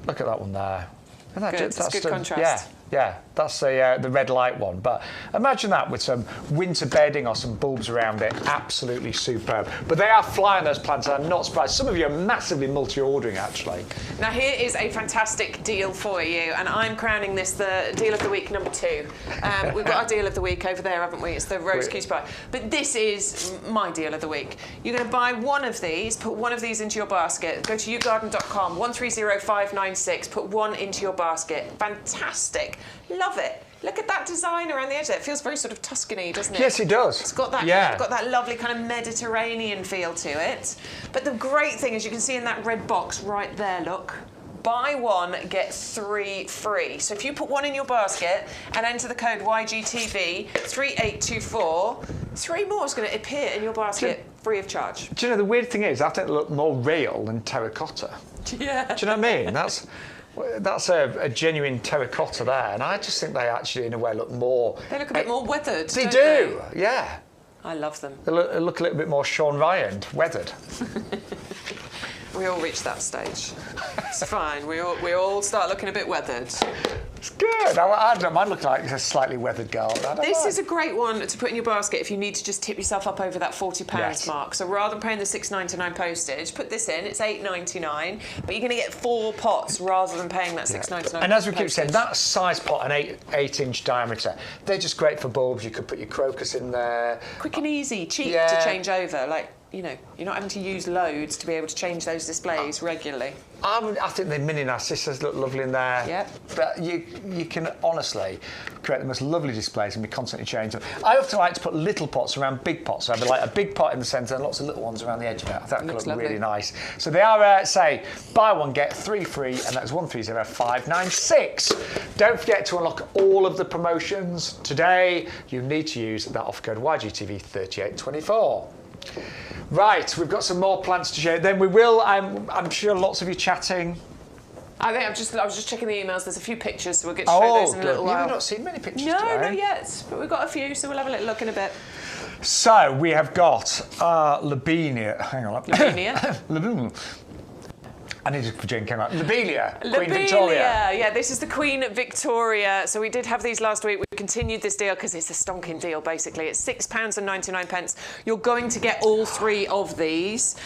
look at that one there. Isn't that good? That's good contrast. Yeah, that's the red light one. But imagine that with some winter bedding or some bulbs around it. Absolutely superb. But they are flying, those plants, and I'm not surprised. Some of you are massively multi-ordering, actually. Now, here is a fantastic deal for you, and I'm crowning this the deal of the week number 2. We've got our deal of the week over there, haven't we? It's the rose cutie pie. But this is my deal of the week. You're going to buy one of these, put one of these into your basket. Go to YouGarden.com, 130596, put one into your basket. Fantastic. Love it. Look at that design around the edge there. It feels very sort of Tuscany, doesn't it? Yes, it does. It's got that lovely kind of Mediterranean feel to it. But the great thing is you can see in that red box right there, look. Buy one, get 3 free. So if you put one in your basket and enter the code YGTV3824, 3 more is going to appear in your basket free of charge. Do you know, the weird thing is, I think they look more real than terracotta. Yeah. Do you know what I mean? That's a genuine terracotta there, and I just think they actually, in a way, look more... They look a bit more weathered, They don't do, they? yeah. I love them. They look a little bit more Shaun Ryan, weathered. We all reach that stage. It's fine. We all start looking a bit weathered. It's good. I don't mind looking like a slightly weathered girl. This is a great one to put in your basket if you need to just tip yourself up over that £40 mark. So rather than paying the $6.99 postage, put this in. It's $8.99, but you're going to get 4 pots rather than paying that $6.99. And as we keep saying, that size pot, an 8-inch diameter, they're just great for bulbs. You could put your crocus in there. Quick and easy, cheap to change over. Like, you're not having to use loads to be able to change those displays regularly. I think the mini narcissus look lovely in there. Yep. But you can honestly create the most lovely displays and be constantly changing them. I often like to put little pots around big pots. So I have like a big pot in the centre and lots of little ones around the edge of it. I think that could look really nice. So they are, buy one, get 3 free, and that's 130596. Don't forget to unlock all of the promotions. Today, you need to use that offer code YGTV3824. Right, we've got some more plants to share. Then we will, I'm sure lots of you chatting. I was just checking the emails. There's a few pictures, so we'll get to show those in a little while. You've not seen many pictures today? No, not yet, but we've got a few, so we'll have a little look in a bit. So, we have got Lobelia. Hang on. Lobelia? I needed for Jane came out. Lobelia, Queen Victoria. Yeah, this is the Queen Victoria. So we did have these last week. We continued this deal because it's a stonking deal, basically. It's £6.99. You're going to get all 3 of these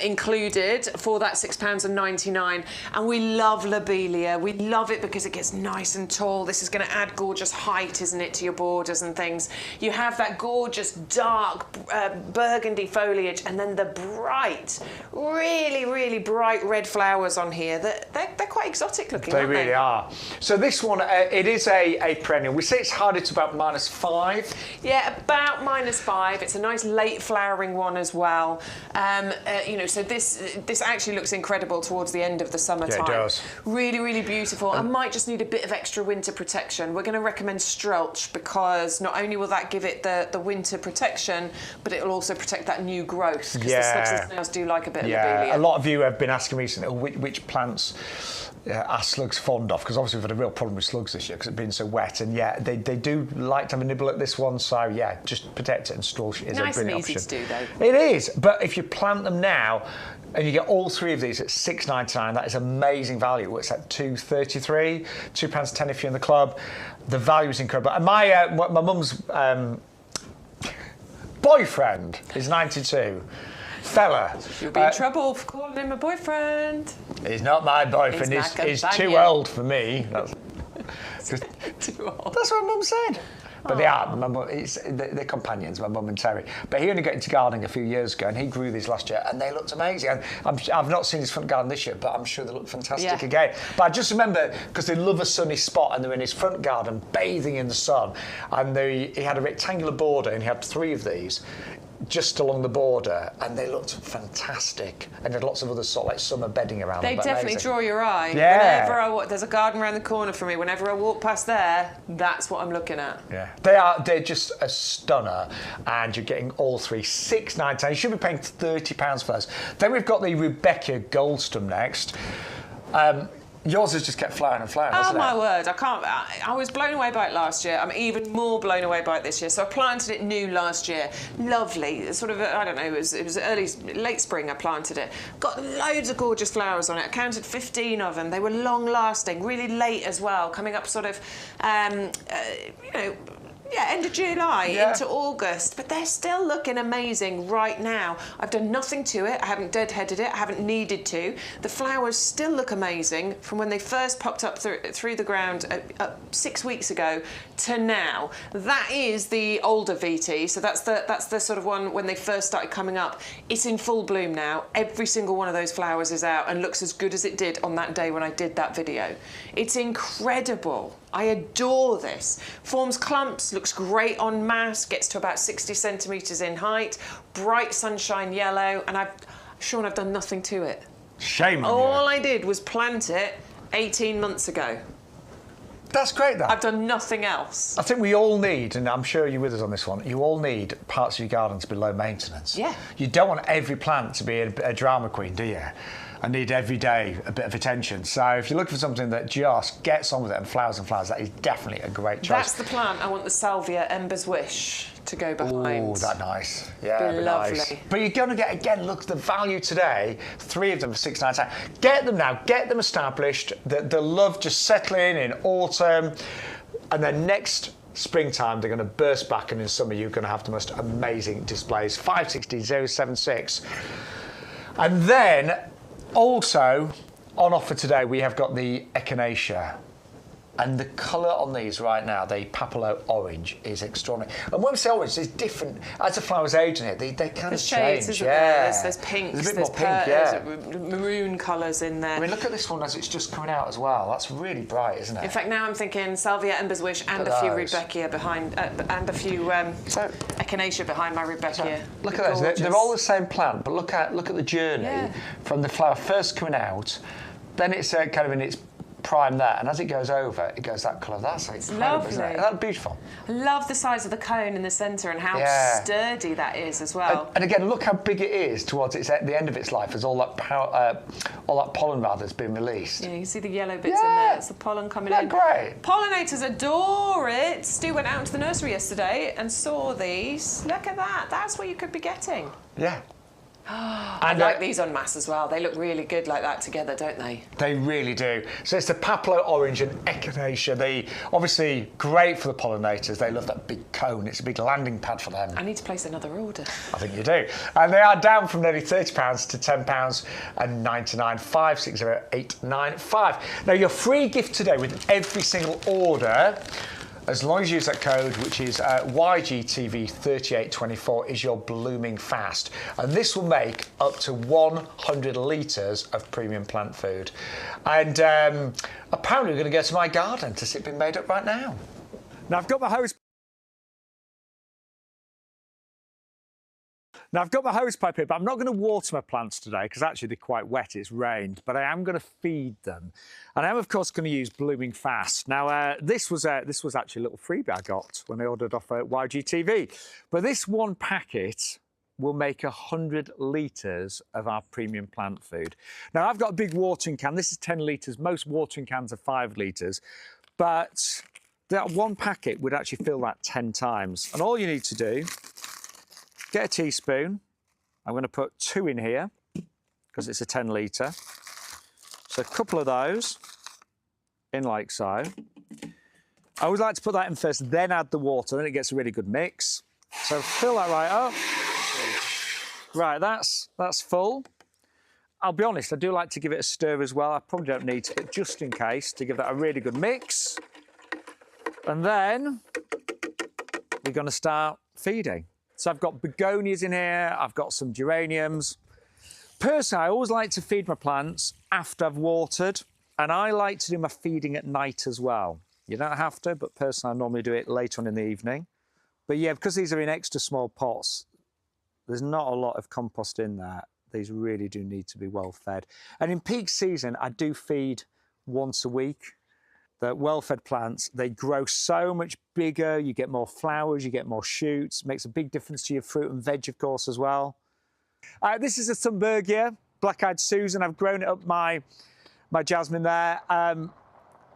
included for that £6.99. And we love Lobelia. We love it because it gets nice and tall. This is going to add gorgeous height, isn't it, to your borders and things. You have that gorgeous dark burgundy foliage and then the bright, really, really bright red flowers flowers on here that they're quite exotic looking, They aren't really are. So this one, it is a perennial. We say it's harder to about -5. Yeah, about -5. It's a nice late flowering one as well. So this actually looks incredible towards the end of the summertime. Yeah, it does. Really, really beautiful. I might just need a bit of extra winter protection. We're going to recommend Strelch because not only will that give it the winter protection, but it will also protect that new growth. Because the slugs and snails do like a bit of lobelia. A lot of you have been asking recently which plants are slugs fond of, because obviously we've had a real problem with slugs this year because it's been so wet, and they do like to have a nibble at this one, so yeah, just protect it, and Strelch is a brilliant option. Nice and easy to do though. It is, but if you plant them now and you get all 3 of these at £6.99, that is amazing value. It's at £2.33, £2.10 if you're in the club. The value is incredible. And my mum's boyfriend is 92. Fella. You'll be in trouble for calling him a boyfriend. He's not my boyfriend. He's too old for me. Too old. That's what Mum said. But they are. They're companions, my mum and Terry. But he only got into gardening a few years ago, and he grew these last year, and they looked amazing. And I've not seen his front garden this year, but I'm sure they look fantastic again. But I just remember, because they love a sunny spot, and they're in his front garden bathing in the sun, and he had a rectangular border, and he had 3 of these just along the border, and they looked fantastic, and had lots of other sort of like summer bedding around them. They definitely draw your eye. Yeah. Whenever there's a garden around the corner for me. Whenever I walk past there, that's what I'm looking at. Yeah, they're just a stunner, and you're getting all 3 £6.99. You should be paying £30 for those. Then we've got the Rebecca Goldston next. Yours has just kept flowering and flowering, hasn't it? Oh my word, I was blown away by it last year. I'm even more blown away by it this year. So I planted it new last year. Lovely, sort of, I don't know, it was late spring I planted it. Got loads of gorgeous flowers on it. I counted 15 of them. They were long lasting, really late as well, coming up sort of, end of July into August, but they're still looking amazing right now. I've done nothing to it. I haven't deadheaded it. I haven't needed to. The flowers still look amazing from when they first popped up through the ground 6 weeks ago to now. That is the older VT, so that's the sort of one when they first started coming up. It's in full bloom now. Every single one of those flowers is out and looks as good as it did on that day when I did that video. It's incredible. I adore this. Forms clumps, looks great en masse, gets to about 60 centimetres in height, bright sunshine yellow, and Shaun, I've done nothing to it. Shame on you. All I did was plant it 18 months ago. That's great, that. I've done nothing else. I think we all need, and I'm sure you're with us on this one, you all need parts of your garden to be low maintenance. Yeah. You don't want every plant to be a drama queen, do you? And need every day a bit of attention. So if you're looking for something that just gets on with it and flowers, that is definitely a great choice. That's the plant. I want the Salvia Ember's Wish to go behind. Oh, that's nice. Yeah, be lovely. Nice. But you're going to get, again, look, the value today, 3 of them for £6.99. Get them now, get them established. The love just settling in autumn, and then next springtime they're going to burst back, and in summer you're going to have the most amazing displays. 560-076. And then also on offer today we have got the Echinacea. And the colour on these right now, the Papillo Orange, is extraordinary. And when we say orange, there's different, as the flowers age in here, they kind of shades, change. Isn't there? There's pinks, there's a bit more pink, there's maroon colours in there. I mean, look at this one as it's just coming out as well. That's really bright, isn't it? In fact, now I'm thinking Salvia Ember's Wish and a few Rudbeckia behind, and a few Echinacea behind my Rudbeckia. Look at those. They're all the same plant, but look at the journey from the flower first coming out, then it's kind of in its prime there, and as it goes over, it goes that colour. That's incredible, isn't it? That's beautiful. I love the size of the cone in the centre and how sturdy that is as well. And again, look how big it is towards at the end of its life, as all that pollen rather has been released. Yeah, you can see the yellow bits in there. It's the pollen coming in. Great. Pollinators adore it. Stu went out into the nursery yesterday and saw these. Look at that. That's what you could be getting. Yeah. I like these en masse as well. They look really good like that together, don't they? They really do. So it's the Papillo Orange and Echinacea. They obviously great for the pollinators. They love that big cone. It's a big landing pad for them. I need to place another order. I think you do. And they are down from nearly £30 to £10 and 99 560 895. Now your free gift today with every single order as long as you use that code, which is YGTV3824, is your blooming fast. And this will make up to 100 litres of premium plant food. And apparently we're going to go to my garden to see it being made up right now. Now, I've got my hose pipe here, but I'm not going to water my plants today because actually they're quite wet. It's rained, but I am going to feed them, and I am of course going to use Blooming Fast. Now this was actually a little freebie I got when I ordered off YGTV, but this one packet will make 100 litres of our premium plant food. Now I've got a big watering can. This is 10 litres. Most watering cans are 5 litres, but that one packet would actually fill that 10 times. And all you need to do, get a teaspoon. I'm going to put 2 in here because it's a 10 litre. So a couple of those in like so. I always like to put that in first, then add the water, then it gets a really good mix. So fill that right up. Right, that's full. I'll be honest, I do like to give it a stir as well. I probably don't need to, but just in case, to give that a really good mix. And then we're going to start feeding. So I've got begonias in here, I've got some geraniums. Personally, I always like to feed my plants after I've watered, and I like to do my feeding at night as well. You don't have to, but personally, I normally do it later on in the evening. But yeah, because these are in extra small pots, there's not a lot of compost in there. These really do need to be well fed. And in peak season, I do feed once a week. The well-fed plants, they grow so much bigger, you get more flowers, you get more shoots, makes a big difference to your fruit and veg, of course, as well. This is a Thunbergia, Black-Eyed Susan. I've grown it up my jasmine there.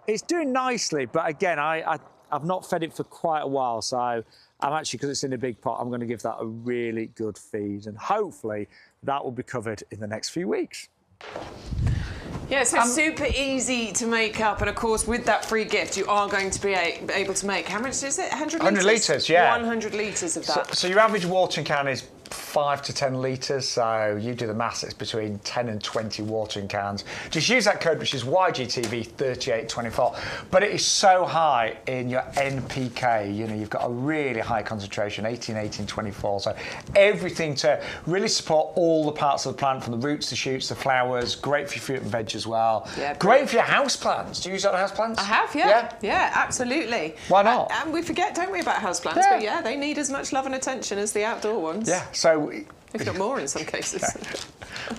It's doing nicely, but again, I've not fed it for quite a while, so I'm actually, because it's in a big pot, I'm going to give that a really good feed, and hopefully that will be covered in the next few weeks. Yeah, so super easy to make up, and of course with that free gift you are going to be able to make, how much is it? 100 litres? 100 litres, yeah. 100 litres of that. So your average watering can is 5 to 10 litres, so you do the maths, it's between 10 and 20 watering cans. Just use that code, which is YGTV3824. But it is so high in your NPK, you know, you've got a really high concentration, 18, 18, 24. So everything to really support all the parts of the plant, from the roots, the shoots, the flowers, great for your fruit and veg as well. Yeah, great for your house plants. Do you use that on house plants? I have, yeah. Yeah, absolutely. Why not? And we forget, don't we, about house plants, but yeah, they need as much love and attention as the outdoor ones. Yeah. So, if not more in some cases.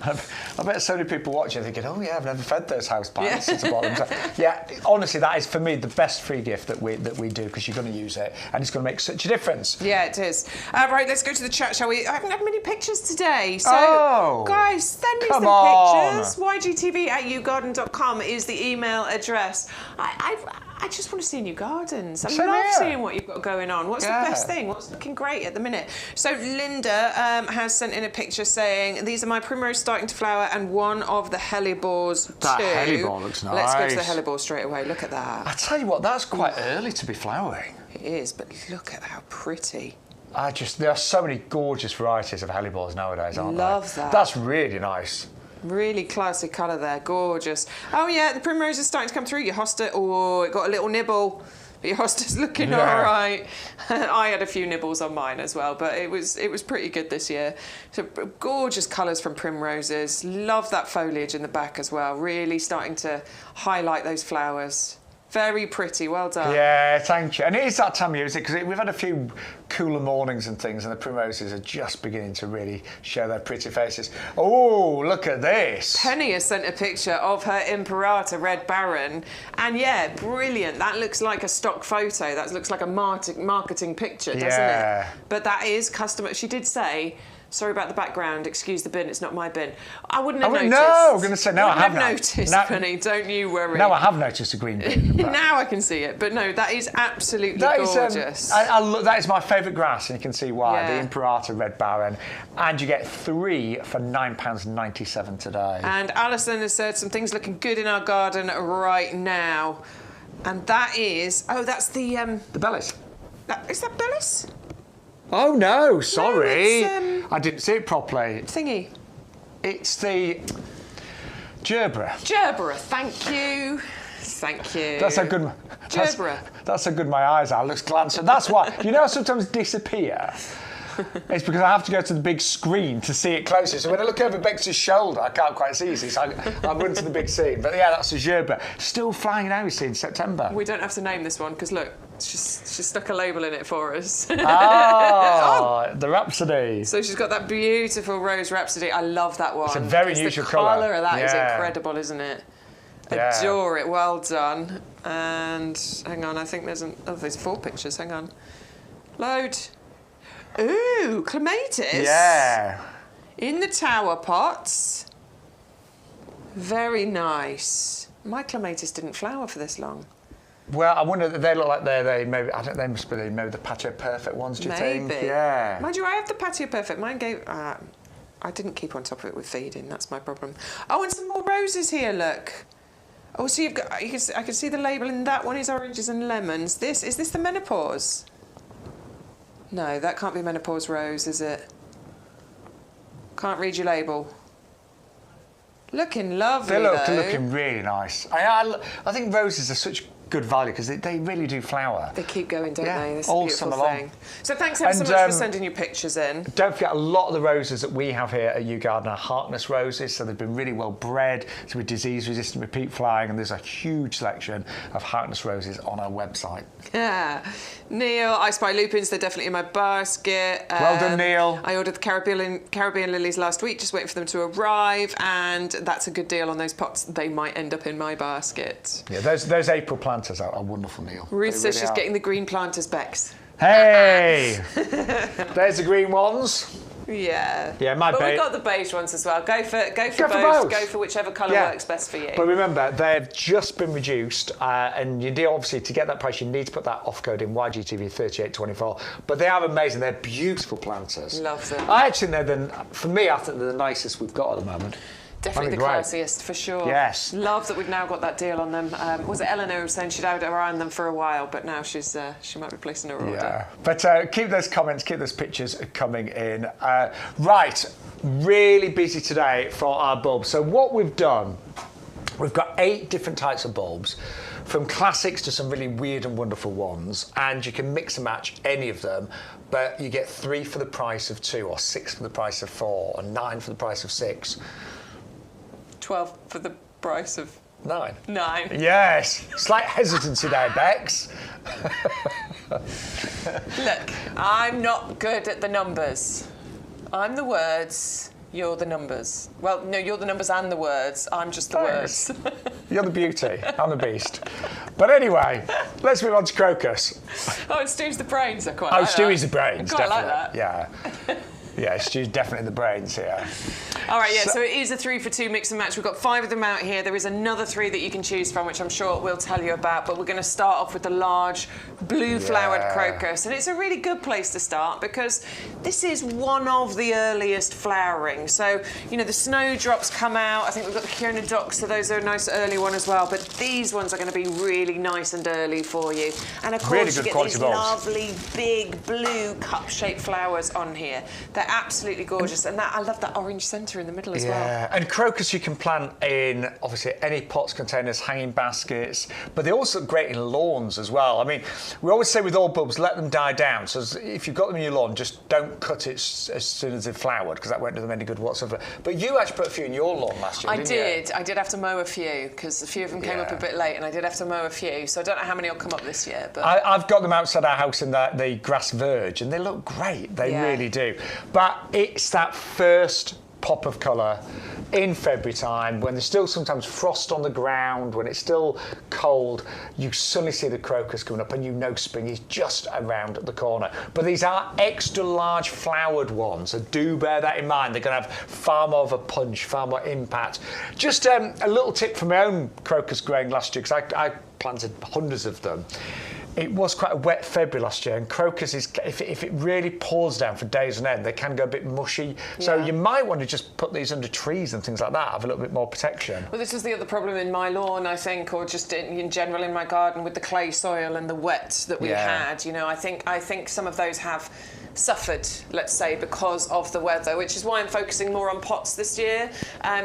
I bet so many people watching thinking, oh yeah, I've never fed those house plants since I bought them. So, yeah, honestly, that is for me the best free gift that we do, because you're going to use it and it's going to make such a difference. Yeah, it is. Right, let's go to the chat, shall we? I haven't had many pictures today, so guys, send me some pictures. YGTV@yougarden.com is the email address. I just want to see new gardens. I love seeing what you've got going on. What's the best thing? What's looking great at the minute? So Linda has sent in a picture saying, these are my primrose starting to flower and one of the hellebores too. That hellebore looks nice. Let's go to the hellebore straight away. Look at that. I tell you what, that's quite early to be flowering. It is, but look at how pretty. There are so many gorgeous varieties of hellebores nowadays, aren't there? Love that. That's really nice. Really classy colour there, gorgeous. Oh yeah, the primrose is starting to come through. Your hosta, oh, it got a little nibble, but your hosta's looking all right. I had a few nibbles on mine as well, but it was pretty good this year. So gorgeous colours from primroses. Love that foliage in the back as well. Really starting to highlight those flowers. Very pretty, well done. Yeah, thank you. And it is that time of year, is it? Because we've had a few cooler mornings and things, and the primroses are just beginning to really show their pretty faces. Oh, look at this. Penny has sent a picture of her Imperata Red Baron, and yeah, brilliant. That looks like a stock photo. That looks like a marketing picture, doesn't it? But that is customer. She did say, sorry about the background, excuse the bin, it's not my bin. I wouldn't have noticed. No, I'm going to say, no, I have noticed, Penny, don't you worry. No, I have noticed a green bin. Now I can see it, but no, that is absolutely gorgeous. That is my favourite grass, and you can see why, the Imperata Red Baron. And you get 3 for £9.97 today. And Alison has said some things looking good in our garden right now. And that is, that's the... The Bellis. Is that Bellis? Oh no, sorry. No, I didn't see it properly. Thingy. It's the Gerbera. Gerbera, thank you. Thank you. That's how good. Gerbera. That's how good my eyes are. Looks glancing. That's why. You know, I sometimes disappear. It's because I have to go to the big screen to see it closer. So when I look over Bex's shoulder, I can't quite see you. So I run to the big scene. But yeah, that's a gerbera. Still flying now, you see, in September. We don't have to name this one because look, she's stuck a label in it for us. Oh, the Rhapsody. So she's got that beautiful Rose Rhapsody. I love that one. It's a very unusual colour. The colour of that is incredible, isn't it? Yeah. Adore it. Well done. And hang on, I think there's 4 pictures. Hang on. Load. Ooh, clematis. Yeah. In the tower pots. Very nice. My clematis didn't flower for this long. Well, I wonder, they look like they maybe, I don't know, they must be maybe the Patio Perfect ones, do you think? Yeah. Mind you, I have the Patio Perfect. Mine gave, I didn't keep on top of it with feeding, that's my problem. Oh, and some more roses here, look. Oh, so you've got, I can see the label in that one is oranges and lemons. Is this the menopause? No, that can't be menopause rose, is it? Can't read your label. Looking lovely, They're looking really nice. I think roses are such good value because they really do flower. They keep going, don't they? This all is a beautiful summer thing. long. So thanks ever so much for sending your pictures in. Don't forget, a lot of the roses that we have here at YouGarden are Harkness roses, so they've been really well bred to be disease resistant, repeat flying, and there's a huge selection of Harkness roses on our website. Yeah. Neil, I spy lupins, they're definitely in my basket. Well done, Neil. I ordered the Caribbean lilies last week, just waiting for them to arrive, and that's a good deal on those pots. They might end up in my basket. Yeah, those April planters are wonderful, Neil. Ruth says she's getting the green planters, Bex. Hey! There's the green ones. Yeah. Yeah, but we've got the beige ones as well. Go for both. Go for whichever colour works best for you. But remember, they've just been reduced, and you do obviously to get that price, you need to put that off code in YGTV3824. But they are amazing. They're beautiful planters. Love them. I actually think for me, I think they're the nicest we've got at the moment. Definitely the classiest, for sure. Yes. Love that we've now got that deal on them. Was it Eleanor who was saying she'd had her eye on them for a while, but now she might be placing her order. Yeah. But keep those comments, keep those pictures coming in. Right, really busy today for our bulbs. So what we've done, we've got 8 different types of bulbs, from classics to some really weird and wonderful ones, and you can mix and match any of them, but you get 3 for the price of 2, or 6 for the price of 4, or 9 for the price of 6. 12 for the price of 9. Yes. Slight hesitancy there, Bex. Look, I'm not good at the numbers. I'm the words, you're the numbers. Well, no, you're the numbers and the words. I'm just the words. You're the beauty. I'm the beast. But anyway, let's move on to crocus. Oh, Stu's the brains. I quite like that. Stewie's the brains. I quite definitely. like that. Yeah. Yeah, Stu's definitely the brains here. All right, yeah, so it is a 3 for 2 mix and match. We've got 5 of them out here. There is another 3 that you can choose from, which I'm sure we'll tell you about, but we're going to start off with the large blue-flowered crocus. And it's a really good place to start because this is one of the earliest flowering. So, you know, the snowdrops come out. I think we've got the Chionodox, so those are a nice early one as well. But these ones are going to be really nice and early for you. And, of course, you get these lovely, big, blue, cup-shaped flowers on here. They're absolutely gorgeous. And I love that orange centre in the middle as well. Yeah, and crocus you can plant in, obviously, any pots, containers, hanging baskets, but they also look great in lawns as well. I mean, we always say with all bulbs, let them die down. So if you've got them in your lawn, just don't cut it as soon as they've flowered, because that won't do them any good whatsoever. But you actually put a few in your lawn last year, didn't you? I did have to mow a few, because a few of them came up a bit late, and I did have to mow a few. So I don't know how many will come up this year. But I've got them outside our house in the grass verge, and they look great. They really do. But it's that first pop of colour in February time, when there's still sometimes frost on the ground, when it's still cold, you suddenly see the crocus coming up and you know spring is just around the corner. But these are extra large flowered ones, so do bear that in mind. They're going to have far more of a punch, far more impact. Just a little tip from my own crocus growing last year, because I planted hundreds of them. It was quite a wet February last year, and crocus is, if it really pours down for days on end, they can go a bit mushy. Yeah. So you might want to just put these under trees and things like that, have a little bit more protection. Well, this was the other problem in my lawn, I think, or just in general in my garden with the clay soil and the wet that we had. You know, I think some of those have suffered, let's say, because of the weather, which is why I'm focusing more on pots this year,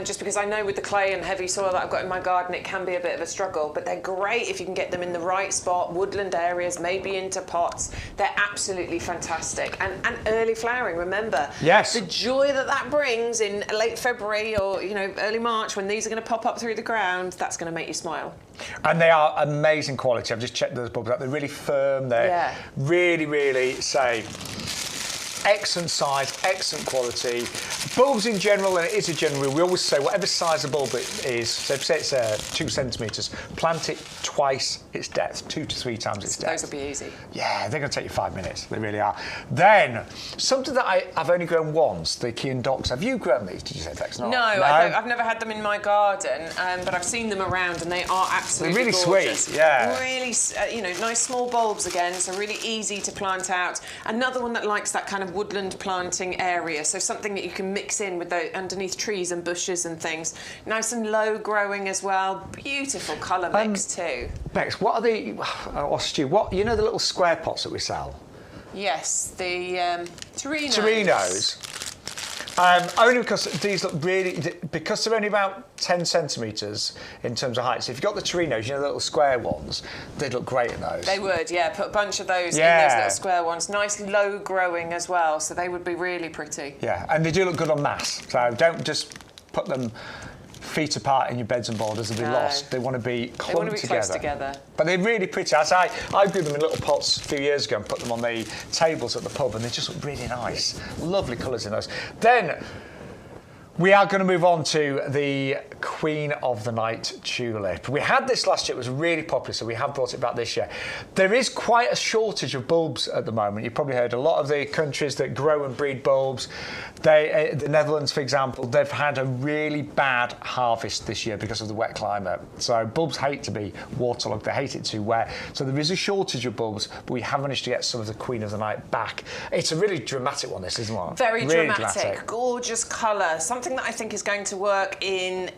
just because I know with the clay and heavy soil that I've got in my garden, it can be a bit of a struggle, but they're great if you can get them in the right spot, woodland areas, maybe into pots. They're absolutely fantastic. And early flowering, remember. Yes. The joy that brings in late February or, early March when these are going to pop up through the ground, that's going to make you smile. And they are amazing quality. I've just checked those bulbs out. They're really firm. They're really, really, excellent size, excellent quality. Bulbs in general, and it is a general rule, we always say whatever size a bulb it is, so say it's 2 centimetres, plant it twice its depth, 2 to 3 times its depth. Those will be easy. Yeah, they're going to take you 5 minutes. They really are. Then, something that I've only grown once, the Kean Docks. Have you grown these, did you say, Bex? No, I've never had them in my garden, but I've seen them around and they are absolutely They're really gorgeous. sweet, yeah. Really, nice small bulbs again, so really easy to plant out. Another one that likes that kind of woodland planting area, so something that you can mix in with underneath trees and bushes and things. Nice and low growing as well. Beautiful colour mix too. Bex, what are the, Stu, the little square pots that we sell? Yes, the Torinos. Torinos. Only because these look because they're only about 10 centimetres in terms of height. So if you've got the Torinos, the little square ones, they'd look great in those. They would, yeah. Put a bunch of those in those little square ones. Nice low growing as well, so they would be really pretty. Yeah, and they do look good on mass. So don't just put them feet apart in your beds and borders and be lost. They want to be clumped together. Close together. But they're really pretty. I grew them in little pots a few years ago and put them on the tables at the pub, and they just look really nice. Lovely colours in those. Then we are going to move on to the Queen of the Night tulip. We had this last year, it was really popular, so we have brought it back this year. There is quite a shortage of bulbs at the moment. You've probably heard a lot of the countries that grow and breed bulbs, the Netherlands, for example, they've had a really bad harvest this year because of the wet climate. So bulbs hate to be waterlogged, they hate it too wet. So there is a shortage of bulbs, but we have managed to get some of the Queen of the Night back. It's a really dramatic one, this, isn't it? Very really dramatic, gorgeous colour, something that I think is going to work in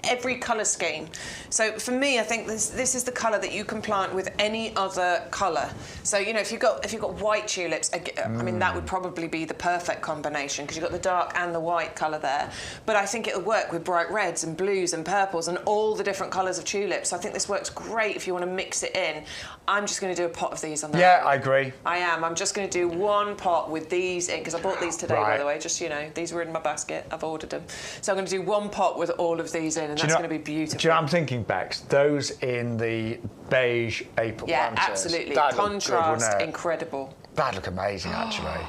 every colour scheme. So for me, I think this is the colour that you can plant with any other colour. So if you've got white tulips, I mean that would probably be the perfect combination because you've got the dark and the white colour there. But I think it'll work with bright reds and blues and purples and all the different colours of tulips. So I think this works great if you want to mix it in. I'm just going to do a pot of these on there. Yeah, I agree. I am. I'm just going to do one pot with these in because I bought these today, by the way. Just these were in my basket. I've ordered them. So I'm going to do one pot with all of these in, and that's going to be beautiful. Do you know what I'm thinking, Bex? Those in the beige April planters. Yeah, absolutely. Contrast, incredible. That'd look amazing, actually.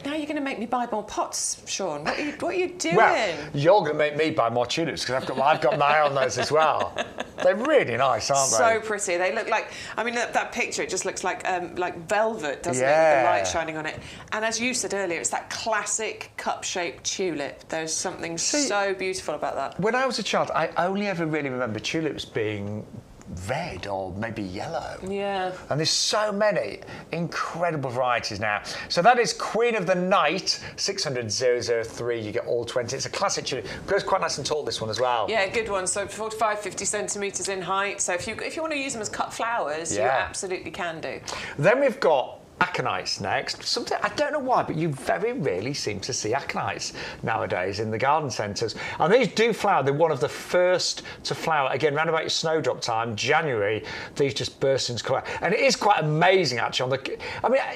Now you're going to make me buy more pots, Shaun. What are you doing? Well, you're going to make me buy more tulips because I've got my eye on those as well. They're really nice, aren't they? So pretty. They look like, that picture, it just looks like velvet, doesn't it, with the light shining on it. And as you said earlier, it's that classic cup-shaped tulip. There's something so beautiful about that. When I was a child, I only ever really remember tulips being red or maybe yellow. Yeah. And there's so many incredible varieties now. So that is Queen of the Night, 600,003. You get all 20. It's a classic tulip. Grows quite nice and tall, this one as well. Yeah, good one. So 45, 50 centimetres in height. So if you want to use them as cut flowers, you absolutely can do. Then we've got aconites next. Something I don't know why, but you very rarely seem to see aconites nowadays in the garden centres. And these do flower. They're one of the first to flower. Again, round about your snowdrop time, January, these just burst into colour. And it is quite amazing, actually.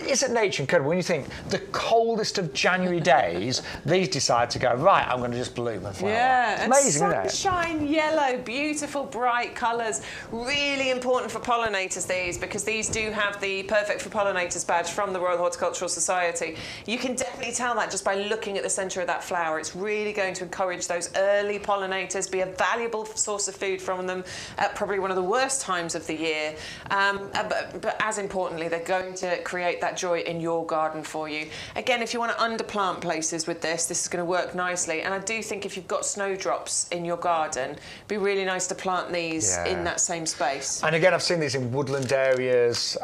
Isn't nature incredible? When you think the coldest of January days, these decide to go, right, I'm going to just bloom and flower. Yeah, it's amazing, isn't it? Sunshine yellow, beautiful, bright colours. Really important for pollinators, these, because these do have the Perfect for Pollinators badge from the Royal Horticultural Society. You can definitely tell that just by looking at the centre of that flower. It's really going to encourage those early pollinators, be a valuable source of food from them at probably one of the worst times of the year. But as importantly, they're going to create that joy in your garden for you. Again, if you want to underplant places with this is going to work nicely. And I do think if you've got snowdrops in your garden, it'd be really nice to plant these in that same space. And again, I've seen these in woodland areas.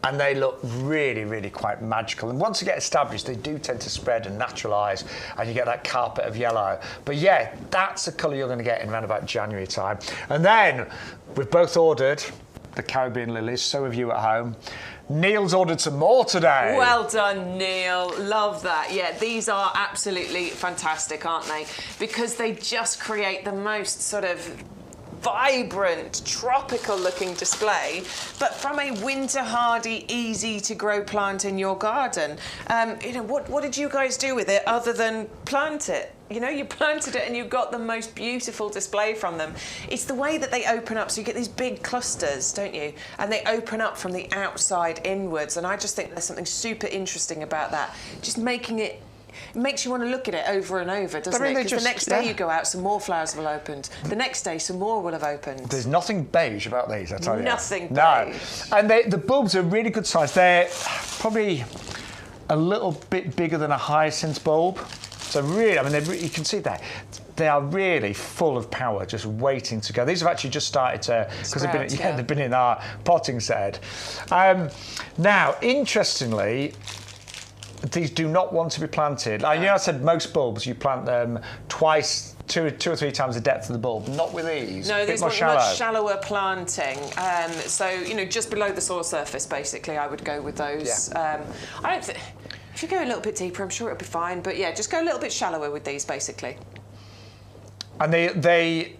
And they look really, really quite magical. And once they get established, they do tend to spread and naturalise, and you get that carpet of yellow. But yeah, that's the colour you're going to get in around about January time. And then we've both ordered the Caribbean lilies, so have you at home. Neil's ordered some more today. Well done, Neil. Love that. Yeah, these are absolutely fantastic, aren't they? Because they just create the most sort of vibrant, tropical-looking display, but from a winter-hardy, easy-to-grow plant in your garden. You know, what did you guys do with it other than plant it? You know, you planted it and you got the most beautiful display from them. It's the way that they open up, so you get these big clusters, don't you? And they open up from the outside inwards, and I just think there's something super interesting about that. Just making it makes you want to look at it over and over, doesn't it? Because the next day you go out, some more flowers will have opened. The next day, some more will have opened. There's nothing beige about these, I tell you. Nothing beige. No. And the bulbs are really good size. They're probably a little bit bigger than a hyacinth bulb. So really, I mean, you can see that. They are really full of power, just waiting to go. These have actually just started to, because they've been in our potting shed. Now, interestingly, these do not want to be planted. You know, I said most bulbs, you plant them twice, two or three times the depth of the bulb. Not with these. No, these want much shallower planting. So, you know, just below the soil surface, basically, I would go with those. Yeah. I don't think... If you go a little bit deeper, I'm sure it'll be fine. But yeah, just go a little bit shallower with these, basically. And they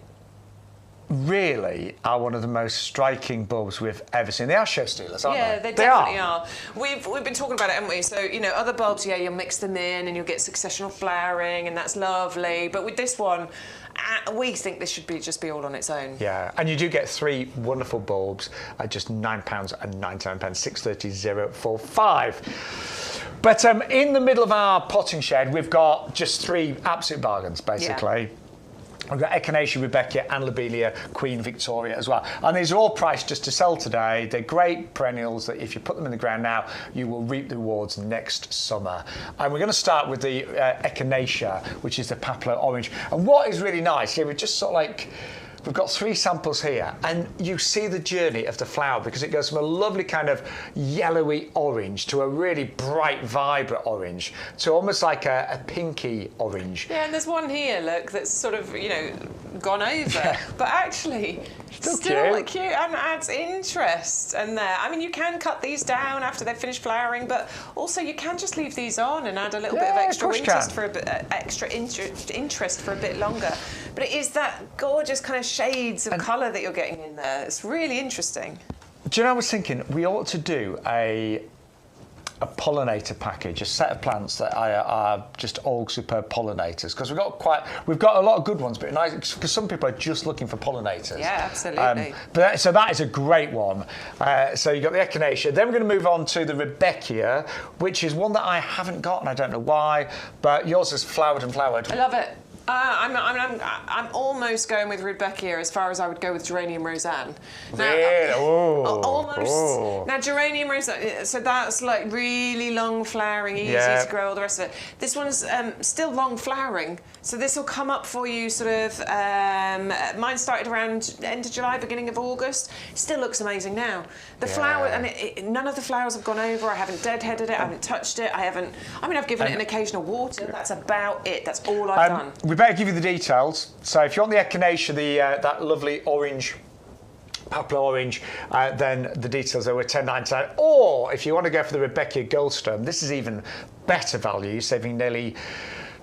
really are one of the most striking bulbs we've ever seen. They are show stealers, aren't they? Yeah, they definitely are. We've been talking about it, haven't we? So, you know, other bulbs, yeah, you'll mix them in and you'll get successional flowering, and that's lovely. But with this one, we think this should just be all on its own. Yeah, and you do get 3 wonderful bulbs at just £9.99, 630-045. But in the middle of our potting shed, we've got just 3 absolute bargains, basically. Yeah. We've got Echinacea, Rebecca and Lobelia Queen Victoria as well. And these are all priced just to sell today. They're great perennials that if you put them in the ground now, you will reap the rewards next summer. And we're going to start with the Echinacea, which is the Papillon Orange. And what is really nice here, we're just sort of like... We've got 3 samples here, and you see the journey of the flower because it goes from a lovely kind of yellowy orange to a really bright, vibrant orange to almost like a pinky orange. Yeah, and there's one here, look, that's sort of, you know, gone over, but actually still cute and adds interest. And there, I mean, you can cut these down after they've finished flowering, but also you can just leave these on and add a little bit of extra interest for a bit, interest for a bit longer. But it is that gorgeous kind of shades of colour that you're getting in there. It's really interesting. Do you know, I was thinking we ought to do a pollinator package, a set of plants that are just all superb pollinators, because we've got a lot of good ones, but nice because some people are just looking for pollinators. Yeah, absolutely. So that is a great one. So you've got the Echinacea. Then we're going to move on to the Rebecca, which is one that I haven't got, and I don't know why, but yours has flowered and flowered. I love it. I'm almost going with Rebecca as far as I would go with Geranium Roseanne. Really? Almost. Oh. Now, Geranium Roseanne, so that's like really long flowering, easy to grow, all the rest of it. This one's still long flowering, so this will come up for you sort of, mine started around end of July, beginning of August. Still looks amazing now. The flower, and none of the flowers have gone over. I haven't deadheaded it, I haven't touched it, I've given it an occasional water. That's about it. That's all I've done. We better give you the details. So if you want the Echinacea, that lovely orange, Papillon Orange, then the details are £10.99. Or if you want to go for the Rebecca Goldstone, this is even better value, saving nearly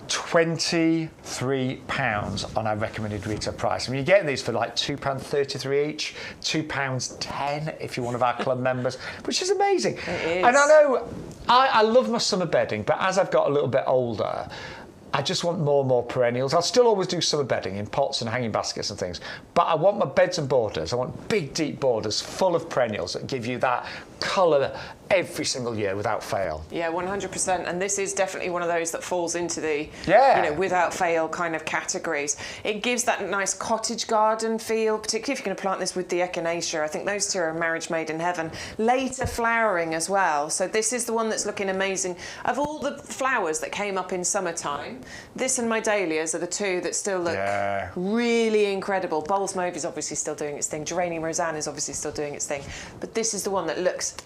£23 on our recommended retail price. I mean, you're getting these for like £2.33 each, £2.10 if you're one of our club members, which is amazing. It is. And I know I love my summer bedding, but as I've got a little bit older, I just want more and more perennials. I'll still always do summer bedding in pots and hanging baskets and things, but I want my beds and borders. I want big, deep borders full of perennials that give you that colour every single year without fail. Yeah, 100%. And this is definitely one of those that falls into the without fail kind of categories. It gives that nice cottage garden feel, particularly if you're going to plant this with the Echinacea. I think those two are a marriage made in heaven. Later flowering as well. So this is the one that's looking amazing. Of all the flowers that came up in summertime, this and my dahlias are the two that still look really incredible. Bowles Mauve is obviously still doing its thing. Geranium Roseanne is obviously still doing its thing. But this is the one that looks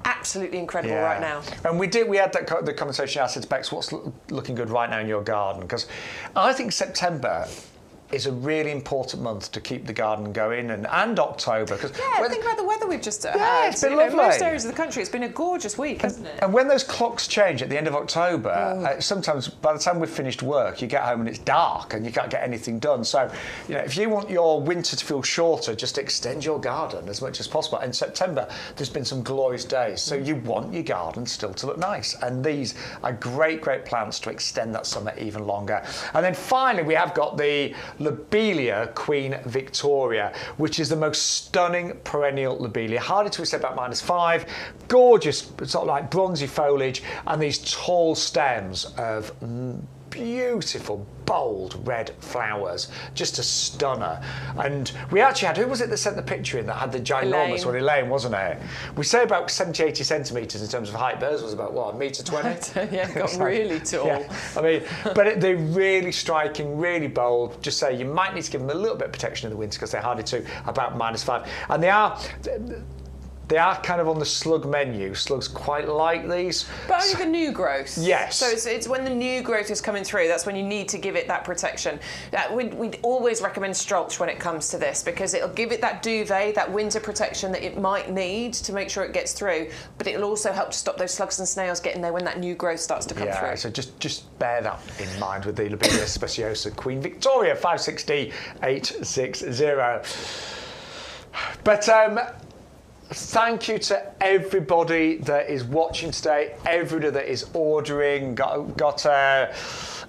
absolutely incredible right now. And we had the conversation. I said to Bex, what's looking good right now in your garden? Because I think September is a really important month to keep the garden going, and October. Cause think about the weather we've just had. Yeah, it's been lovely. Most areas of the country, it's been a gorgeous week, hasn't it? And when those clocks change at the end of October, sometimes by the time we've finished work, you get home and it's dark and you can't get anything done. So, if you want your winter to feel shorter, just extend your garden as much as possible. In September, there's been some glorious days, so you want your garden still to look nice. And these are great plants to extend that summer even longer. And then finally, we have got the Lobelia Queen Victoria, which is the most stunning perennial lobelia. Hardy to accept about -5. Gorgeous, sort of like bronzy foliage, and these tall stems of beautiful, bold red flowers. Just a stunner. And we actually had, who was it that sent the picture in that had the ginormous one? Elaine, wasn't it? We say about 70, 80 centimetres in terms of height. Theirs was about, what, 1.20 metres? Yeah, got really tall. Yeah. I mean, but they're really striking, really bold. Just say you might need to give them a little bit of protection in the winter because they're hardy to about -5. And they are kind of on the slug menu. Slugs quite like these. But only the new growth. Yes. So it's when the new growth is coming through, that's when you need to give it that protection. We'd always recommend Strolch when it comes to this, because it'll give it that duvet, that winter protection that it might need to make sure it gets through, but it'll also help to stop those slugs and snails getting there when that new growth starts to come through. Yeah, so just bear that in mind with the Lobelia speciosa Queen Victoria 560-860. But thank you to everybody that is watching today, everybody that is ordering. Got a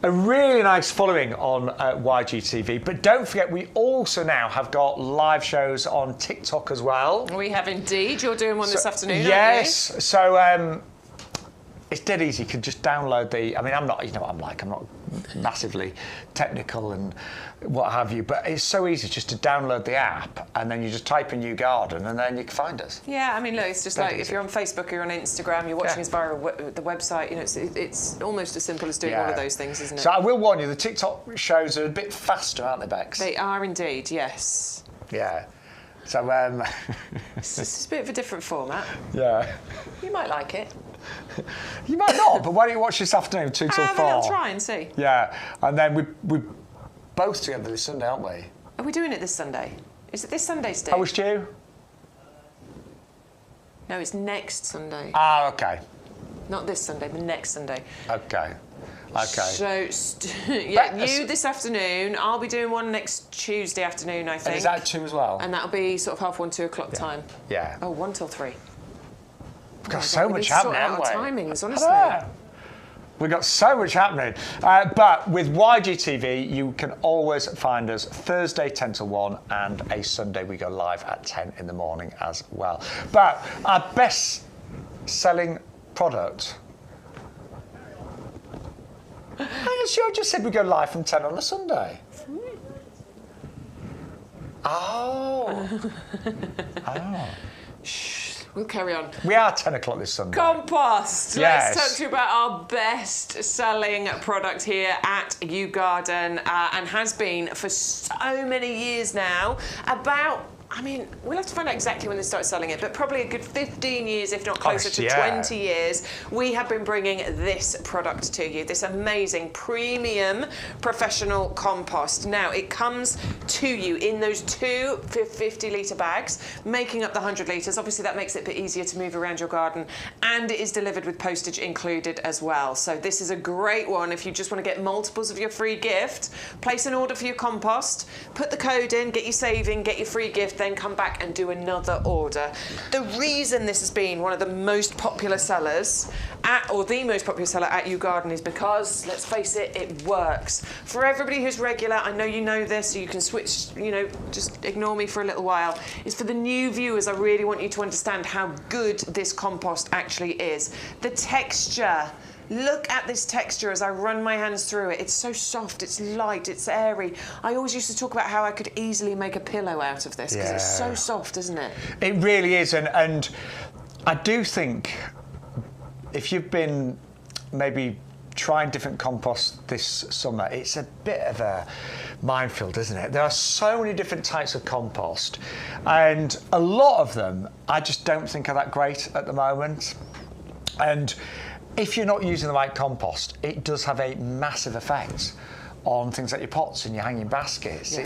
really nice following on YGTV. But don't forget, we also now have got live shows on TikTok as well. We have indeed. You're doing one this afternoon, yes. aren't you? So it's dead easy. You can just download the... I mean, I'm not... You know what I'm like. I'm not massively technical and what have you, but it's so easy just to download the app and then you just type in YouGarden and then you can find us. Yeah, I mean, look, it's just like if you're on Facebook or you're on Instagram, you're watching us via the website, it's almost as simple as doing all of those things, isn't it? So I will warn you, the TikTok shows are a bit faster, aren't they, Bex? They are indeed, yes. Yeah. So, it's a bit of a different format. Yeah. You might like it. You might not, but why don't you watch this afternoon, 2 till 4? I'll try and see. Yeah, and then we both together this Sunday, aren't we? Are we doing it this Sunday? Is it this Sunday, Steve? How was Stu? No, it's next Sunday. Ah, okay. Not this Sunday, the next Sunday. Okay. So, you this afternoon. I'll be doing one next Tuesday afternoon, I think. And is that 2 as well? And that'll be sort of 1:30, 2 o'clock time. Yeah. Oh, 1 till 3. We've got so much happening, haven't we? Timings, honestly. We've got so much happening. But with YGTV, you can always find us Thursday 10 till 1 and a Sunday we go live at 10 in the morning as well. But our best selling product... I just said we go live from 10 on a Sunday. Oh. Shh, we'll carry on. We are 10 o'clock this Sunday. Compost. Yes. Let's talk to you about our best-selling product here at YouGarden, and has been for so many years now. We'll have to find out exactly when they started selling it, but probably a good 15 years, if not closer to 20 years, we have been bringing this product to you, this amazing premium professional compost. Now, it comes to you in those 2 50-litre bags, making up the 100 litres. Obviously, that makes it a bit easier to move around your garden, and it is delivered with postage included as well. So this is a great one if you just want to get multiples of your free gift. Place an order for your compost, put the code in, get your saving, get your free gift, then come back and do another order. The reason this has been one of the most popular sellers the most popular seller at YouGarden is because, let's face it, it works. For everybody who's regular, I know you know this, so you can switch, just ignore me for a little while. It's for the new viewers, I really want you to understand how good this compost actually is. The texture. Look at this texture as I run my hands through it. It's so soft, it's light, it's airy. I always used to talk about how I could easily make a pillow out of this because it's so soft, isn't it? It really is, and I do think if you've been maybe trying different composts this summer, it's a bit of a minefield, isn't it? There are so many different types of compost, and a lot of them I just don't think are that great at the moment. And if you're not using the right compost, it does have a massive effect on things like your pots and your hanging baskets.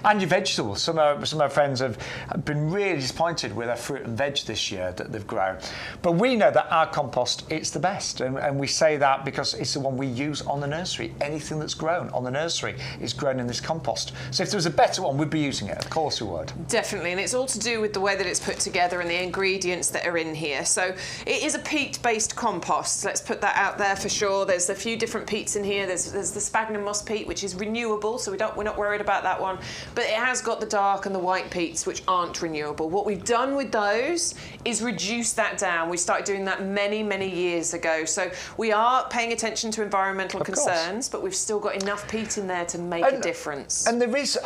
And your vegetables. Some of our friends have been really disappointed with their fruit and veg this year that they've grown. But we know that our compost, it's the best. And we say that because it's the one we use on the nursery. Anything that's grown on the nursery is grown in this compost. So if there was a better one, we'd be using it. Of course we would. Definitely. And it's all to do with the way that it's put together and the ingredients that are in here. So it is a peat-based compost. Let's put that out there for sure. There's a few different peats in here. There's the sphagnum moss peat, which is renewable, so we're not worried about that one. But it has got the dark and the white peats, which aren't renewable. What we've done with those is reduce that down. We started doing that many, many years ago. So we are paying attention to environmental concerns, but we've still got enough peat in there to make a difference. And there is...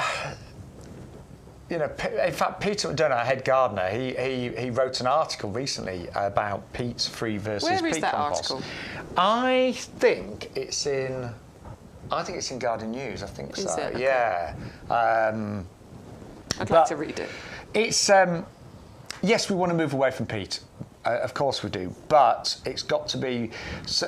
You know, in fact, Peter McDonough, our head gardener, he wrote an article recently about peat-free versus peat compost. Where is that article? I think it's in Garden News. I think so. Is it? Okay. Yeah. I'd like to read it. It's yes, we want to move away from peat. Of course we do, but it's got to be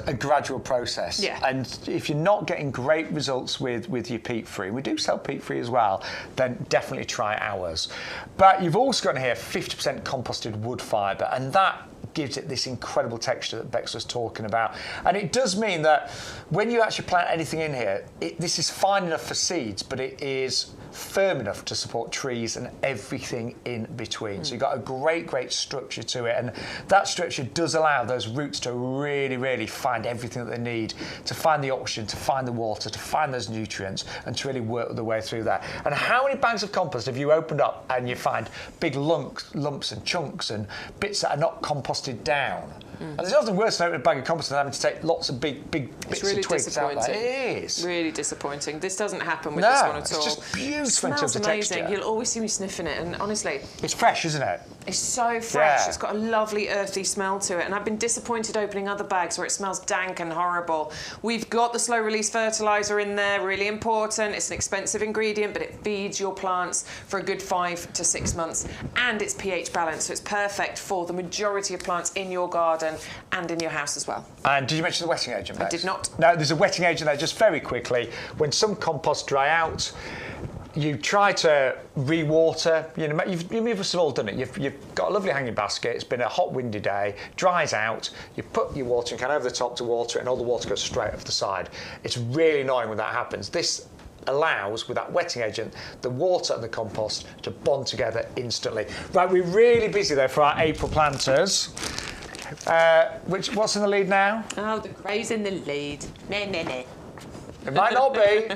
a gradual process. Yeah. And if you're not getting great results with your peat-free, we do sell peat-free as well, then definitely try ours. But you've also got in here 50% composted wood fibre, and that gives it this incredible texture that Bex was talking about. And it does mean that when you actually plant anything in here, this is fine enough for seeds, but it is firm enough to support trees and everything in between. So you've got a great structure to it, and that structure does allow those roots to really, really find everything that they need, to find the oxygen, to find the water, to find those nutrients, and to really work their way through that. And how many bags of compost have you opened up and you find big lumps and chunks and bits that are not composted down? And there's nothing worse than opening a bag of compost and having to take lots of big bits of twigs out there. It is. Really disappointing. This doesn't happen with this one at all. It's just beautiful in terms of amazing. texture. You'll always see me sniffing it, and honestly... It's fresh, isn't it? It's so fresh. Yeah. It's got a lovely earthy smell to it, and I've been disappointed opening other bags where it smells dank and horrible. We've got the slow release fertiliser in there, really important. It's an expensive ingredient, but it feeds your plants for a good 5 to 6 months, and it's pH balanced, so it's perfect for the majority of plants in your garden and in your house as well. And did you mention the wetting agent, Bex? I did not. No, there's a wetting agent there, just very quickly. When some compost dry out, you try to re-water. You know, you must have all done it. You've got a lovely hanging basket. It's been a hot, windy day. Dries out. You put your watering can over the top to water it, and all the water goes straight off the side. It's really annoying when that happens. This allows, with that wetting agent, the water and the compost to bond together instantly. Right, we're really busy though for our April planters. What's in the lead now? Oh, the grey's in the lead. Meh. It might not be.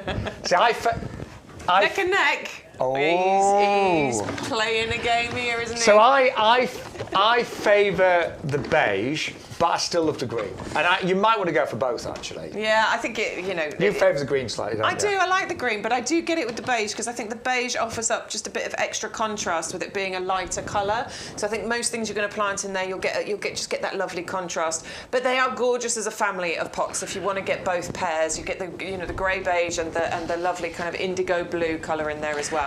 See, Neck and neck. Oh. He's playing a game here, isn't he? So I favour the beige, but I still love the green. And you might want to go for both, actually. Yeah, I think it, you know... You favour the green slightly, don't you? I do, I like the green, but I do get it with the beige because I think the beige offers up just a bit of extra contrast with it being a lighter colour. So I think most things you're going to plant in there, you'll just get that lovely contrast. But they are gorgeous as a family of pots. If you want to get both pairs, you get the grey beige and the lovely kind of indigo blue colour in there as well.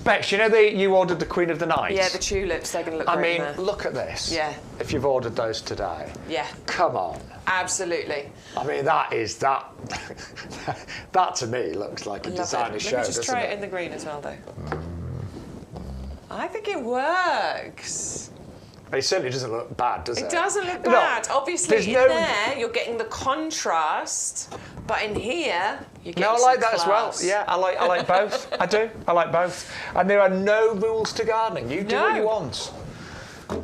Bex, you know you ordered the Queen of the Night? Yeah, the tulips, they're going to look great in there. Look at this. Yeah. If you've ordered those today. Yeah. Come on. Absolutely. I mean, that to me looks like a designer show, Let me just try it in the green as well, though. I think it works. It certainly doesn't look bad, does it? It doesn't look bad. No, obviously, there you're getting the contrast, but in here you're getting I like some that class. as well. Yeah, I like both. I do. I like both. And there are no rules to gardening. You do what you want.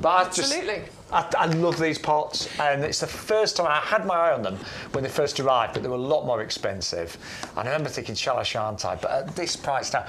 But Absolutely. I love these pots, and it's the first time I had my eye on them when they first arrived, but they were a lot more expensive. And I remember thinking, shall I, shan't I? But at this price now,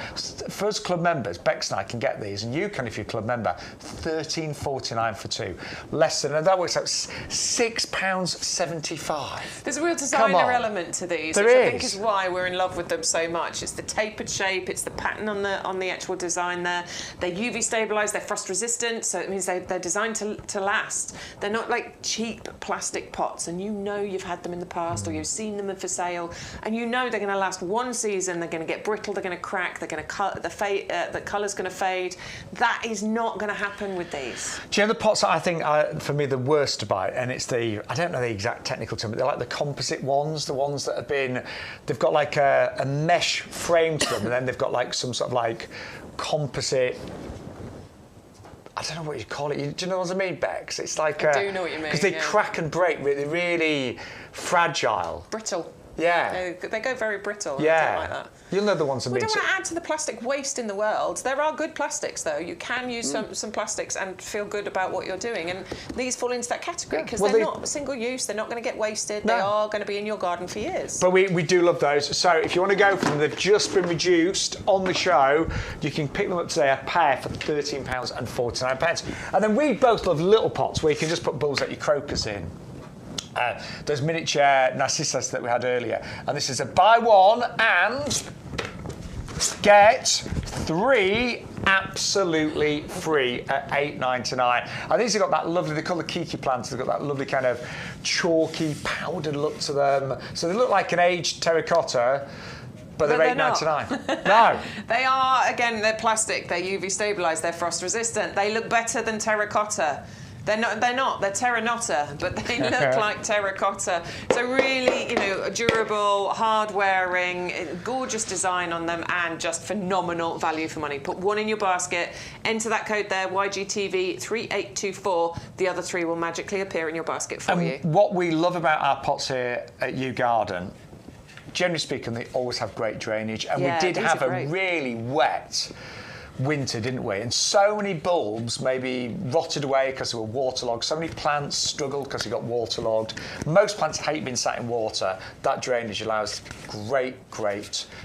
for us club members, Bex and I can get these, and you can if you're a club member, $13.49 for two. Less than, and that works out £6.75. There's a real designer element to these, which I think is why we're in love with them so much. It's the tapered shape, it's the pattern on the actual design there. They're UV stabilised, they're frost resistant, so it means they're designed to last. last. They're not like cheap plastic pots, and you know you've had them in the past or you've seen them for sale, and you know they're going to last one season. They're going to get brittle, they're going to crack, they're going to cut, the colour's going to fade. That is not going to happen with these. Do you know the pots that I think are, for me, the worst to buy? And it's I don't know the exact technical term, but they're like the composite ones, the ones that have been, they've got like a mesh frame to them, and then they've got like some sort of like composite, I don't know what you call it. Do you know what I mean, Bex? It's like I do know what you mean. Because they crack and break. They're really fragile. Brittle. Yeah. They go very brittle. Yeah. I don't like that. You'll know the ones I mean. We don't want to add to the plastic waste in the world. There are good plastics, though. You can use some plastics and feel good about what you're doing. And these fall into that category because they're not single use. They're not going to get wasted. No. They are going to be in your garden for years. But we do love those. So if you want to go for them, they've just been reduced on the show. You can pick them up today, a pair for £13.49. And then we both love little pots where you can just put bulbs like your crocus in. Those miniature narcissus that we had earlier. And this is a buy one and get 3 absolutely free at £8.99. And these have got that lovely, they're called the Kiki plants, they've got that lovely kind of chalky, powdered look to them. So they look like an aged terracotta, but they're £8.99. No. They are, again, they're plastic, they're UV stabilised, they're frost resistant. They look better than terracotta. They're not, they're terranotta, but they look like terracotta. So really, durable, hard-wearing, gorgeous design on them, and just phenomenal value for money. Put one in your basket, enter that code there, YGTV3824. The other 3 will magically appear in your basket for you. What we love about our pots here at YouGarden, generally speaking, they always have great drainage, and we did have a really wet winter, didn't we? And so many bulbs maybe rotted away because they were waterlogged. So many plants struggled because they got waterlogged. Most plants hate being sat in water. That drainage allows great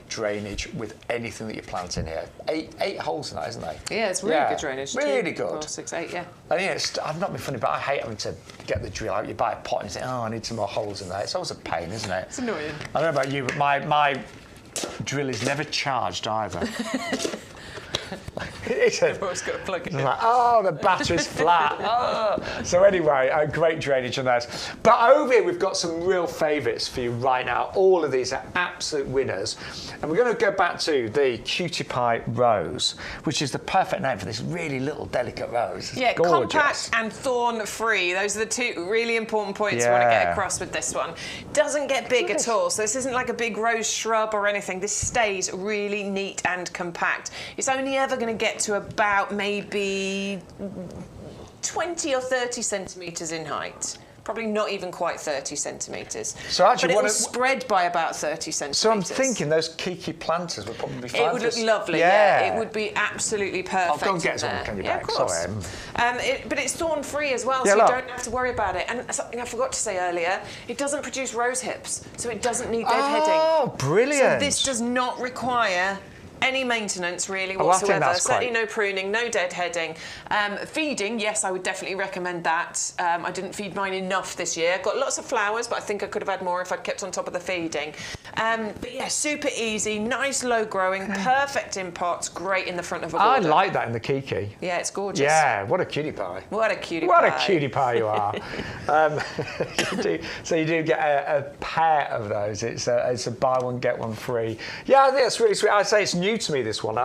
drainage with anything that you plant in here. Eight holes in that, isn't there? Yeah, it's really good drainage. Really good. 4, 6, 8, yeah. And I've not been funny, but I hate having to get the drill out. You buy a pot and you think, I need some more holes in there. It's always a pain, isn't it? It's annoying. I don't know about you, but my drill is never charged either. I've always got to plug it in. Like, the battery's flat. So anyway, great drainage on those. But over here, we've got some real favourites for you right now. All of these are absolute winners. And we're going to go back to the Cutie Pie Rose, which is the perfect name for this really little, delicate rose. It's gorgeous. Compact and thorn-free. Those are the 2 really important points you want to get across with this one. Doesn't get big at all, so this isn't like a big rose shrub or anything. This stays really neat and compact. It's only ever going to get to about maybe 20 or 30 centimetres in height. Probably not even quite 30 centimetres. So actually, but it will spread by about 30 centimetres. So I'm thinking those Kiki planters would probably be fine. It would look lovely, yeah. It would be absolutely perfect. I'll go and get some, can you, Bex? Of course. But it's thorn-free as well, so you don't have to worry about it. And something I forgot to say earlier, it doesn't produce rose hips, so it doesn't need deadheading. Oh, brilliant. So this does not require any maintenance really whatsoever. Certainly no pruning, no deadheading. Feeding, yes, I would definitely recommend that. I didn't feed mine enough this year. Got lots of flowers, but I think I could have had more if I'd kept on top of the feeding. But yeah, super easy, nice low growing, perfect in pots, great in the front of a border. I like that in the Kiki. Yeah, it's gorgeous. Yeah, what a cutie pie. What a cutie pie. What a cutie pie you are. So you do get a pair of those. It's a buy one, get one free. Yeah, I think that's really sweet. I'd say it's new to me, this one.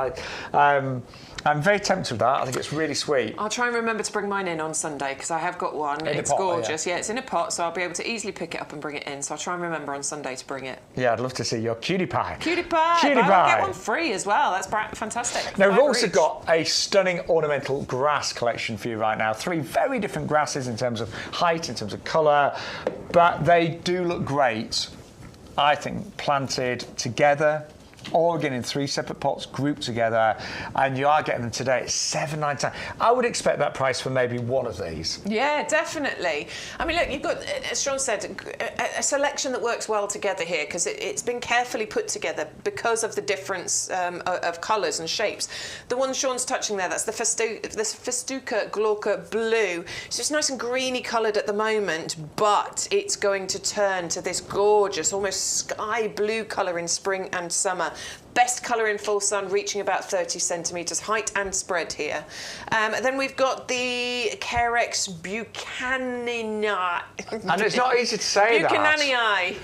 I'm very tempted with that. I think it's really sweet. I'll try and remember to bring mine in on Sunday because I have got one. It's gorgeous. Yeah, it's in a pot, so I'll be able to easily pick it up and bring it in. So I'll try and remember on Sunday to bring it. Yeah, I'd love to see your cutie pie. Cutie pie. Cutie pie. I'll get one free as well. That's fantastic. Now, we've also got a stunning ornamental grass collection for you right now. 3 very different grasses in terms of height, in terms of colour, but they do look great, I think, planted together. All again in 3 separate pots, grouped together, and you are getting them today at £7.99. I would expect that price for maybe one of these. Yeah, definitely. I mean, look, you've got, as Shaun said, a selection that works well together here because it's been carefully put together because of the difference of colours and shapes. The one Shaun's touching there, that's the Festuca Glauca Blue. So it's nice and greeny coloured at the moment, but it's going to turn to this gorgeous, almost sky blue colour in spring and summer. Best colour in full sun, reaching about 30 centimetres height and spread here. Then we've got the Carex Buchananii. And it's not easy to say Buchananii.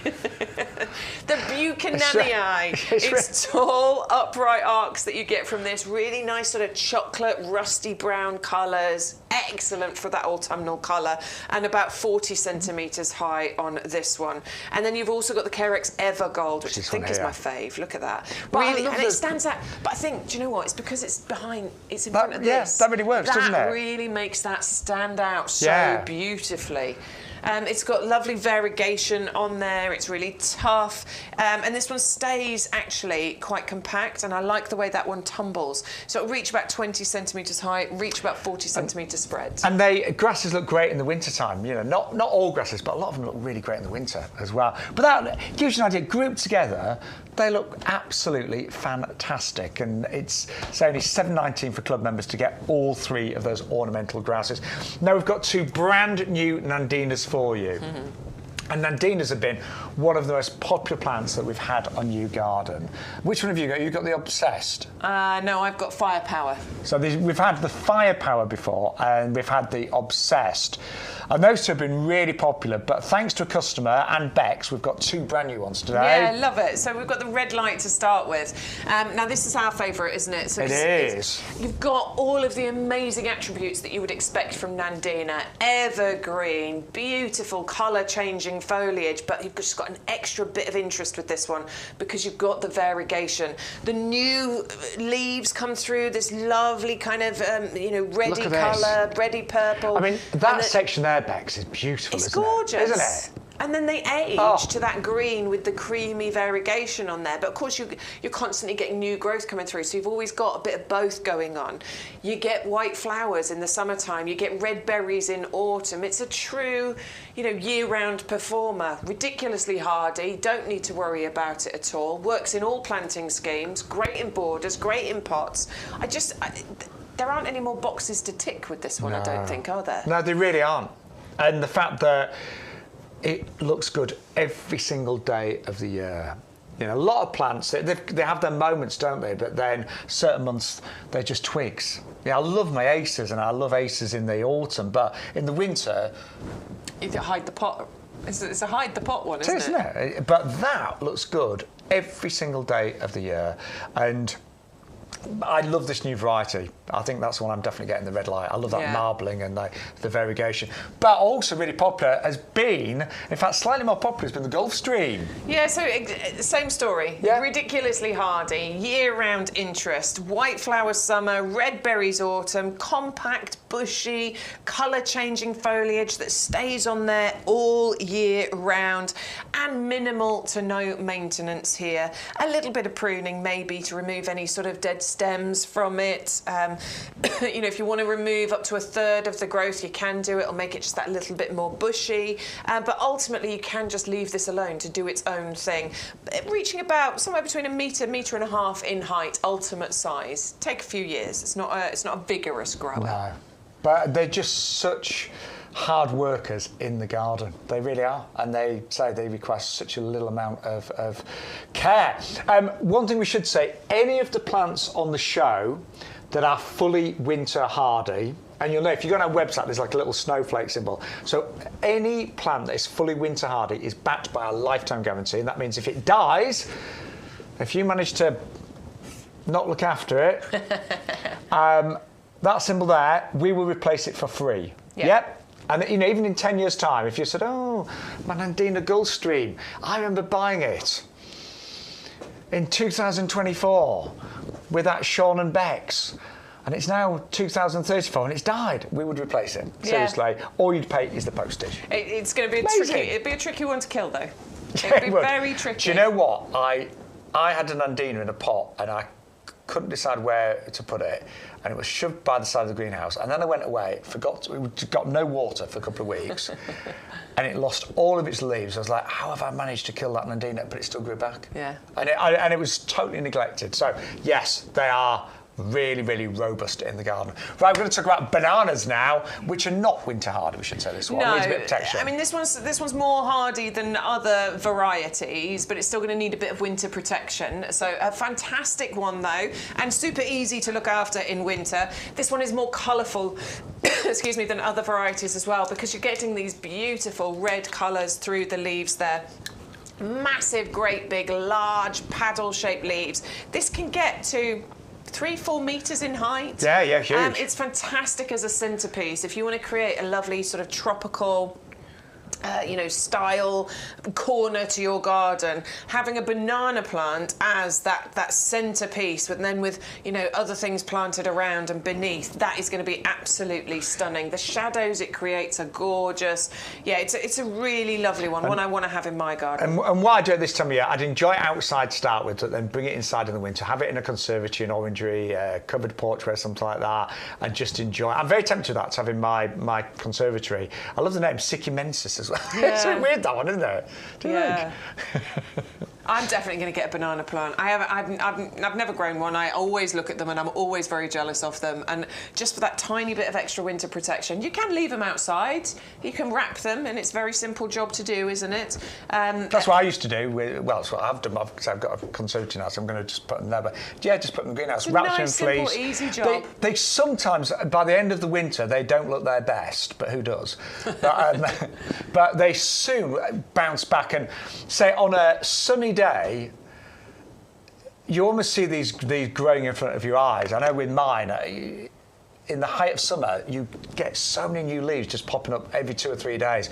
The Buchananii. It's tall, upright arcs that you get from this. Really nice sort of chocolate, rusty brown colours. Excellent for that autumnal colour. And about 40 centimetres high on this one. And then you've also got the Carex Evergold, which I think is my fave. Look at that. Really, and it stands out. But I think, do you know what? It's because it's in front of this. Yeah, that really works, doesn't it? That really makes that stand out so beautifully. It's got lovely variegation on there. It's really tough. And this one stays actually quite compact, and I like the way that one tumbles. So it'll reach about 20 centimetres high, reach about 40 centimetres spread. And grasses look great in the winter time. You know, not all grasses, but a lot of them look really great in the winter as well. But that gives you an idea. Grouped together, they look absolutely fantastic. And it's only $7.19 for club members to get all 3 of those ornamental grasses. Now we've got 2 brand new Nandinas for you. And Nandinas have been one of the most popular plants that we've had on YouGarden. Which one have you got? You've got the Obsessed? No, I've got Firepower. So we've had the Firepower before, and we've had the Obsessed. And those 2 have been really popular, but thanks to a customer and Bex, we've got 2 brand new ones today. Yeah, love it. So we've got the Red Light to start with. Now this is our favourite, isn't it? So it is. You've got all of the amazing attributes that you would expect from Nandina. Evergreen, beautiful colour-changing foliage, but you've just got an extra bit of interest with this one because you've got the variegation. The new leaves come through this lovely kind of, reddy colour, reddy purple. I mean, that section there, Bex, is beautiful, isn't it? It's gorgeous. Isn't it? And then they age to that green with the creamy variegation on there. But of course, you're constantly getting new growth coming through, so you've always got a bit of both going on. You get white flowers in the summertime, you get red berries in autumn. It's a true, year-round performer. Ridiculously hardy, don't need to worry about it at all. Works in all planting schemes, great in borders, great in pots. There aren't any more boxes to tick with this one, I don't think, are there? No, they really aren't. And the fact that it looks good every single day of the year. You know, a lot of plants, they have their moments, don't they? But then certain months, they're just twigs. Yeah, I love my aces, and I love aces in the autumn, but in the winter... You hide the pot. It's a hide the pot one, isn't it? But that looks good every single day of the year. And I love this new variety. I think that's the one I'm definitely getting, the Red Light. I love that marbling and the variegation. But also really popular has been, in fact, slightly more popular has been the Gulfstream. Yeah, so same story. Yeah. Ridiculously hardy, year-round interest, white flowers summer, red berries autumn, compact, bushy, colour-changing foliage that stays on there all year round, and minimal to no maintenance here. A little bit of pruning maybe to remove any sort of dead stems from it. If you want to remove up to 1/3 of the growth, you can do it. It'll make it just that little bit more bushy. But ultimately, you can just leave this alone to do its own thing. Reaching about somewhere between 1 metre, 1.5 metres in height, ultimate size. Take a few years. It's not a vigorous grower. No, but they're just such hard workers in the garden. They really are, and they say they require such a little amount of care. One thing we should say, any of the plants on the show that are fully winter hardy, and you'll know if you go on our website there's like a little snowflake symbol, so any plant that is fully winter hardy is backed by a lifetime guarantee, and that means if it dies, if you manage to not look after it, that symbol there, we will replace it for free. Yep. And even in 10 years' time, if you said, "Oh, my Nandina Gulfstream, I remember buying it in 2024 with that Shaun and Bex, and it's now 2034 and it's died," we would replace it. Seriously, all you'd pay is the postage. It's going to be it'd be a tricky one to kill, though. Yeah, it'd be very tricky. Do you know what? I had a Nandina in a pot, and I couldn't decide where to put it, and it was shoved by the side of the greenhouse, and then I went away, it got no water for a couple of weeks, and it lost all of its leaves. I was like, how have I managed to kill that Nandina? But it still grew back. Yeah. And it was totally neglected. So yes, they are really, really robust in the garden. Right, we're going to talk about bananas now, which are not winter hardy, we should say this one. No, Needs a bit of protection. I mean, this one's more hardy than other varieties, but it's still going to need a bit of winter protection. So a fantastic one, though, and super easy to look after in winter. This one is more colourful, excuse me, than other varieties as well, because you're getting these beautiful red colours through the leaves there. Massive, great, big, large, paddle-shaped leaves. This can get to 3-4 metres in height. Yeah, huge. It's fantastic as a centrepiece. If you want to create a lovely sort of tropical style corner to your garden, having a banana plant as that centerpiece, but then with other things planted around and beneath, that is going to be absolutely stunning. The shadows it creates are gorgeous. Yeah, it's a really lovely one I want to have in my garden. And why I do it this time of year, I'd enjoy it outside to start with, but then bring it inside in the winter, have it in a conservatory, an orangery, covered porchway, something like that, and just enjoy it. I'm very tempted with that, to have in my conservatory. I love the name Sycamensis as well. Yeah. It's a weird, that one, isn't it? Do you think? I'm definitely going to get a banana plant. I've never grown one. I always look at them and I'm always very jealous of them. And just for that tiny bit of extra winter protection, you can leave them outside. You can wrap them, and it's a very simple job to do, isn't it? That's what I used to do. That's what I've done. Because I've got a conservatory now, so I'm going to just put them there. But yeah, just put them in the greenhouse. It's wrap a them nice, in fleece. simple, easy job. They sometimes, by the end of the winter, they don't look their best. But who does? But they soon bounce back, and say on a sunny day, you almost see these growing in front of your eyes. I know with mine, in the height of summer, you get so many new leaves just popping up every 2 or 3 days.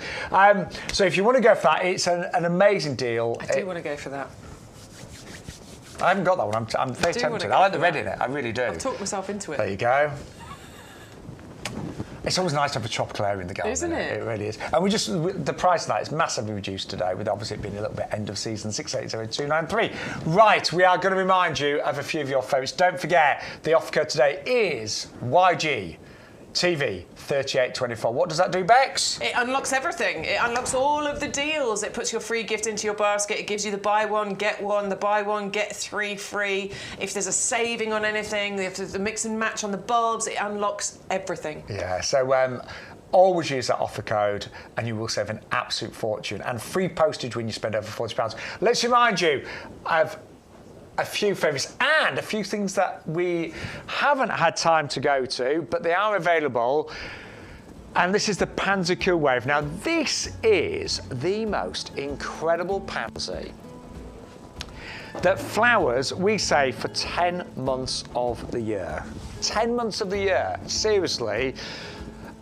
So if you want to go for that, it's an amazing deal. I do want to go for that. I haven't got that one. I'm very tempted. I like the red in it. I really do. I've talked myself into it. There you go. It's always nice to have a tropical area in the garden. Isn't it? It really is. And the price of that is massively reduced today, with obviously it being a little bit end of season, 680293. Right, we are going to remind you of a few of your favourites. Don't forget, the offer code today is YG TV 3824. What does that do, Bex? It unlocks everything. It unlocks all of the deals. It puts your free gift into your basket. It gives you the buy one, get one, the buy one, get 3 free. If there's a saving on anything, if there's a mix and match on the bulbs, it unlocks everything. Yeah, so always use that offer code and you will save an absolute fortune, and free postage when you spend over £40. Let's remind you of a few favourites and a few things that we haven't had time to go to, but they are available. And this is the Pansy Cool Wave. Now, this is the most incredible pansy that flowers, we say, for 10 months of the year. 10 months of the year, seriously.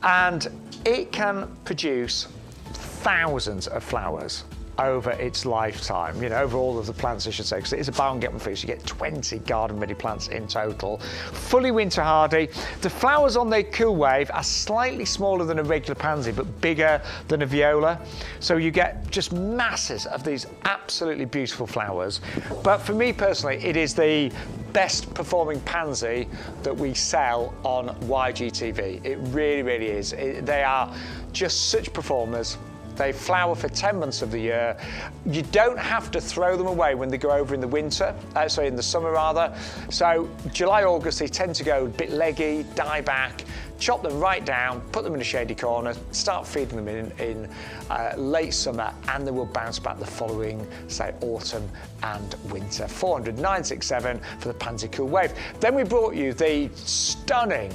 And it can produce thousands of flowers over its lifetime, over all of the plants, I should say, because it is a buy one get one free, so you get 20 garden-ready plants in total. Fully winter hardy. The flowers on the Cool Wave are slightly smaller than a regular pansy, but bigger than a viola. So you get just masses of these absolutely beautiful flowers. But for me personally, it is the best performing pansy that we sell on YGTV. It really, really is. They are just such performers. They flower for 10 months of the year. You don't have to throw them away when they go over in the winter, in the summer rather. So July, August, they tend to go a bit leggy, die back. Chop them right down, put them in a shady corner, start feeding them in late summer, and they will bounce back the following, say, autumn and winter. 400-967 for the Pansy Cool Wave. Then we brought you the stunning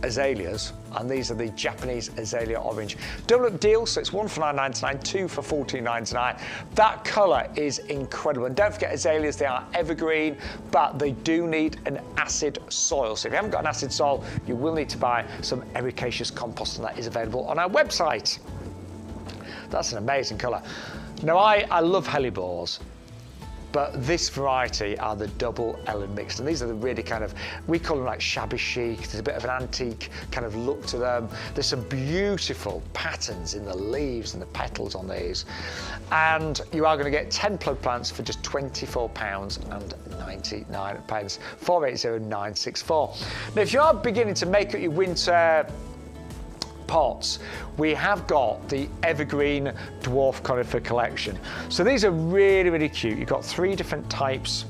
azaleas, and these are the Japanese azalea orange. Double up deal, so it's 1 for £9.99, 2 for £14.99. That colour is incredible. And don't forget, azaleas, they are evergreen, but they do need an acid soil. So if you haven't got an acid soil, you will need to buy some ericaceous compost, and that is available on our website. That's an amazing colour. Now, I love hellebores, but this variety are the double Ellen mixed, and these are the really kind of, we call them like shabby chic. There's a bit of an antique kind of look to them. There's some beautiful patterns in the leaves and the petals on these, and you are going to get 10 plug plants for just £24.99, 480-964. Now, if you are beginning to make up your winter pots, we have got the evergreen dwarf conifer collection. So these are really, really cute. You've got 3 different types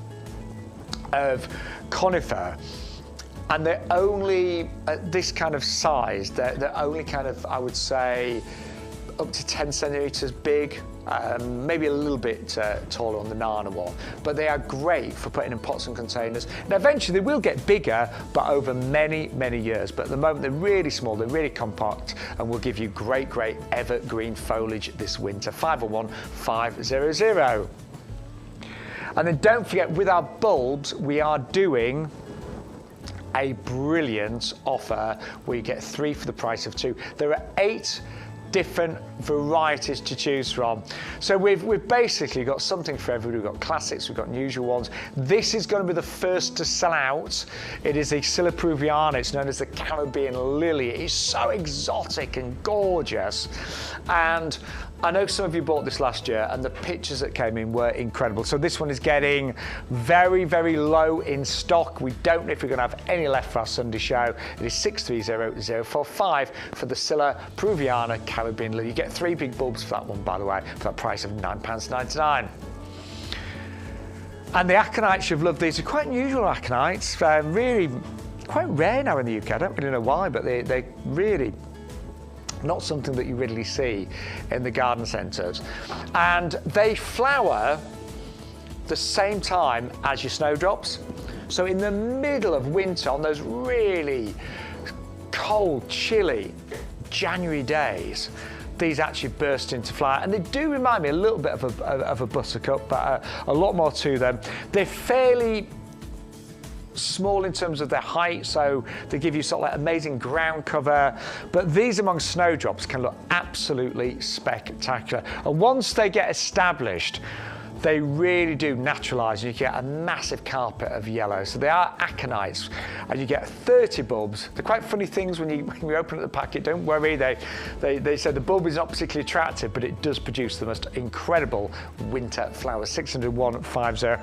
of conifer, and they're only at this kind of size. They're only kind of, I would say, up to 10 centimetres big, maybe a little bit taller on the Nana one, but they are great for putting in pots and containers. Now eventually they will get bigger, but over many, many years. But at the moment they're really small, they're really compact, and will give you great, great evergreen foliage this winter. 501-500. And then don't forget, with our bulbs, we are doing a brilliant offer where you get 3 for the price of 2. There are 8 different varieties to choose from. So we've basically got something for everybody. We've got classics, we've got unusual ones. This is going to be the first to sell out. It is a Scilla peruviana. It's known as the Caribbean lily. It's so exotic and gorgeous. And I know some of you bought this last year, and the pictures that came in were incredible. So this one is getting very, very low in stock. We don't know if we're going to have any left for our Sunday show. It is 630045 for the Scilla peruviana Caribbean lily. You get 3 big bulbs for that one, by the way, for that price of £9.99. And the aconites, you've loved these. They're quite unusual aconites, really quite rare now in the UK. I don't really know why, but they really not something that you readily see in the garden centres. And they flower the same time as your snowdrops. So in the middle of winter, on those really cold, chilly January days, these actually burst into flower, and they do remind me a little bit of a buttercup, but a lot more to them. They're fairly small in terms of their height, so they give you sort of like amazing ground cover, but these among snowdrops can look absolutely spectacular. And once they get established, they really do naturalise, and you get a massive carpet of yellow. So they are aconites, and you get 30 bulbs. They're quite funny things when you open up the packet. Don't worry, they say the bulb is not particularly attractive, but it does produce the most incredible winter flowers. 601-50.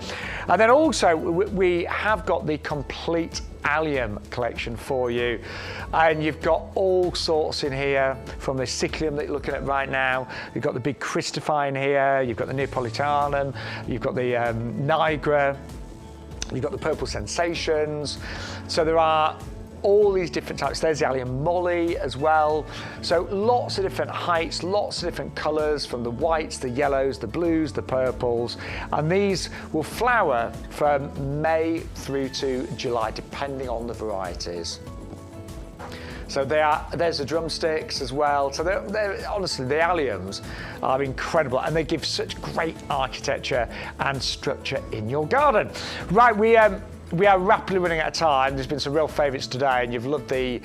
And then also we have got the complete allium collection for you, and you've got all sorts in here, from the cyclium that you're looking at right now. You've got the big Christopher in here, you've got the Neapolitanum, you've got the Niagara, you've got the purple sensations. So there are all these different types. There's the allium molly as well. So lots of different heights, lots of different colours, from the whites, the yellows, the blues, the purples. And these will flower from May through to July, depending on the varieties. So there's the drumsticks as well. So they're honestly, the alliums are incredible, and they give such great architecture and structure in your garden. Right, we are rapidly running out of time. There's been some real favourites today, and you've loved the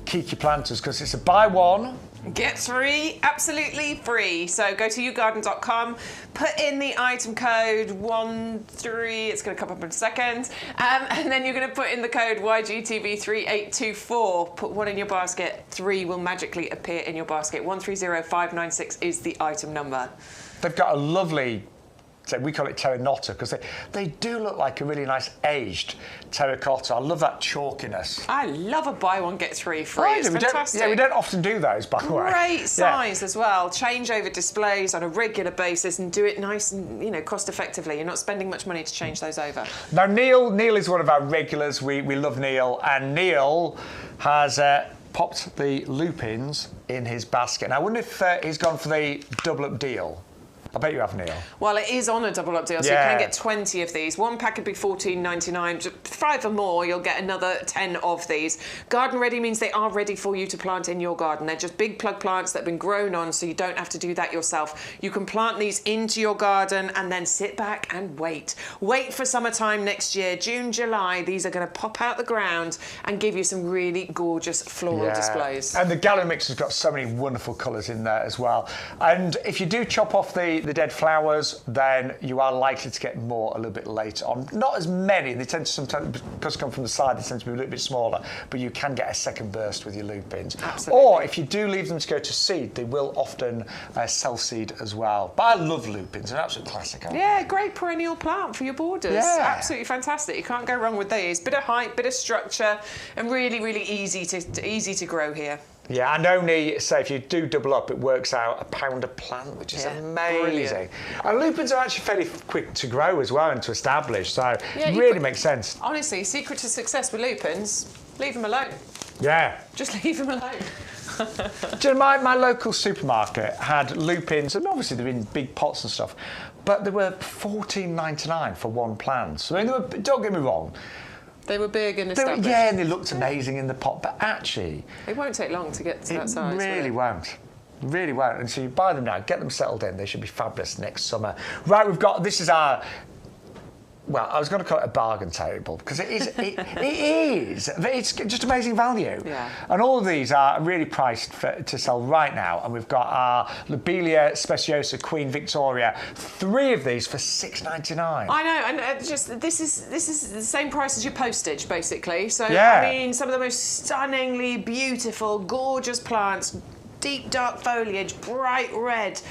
Kiki planters because it's a buy one, get 3 absolutely free. So go to YouGarden.com, put in the item code 13, it's going to come up in a second, and then you're going to put in the code YGTV3824. Put 1 in your basket, 3 will magically appear in your basket. 130596 is the item number. They've got a lovely, so we call it terracotta, because they do look like a really nice aged terracotta. I love that chalkiness. I love a buy 1 get 3 free. It's fantastic. We don't often do those, by the way. Great size as well. Change over displays on a regular basis and do it nice and cost effectively. You're not spending much money to change those over. Now Neil is one of our regulars. We love Neil, and Neil has popped the lupins in his basket. Now I wonder if he's gone for the double up deal. I bet you have, Neil. Well, it is on a double up deal, so you can get 20 of these. 1 pack would be $14.99. 5 or more, you'll get another 10 of these. Garden ready means they are ready for you to plant in your garden. They're just big plug plants that have been grown on, so you don't have to do that yourself. You can plant these into your garden and then sit back and wait. Wait for summertime next year, June, July. These are going to pop out the ground and give you some really gorgeous floral displays. And the gallery mix has got so many wonderful colours in there as well. And if you do chop off the dead flowers, then you are likely to get more a little bit later on. Not as many, they tend to sometimes, because come from the side, they tend to be a little bit smaller, but you can get a second burst with your lupins. Absolutely. Or if you do leave them to go to seed, they will often self-seed as well. But I love lupins, they're an absolute classic, aren't they? Yeah, great perennial plant for your borders. Yeah. Absolutely fantastic. You can't go wrong with these. Bit of height, bit of structure, and really, really easy to grow here. Yeah, and only, say, if you do double up, it works out £1 a plant, which is amazing. Brilliant. And lupins are actually fairly quick to grow as well and to establish, so it really makes sense. Honestly, secret to success with lupins, Leave them alone. Yeah. Just leave them alone. Do you know, my local supermarket had lupins, and obviously they're in big pots and stuff, but they were $14.99 for one plant. So, I mean, don't get me wrong. They were big and established. Yeah, and they looked amazing in the pot, but actually... It won't take long to get to that size. It really won't. Really won't. And so you buy them now, get them settled in. They should be fabulous next summer. Right, this is our... Well, I was going to call it a bargain table because it is. It is. It's just amazing value. Yeah. And all of these are really priced to sell right now. And we've got our Lobelia Speciosa Queen Victoria, 3 of these for $6.99. I know, and this is the same price as your postage, basically. So yeah. I mean, some of the most stunningly beautiful, gorgeous plants, deep dark foliage, bright red,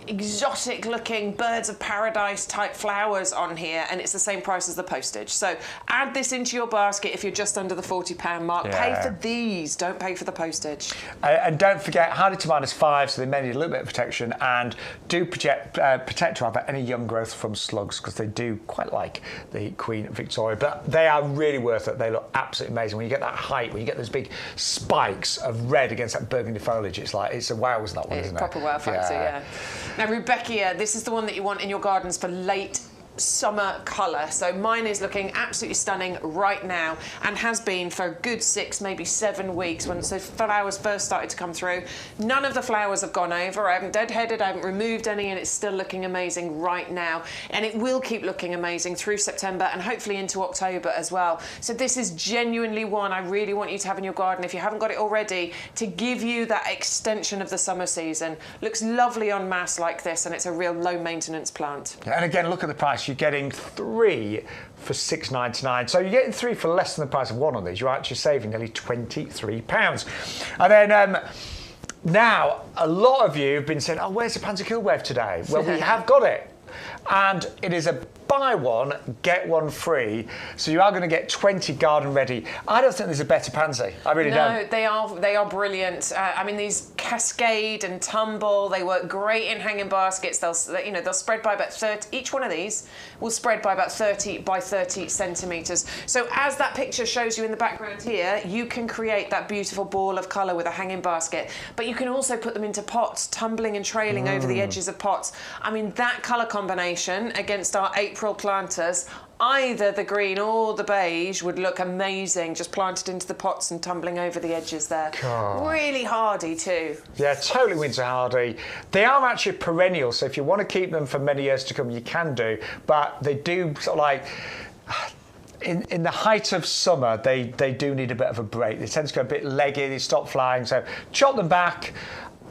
exotic looking birds of paradise type flowers on here, and it's the same price as the postage. So add this into your basket if you're just under the £40 mark. Yeah. Pay for these, don't pay for the postage. And don't forget, hardy to -5, so they may need a little bit of protection, and do protect rather any young growth from slugs, because they do quite like the Queen Victoria. But they are really worth it. They look absolutely amazing. When you get that height, when you get those big spikes of red against that burgundy foliage, it's a wow, isn't that one, isn't it? Proper wow factor, yeah. Now, Rudbeckia, this is the one that you want in your gardens for late summer colour. So mine is looking absolutely stunning right now, and has been for a good 6, maybe 7 weeks when those flowers first started to come through. None of the flowers have gone over. I haven't deadheaded, I haven't removed any, and it's still looking amazing right now. And it will keep looking amazing through September and hopefully into October as well. So this is genuinely one I really want you to have in your garden, if you haven't got it already, to give you that extension of the summer season. Looks lovely en masse like this, and it's a real low maintenance plant. And again, look at the price. You're getting 3 for $6.99. So you're getting 3 for less than the price of one of these. You're actually saving nearly £23. And then now, a lot of you have been saying, oh, where's the Pansy Kilwave today? Well, we have got it. And it is a buy one, get one free. So you are going to get 20 garden ready. I don't think there's a better pansy. I really don't. No, they are brilliant. I mean, these cascade and tumble. They work great in hanging baskets. They'll spread by about 30. Each one of these will spread by about 30 by 30 centimetres. So as that picture shows you in the background here, you can create that beautiful ball of colour with a hanging basket. But you can also put them into pots, tumbling and trailing over the edges of pots. I mean, that colour combination against our April planters, either the green or the beige, would look amazing just planted into the pots and tumbling over the edges there. God. Really hardy too. Yeah, totally winter hardy. They are actually perennials, so if you want to keep them for many years to come, you can do, but they do sort of like... In the height of summer, they do need a bit of a break. They tend to go a bit leggy, they stop flying, so chop them back,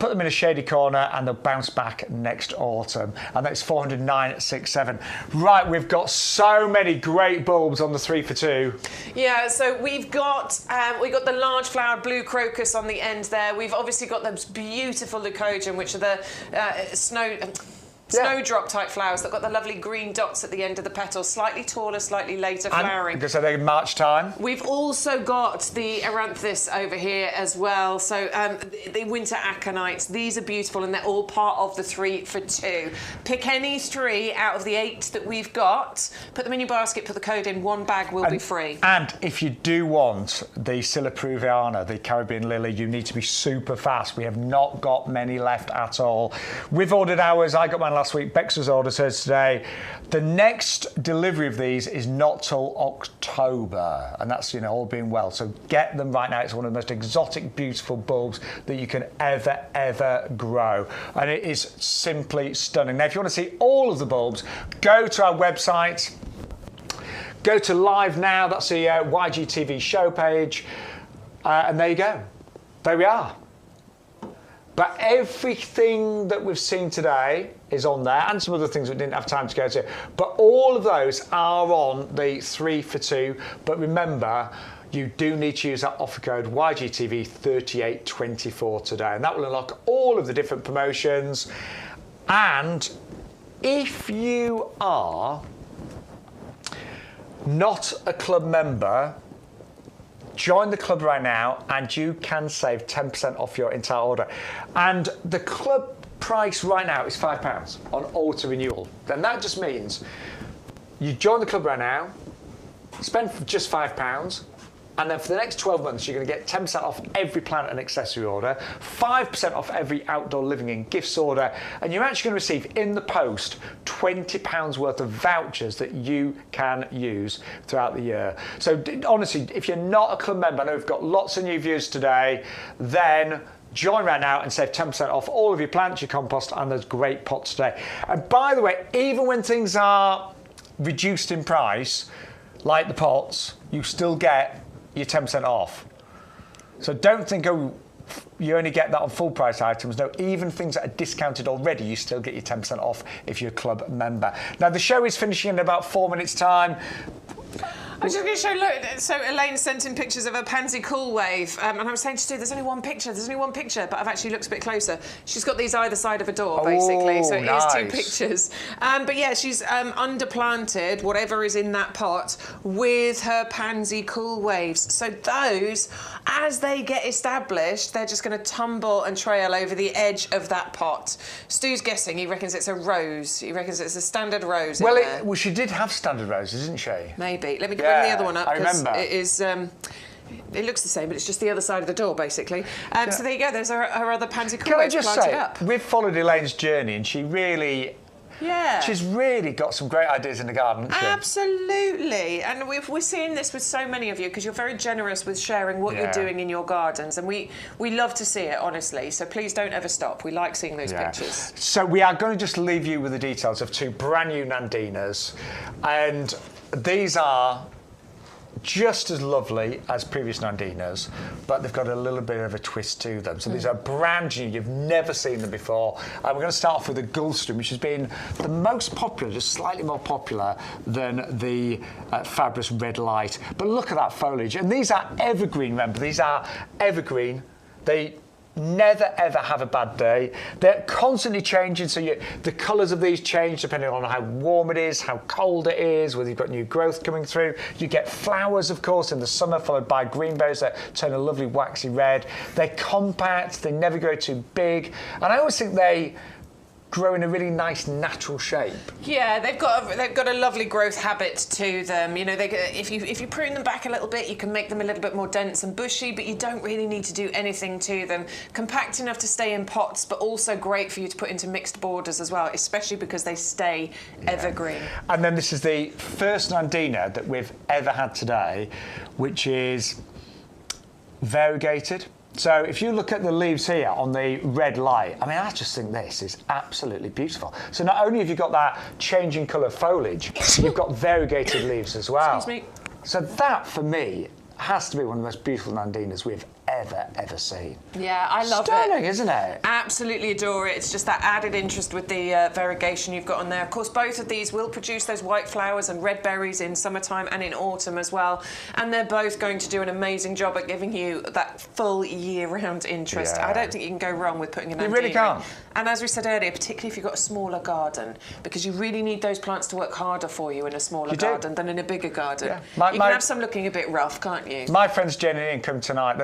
put them in a shady corner, and they'll bounce back next autumn. And that's 409.67. Right, we've got so many great bulbs on the 3 for 2. Yeah, so we've got the large flowered blue crocus on the end there. We've obviously got those beautiful leucogium, which are the snowdrop type flowers that got the lovely green dots at the end of the petals, slightly taller, slightly later flowering. So they're in March time. We've also got the Aranthis over here as well. So the winter aconites, these are beautiful, and they're all part of the 3 for 2. Pick any 3 out of the 8 that we've got, put them in your basket, put the code in, 1 bag will be free. And if you do want the Scylla peruviana, the Caribbean lily, you need to be super fast. We have not got many left at all. We've ordered ours. I got mine last week. Bex has ordered hers today. The next delivery of these is not till October, and that's, all being well. So get them right now. It's one of the most exotic, beautiful bulbs that you can ever grow, and it is simply stunning. Now, if you want to see all of the bulbs, go to our website. Go to Live Now. That's the YGTV show page, and there you go. There we are. But everything that we've seen today is on there, and some other things we didn't have time to go to. But all of those are on the 3 for 2. But remember, you do need to use that offer code YGTV3824 today, and that will unlock all of the different promotions. And if you are not a club member, join the club right now and you can save 10% off your entire order. And the club price right now is £5 on auto renewal. Then that just means you join the club right now, spend just £5, And then for the next 12 months, you're going to get 10% off every plant and accessory order, 5% off every outdoor living and gifts order, and you're actually going to receive in the post £20 worth of vouchers that you can use throughout the year. So honestly, if you're not a club member, I know we've got lots of new viewers today, then join right now and save 10% off all of your plants, your compost, and those great pots today. And by the way, even when things are reduced in price, like the pots, you still get your 10% off. So don't think, oh, you only get that on full price items. No, even things that are discounted already, you still get your 10% off if you're a club member. Now, the show is finishing in about 4 minutes' time. I'm just going to show, look, so Elaine sent in pictures of a pansy cool wave, and I was saying to Stu, there's only one picture, but I've actually looked a bit closer. She's got these either side of a door, basically, so it is 2 pictures. But yeah, she's underplanted whatever is in that pot with her pansy cool waves. So those, as they get established, they're just going to tumble and trail over the edge of that pot. Stu's guessing, he reckons it's a rose. He reckons it's a standard rose. Well, she did have standard roses, didn't she? Maybe. Let me bring the other one up. I remember. It is. It looks the same, but it's just the other side of the door, basically. So there you go. There's her other pansy cool wave planted up. We've followed Elaine's journey, and she really. Yeah. She's really got some great ideas in the garden, hasn't she? Absolutely. And we're seeing this with so many of you because you're very generous with sharing what you're doing in your gardens. And we love to see it, honestly. So please don't ever stop. We like seeing those pictures. So we are going to just leave you with the details of 2 brand new Nandinas. And these are just as lovely as previous Nandinas, but they've got a little bit of a twist to them. So these are brand new, you've never seen them before. We're going to start off with the Gulfstream, which has been the most popular, just slightly more popular than the Fabulous Red Light. But look at that foliage. And these are evergreen, remember, these are evergreen. They never ever have a bad day. They're constantly changing, so the colours of these change depending on how warm it is, how cold it is, whether you've got new growth coming through. You get flowers, of course, in the summer, followed by green berries that turn a lovely waxy red. They're compact, they never grow too big, and I always think they grow in a really nice natural shape. Yeah, they've got a lovely growth habit to them. You know, if you prune them back a little bit, you can make them a little bit more dense and bushy, but you don't really need to do anything to them. Compact enough to stay in pots, but also great for you to put into mixed borders as well, especially because they stay evergreen. And then this is the first Nandina that we've ever had today, which is variegated. So if you look at the leaves here on the red light, I mean, I just think this is absolutely beautiful. So not only have you got that changing colour foliage, you've got variegated leaves as well. Excuse me. So that, for me, has to be one of the most beautiful Nandinas we've ever seen. Yeah, I love it. Stunning, isn't it? Absolutely adore it. It's just that added interest with the variegation you've got on there. Of course, both of these will produce those white flowers and red berries in summertime and in autumn as well. And they're both going to do an amazing job at giving you that full year-round interest. Yeah. I don't think you can go wrong with putting an You really can't. And as we said earlier, particularly if you've got a smaller garden, because you really need those plants to work harder for you in a smaller garden than in a bigger garden. Yeah. You can have some looking a bit rough, can't you? My friends Jenny and Ian come tonight.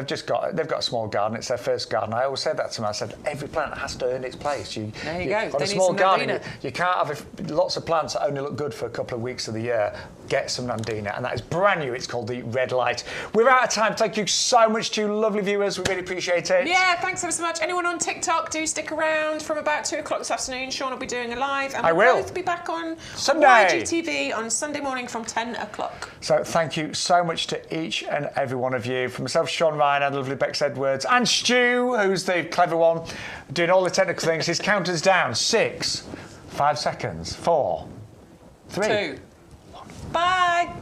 They've got a small garden. It's their first garden. I always said that to them. I said every plant has to earn its place. There you go. On a small garden, you can't have lots of plants that only look good for a couple of weeks of the year. Get some Nandina, and that is brand new. It's called the Red Light. We're out of time. Thank you so much to you lovely viewers. We really appreciate it. Yeah, thanks ever so much. Anyone on TikTok, do stick around from about 2 o'clock this afternoon. Shaun will be doing a live, and we'll both be back on Sunday. YGTV on Sunday morning from 10 o'clock. So thank you so much to each and every one of you. From myself, Shaun Ryan, and lovely Bex Edwards, and Stu, who's the clever one, doing all the technical things. His counter's down. 6, 5 seconds. 4, 3, 2. 1. Bye.